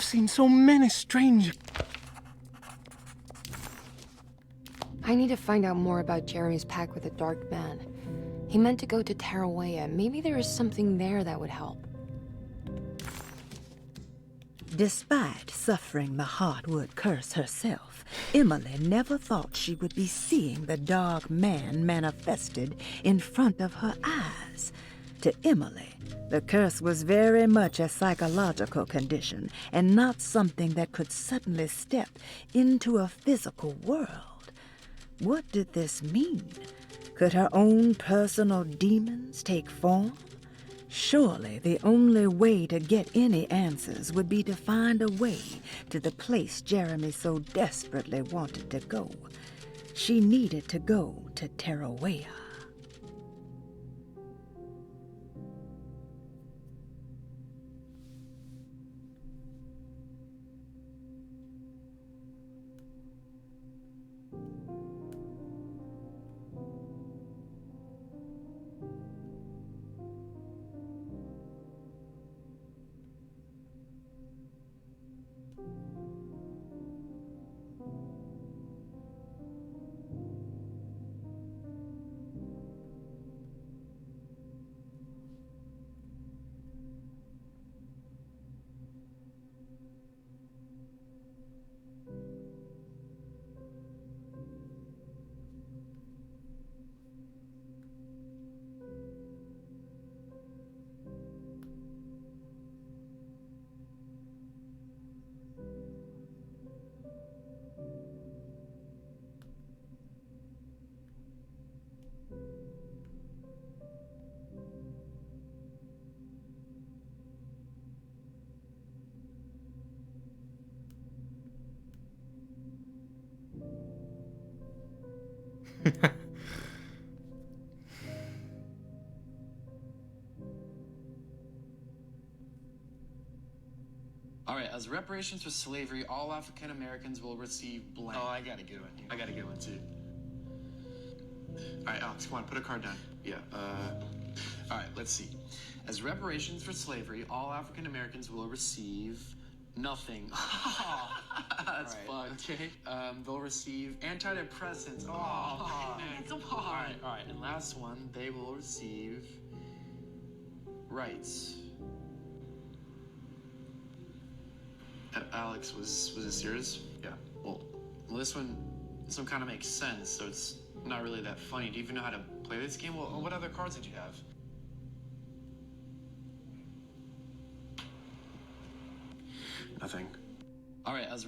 I've seen so many strange... I need to find out more about Jeremy's pact with the Dark Man. He meant to go to Tarawea. Maybe there is something there that would help. Despite suffering the Heartwood curse herself, Emily never thought she would be seeing the Dark Man manifested in front of her eyes. To Emily, the curse was very much a psychological condition and not something that could suddenly step into a physical world. What did this mean? Could her own personal demons take form? Surely the only way to get any answers would be to find a way to the place Jeremy so desperately wanted to go. She needed to go to Tarawea. All right, as reparations for slavery, all African Americans will receive blank. Oh, I got a good one. I got a good one, too. All right, Alex, come on, put a card down. Yeah, all right, let's see. As reparations for slavery, all African Americans will receive nothing. That's fucked. Okay. They'll receive antidepressants. Oh, man, come on. All right, and last one, they will receive rights. Alex, was this yours? Yeah. Well, this one kind of makes sense, so it's not really that funny. Do you even know how to play this game? Well, what other cards did you have? Nothing. All right, as...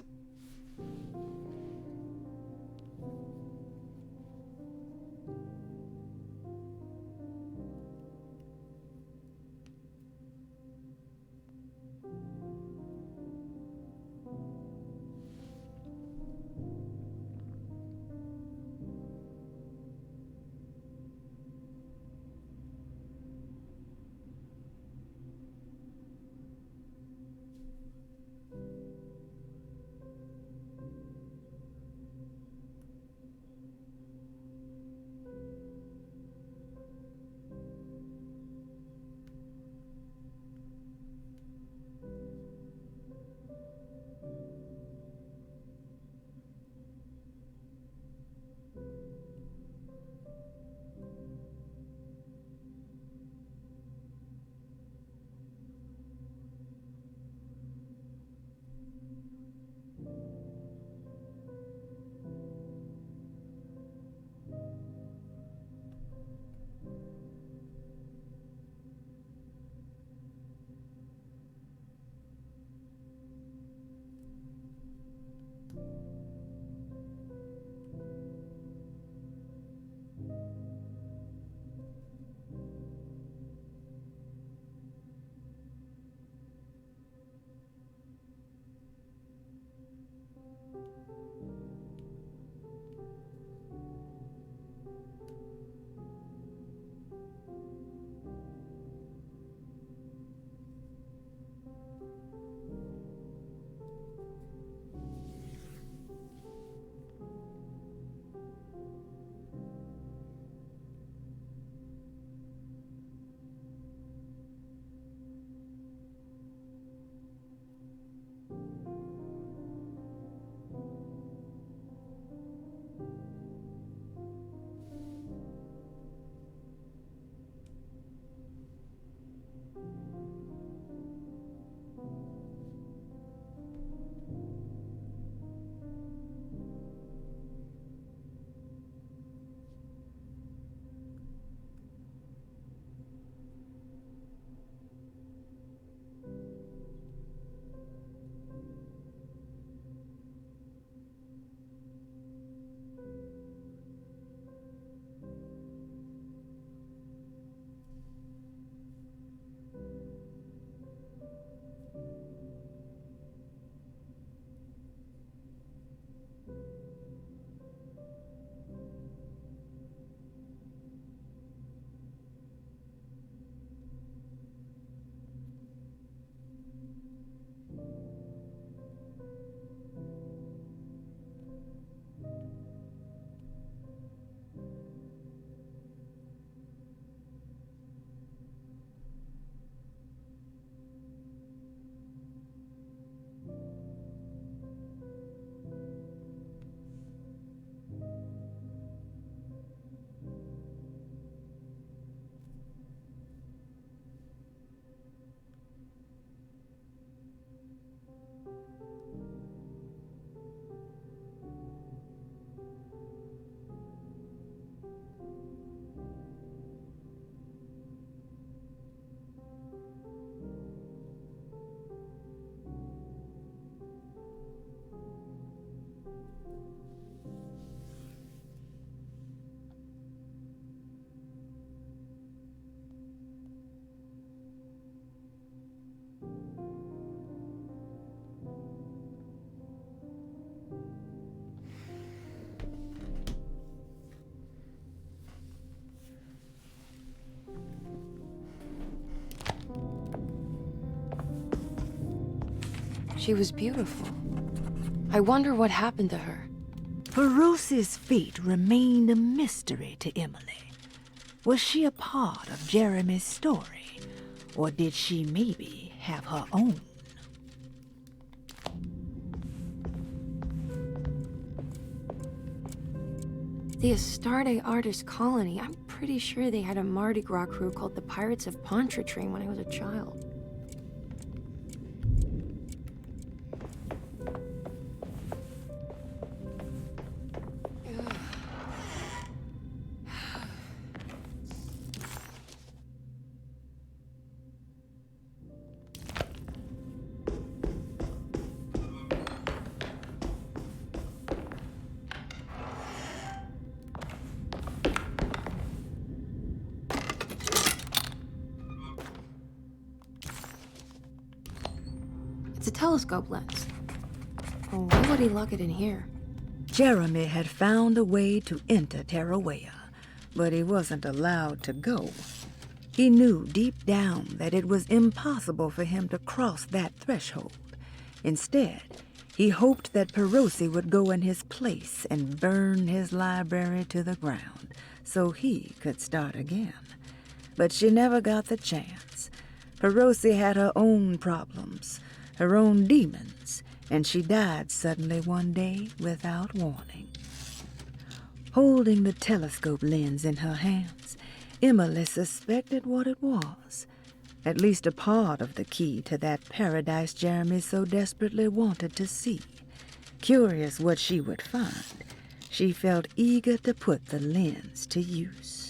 She was beautiful. I wonder what happened to her. Perosi's fate remained a mystery to Emily. Was she a part of Jeremy's story, or did she maybe have her own? The Astarte Artist Colony. I'm pretty sure they had a Mardi Gras crew called the Pirates of Pontchartrain when I was a child. It's a telescope lens. Well, why would he lock it in here? Jeremy had found a way to enter Tarawea, but he wasn't allowed to go. He knew deep down that it was impossible for him to cross that threshold. Instead, he hoped that Perosi would go in his place and burn his library to the ground so he could start again. But she never got the chance. Perosi had her own problems, her own demons, and she died suddenly one day without warning. Holding the telescope lens in her hands, Emily suspected what it was, at least a part of the key to that paradise Jeremy so desperately wanted to see. Curious what she would find, she felt eager to put the lens to use.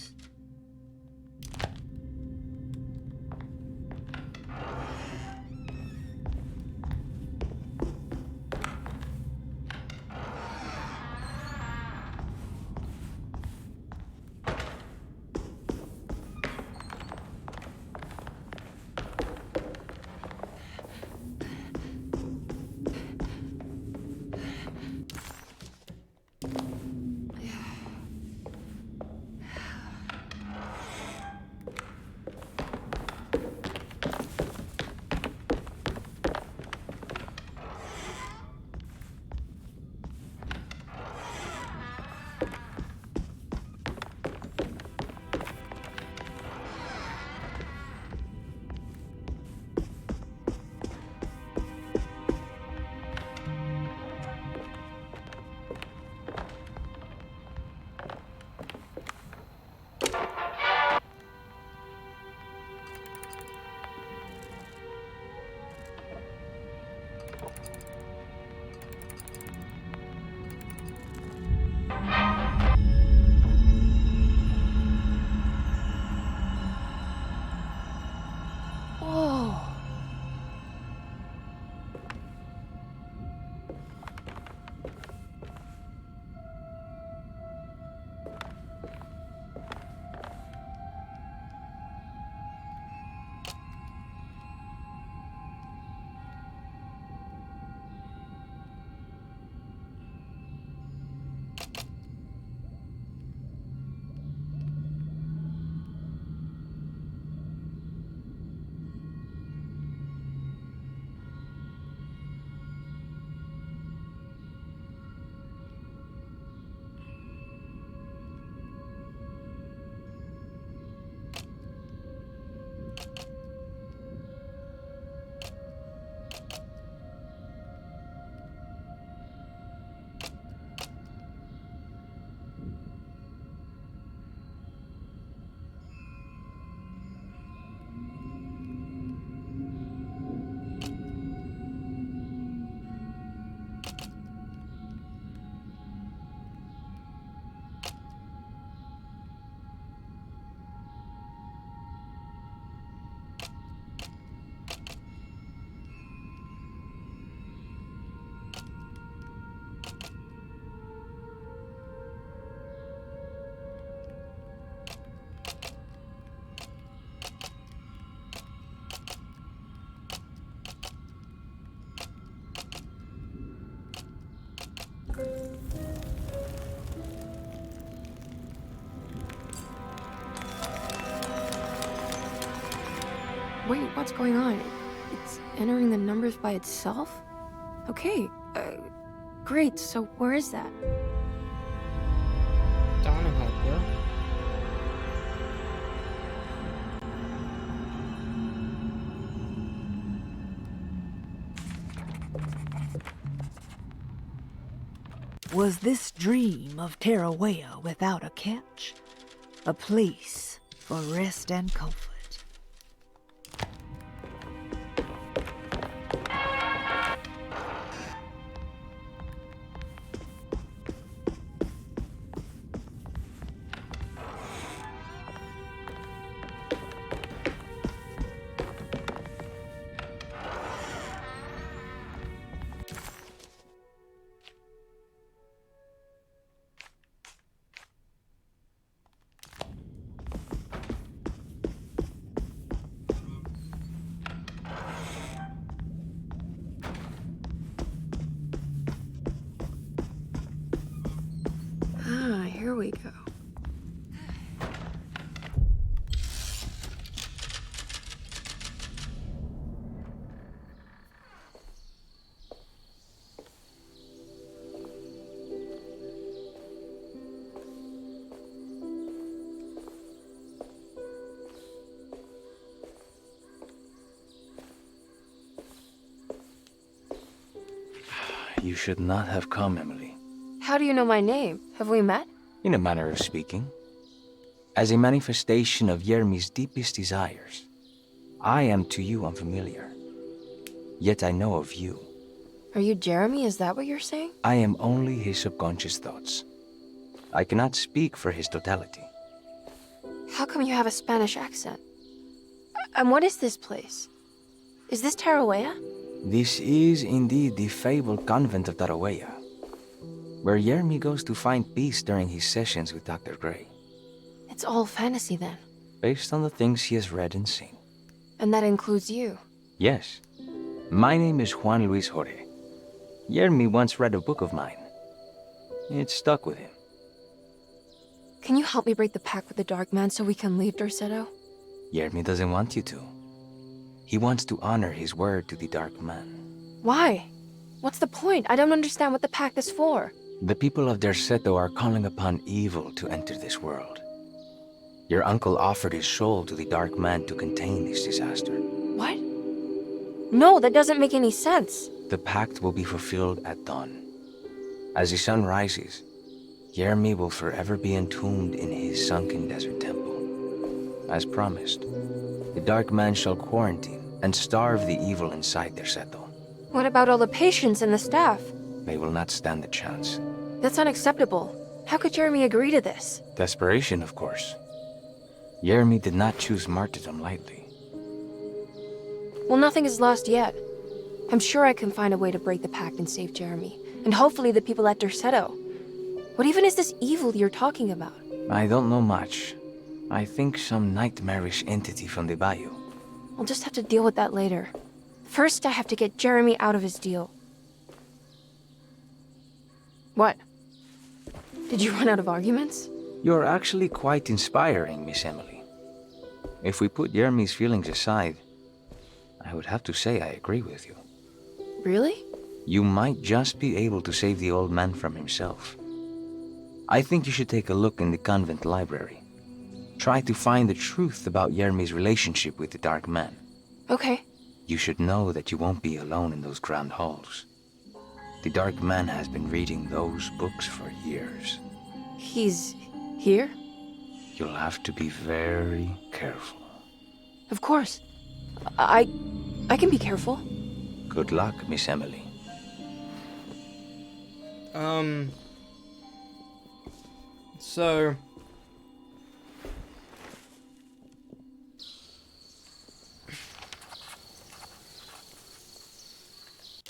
Wait, what's going on? It's entering the numbers by itself? Okay, great. So where is that? Dining hall, bro. Was this dream of Tarawea without a catch? A place for rest and comfort. Ah, here we go. You should not have come, Emily. How do you know my name? Have we met? In a manner of speaking. As a manifestation of Yermi's deepest desires, I am to you unfamiliar. Yet I know of you. Are you Jeremy? Is that what you're saying? I am only his subconscious thoughts. I cannot speak for his totality. How come you have a Spanish accent? And what is this place? Is this Tarawea? This is indeed the fabled convent of Tarawea, where Yermi goes to find peace during his sessions with Dr. Gray. It's all fantasy then. Based on the things he has read and seen. And that includes you. Yes. My name is Juan Luis Jorge. Yermi once read a book of mine. It stuck with him. Can you help me break the pact with the Dark Man so we can leave Derceto? Yermi doesn't want you to. He wants to honor his word to the Dark Man. Why? What's the point? I don't understand what the pact is for. The people of Derceto are calling upon evil to enter this world. Your uncle offered his soul to the Dark Man to contain this disaster. What? No, that doesn't make any sense. The pact will be fulfilled at dawn. As the sun rises, Yermi will forever be entombed in his sunken desert temple. As promised, the Dark Man shall quarantine and starve the evil inside Derceto. What about all the patients and the staff? They will not stand a chance. That's unacceptable. How could Jeremy agree to this? Desperation, of course. Yermi did not choose martyrdom lightly. Well, nothing is lost yet. I'm sure I can find a way to break the pact and save Jeremy. And hopefully the people at Derceto. What even is this evil you're talking about? I don't know much. I think some nightmarish entity from the bayou. I'll just have to deal with that later. First, I have to get Jeremy out of his deal. What? Did you run out of arguments? You're actually quite inspiring, Miss Emily. If we put Yermi's feelings aside, I would have to say I agree with you. Really? You might just be able to save the old man from himself. I think you should take a look in the convent library. Try to find the truth about Yermi's relationship with the Dark Man. Okay. You should know that you won't be alone in those grand halls. The Dark Man has been reading those books for years. He's here? You'll have to be very careful. Of course. I can be careful. Good luck, Miss Emily. So...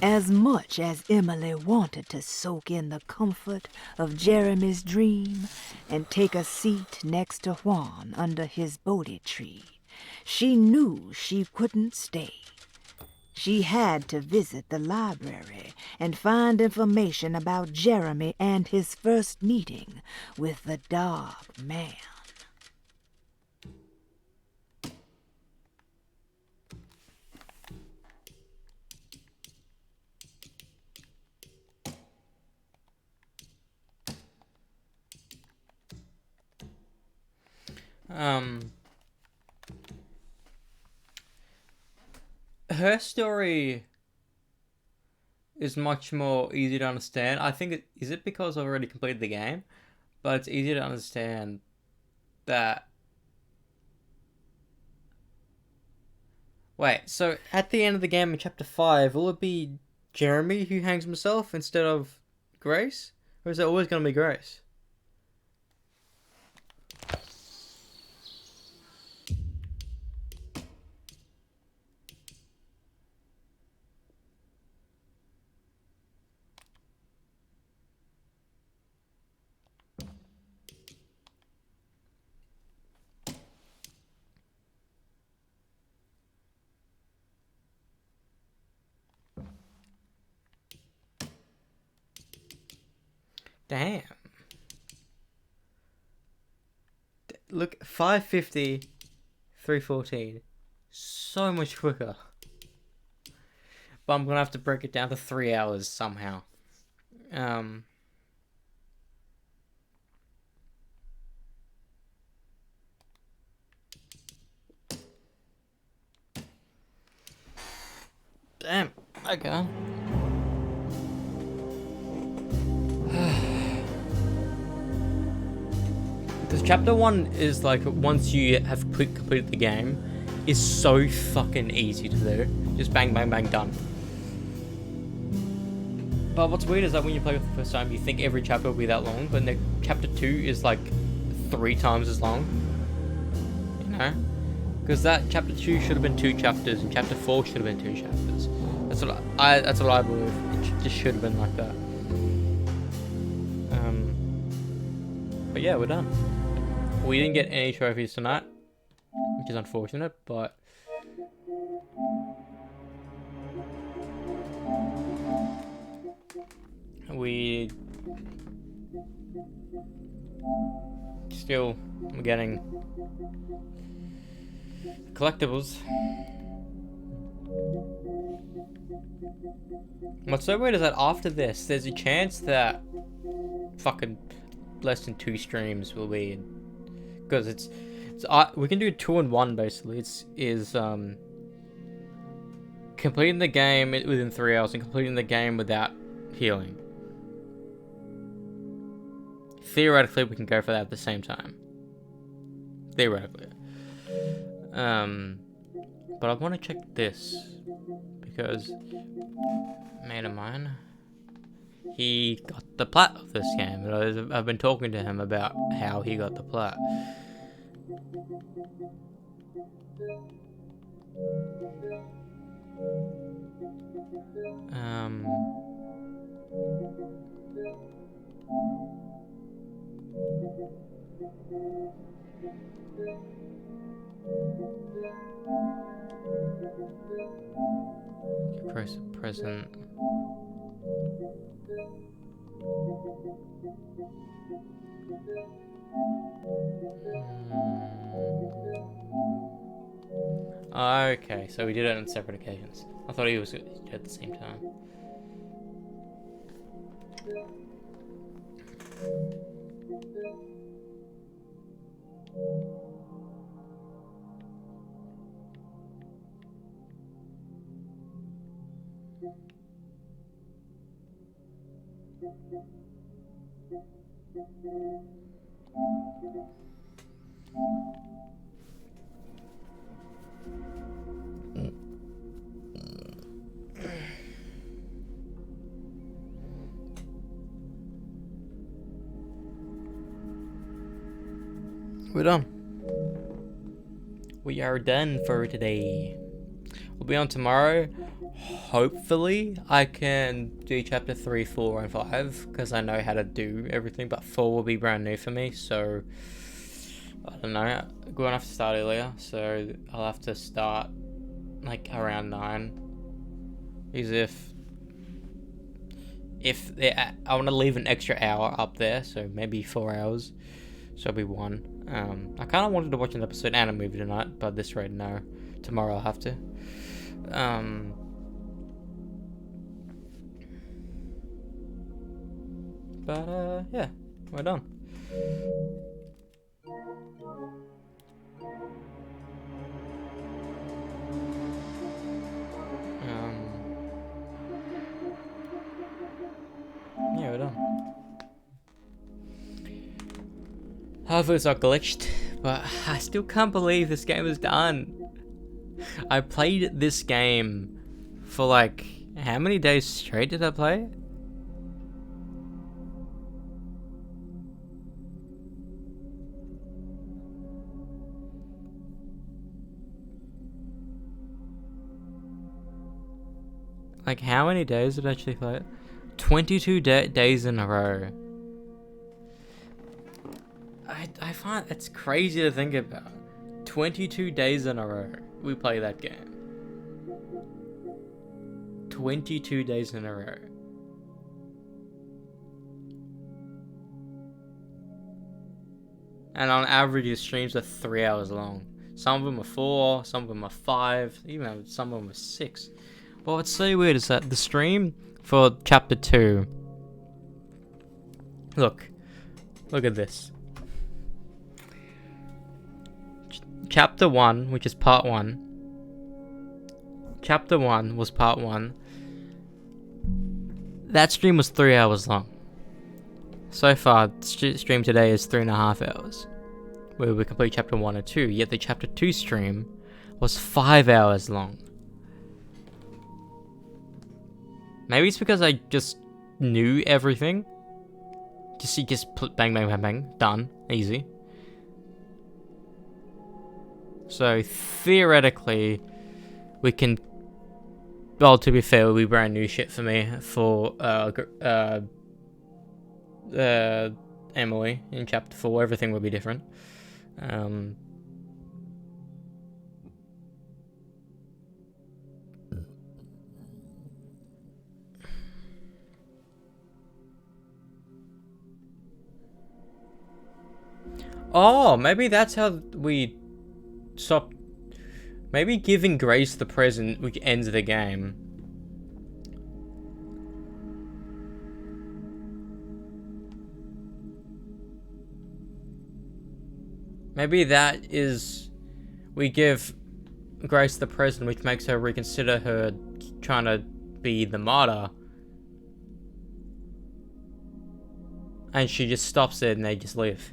As much as Emily wanted to soak in the comfort of Jeremy's dream and take a seat next to Juan under his Bodhi tree, she knew she couldn't stay. She had to visit the library and find information about Jeremy and his first meeting with the Dark Man. Her story is much more easy to understand. I think is it because I've already completed the game, but it's easier to understand that. Wait, so at the end of the game in chapter 5, will it be Jeremy who hangs himself instead of Grace? Or is it always going to be Grace? Damn. Look, 550, 314. So much quicker. But I'm gonna have to break it down to 3 hours somehow. Damn. Okay. Because chapter 1 is like, once you have completed the game, is so fucking easy to do. Just bang, bang, bang, done. But what's weird is that when you play it for the first time, you think every chapter will be that long, but chapter 2 is like 3 times as long. You know? Because that chapter 2 should have been 2 chapters, and chapter 4 should have been 2 chapters. That's what I believe. It just should have been like that. But yeah, we're done. We didn't get any trophies tonight, which is unfortunate, but we still getting collectibles. What's so weird is that after this, there's a chance that fucking less than 2 streams will be, because it's we can do 2 in 1 basically. It's completing the game within 3 hours and completing the game without healing. Theoretically, we can go for that at the same time. Theoretically. But I want to check this because a mate of mine, he got the plat of this game, and I've been talking to him about how he got the plat. Press present. Okay, so we did it on separate occasions. I thought he was at the same time. We're done. We are done for today. We'll be on tomorrow. Hopefully, I can do chapter 3, 4, and 5 because I know how to do everything. But 4 will be brand new for me, so I don't know. I'm going to have to start earlier, so I'll have to start like around 9. Because I want to leave an extra hour up there, so maybe 4 hours. So it'll be 1. I kind of wanted to watch an episode and a movie tonight, but at this rate, no. Tomorrow I'll have to. But yeah, we're done. Hopefully it's not glitched, but I still can't believe this game is done. I played this game for like, how many days straight did I play it? Like, how many days did I actually play it? 22 days in a row. I find it's crazy to think about. 22 days in a row we play that game. 22 days in a row. And on average, your streams are 3 hours long. Some of them are 4, some of them are 5, even some of them are 6. But what's so weird is that the stream for chapter 2. Look at this. Chapter 1, which is part 1. Chapter 1 was part 1. That stream was 3 hours long. So far, the stream today is 3.5 hours, where we complete chapter 1 and 2, yet the chapter 2 stream was 5 hours long. Maybe it's because I just knew everything. Just bang, bang, bang, bang, done, easy. So theoretically, we can. Well, to be fair, it will be brand new shit for me for Emily in chapter 4. Everything will be different. Oh, maybe that's how we stop. Maybe giving Grace the present which ends the game. Maybe that is, we give Grace the present which makes her reconsider her trying to be the martyr. And she just stops it and they just leave.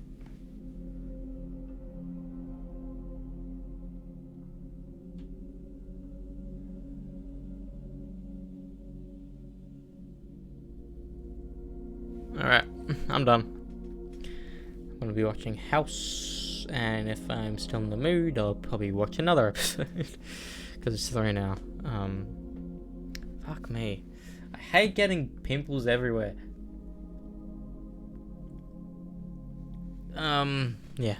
Alright, I'm done. I'm gonna be watching House, and if I'm still in the mood, I'll probably watch another episode. Because it's 3 now. Fuck me. I hate getting pimples everywhere. Yeah.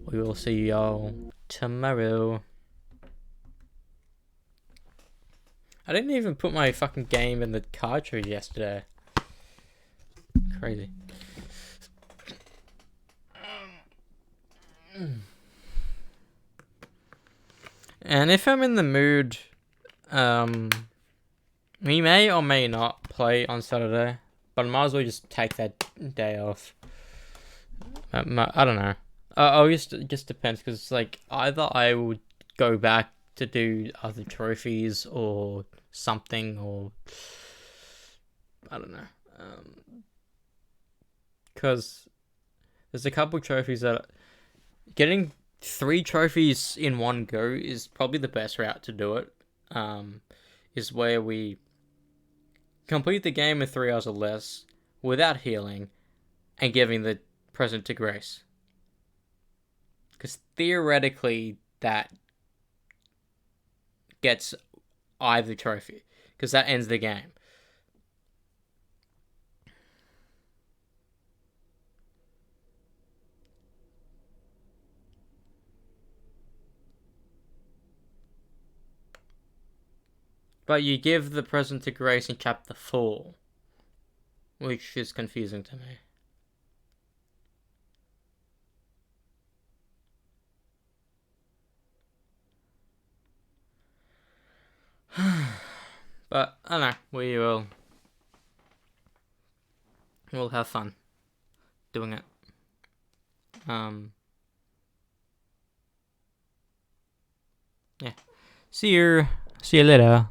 We will see y'all tomorrow. I didn't even put my fucking game in the cartridge yesterday. Crazy. And if I'm in the mood, we may or may not play on Saturday, but I might as well just take that day off. I don't know. It just depends, because it's like either I would go back to do other trophies or something, or I don't know. Because there's a couple trophies that getting 3 trophies in one go is probably the best route to do it. Is where we complete the game in 3 hours or less without healing and giving the present to Grace. Because theoretically that gets either trophy, because that ends the game. But you give the present to Grace in chapter 4, which is confusing to me. But I don't know, we'll have fun doing it. Yeah. See you later.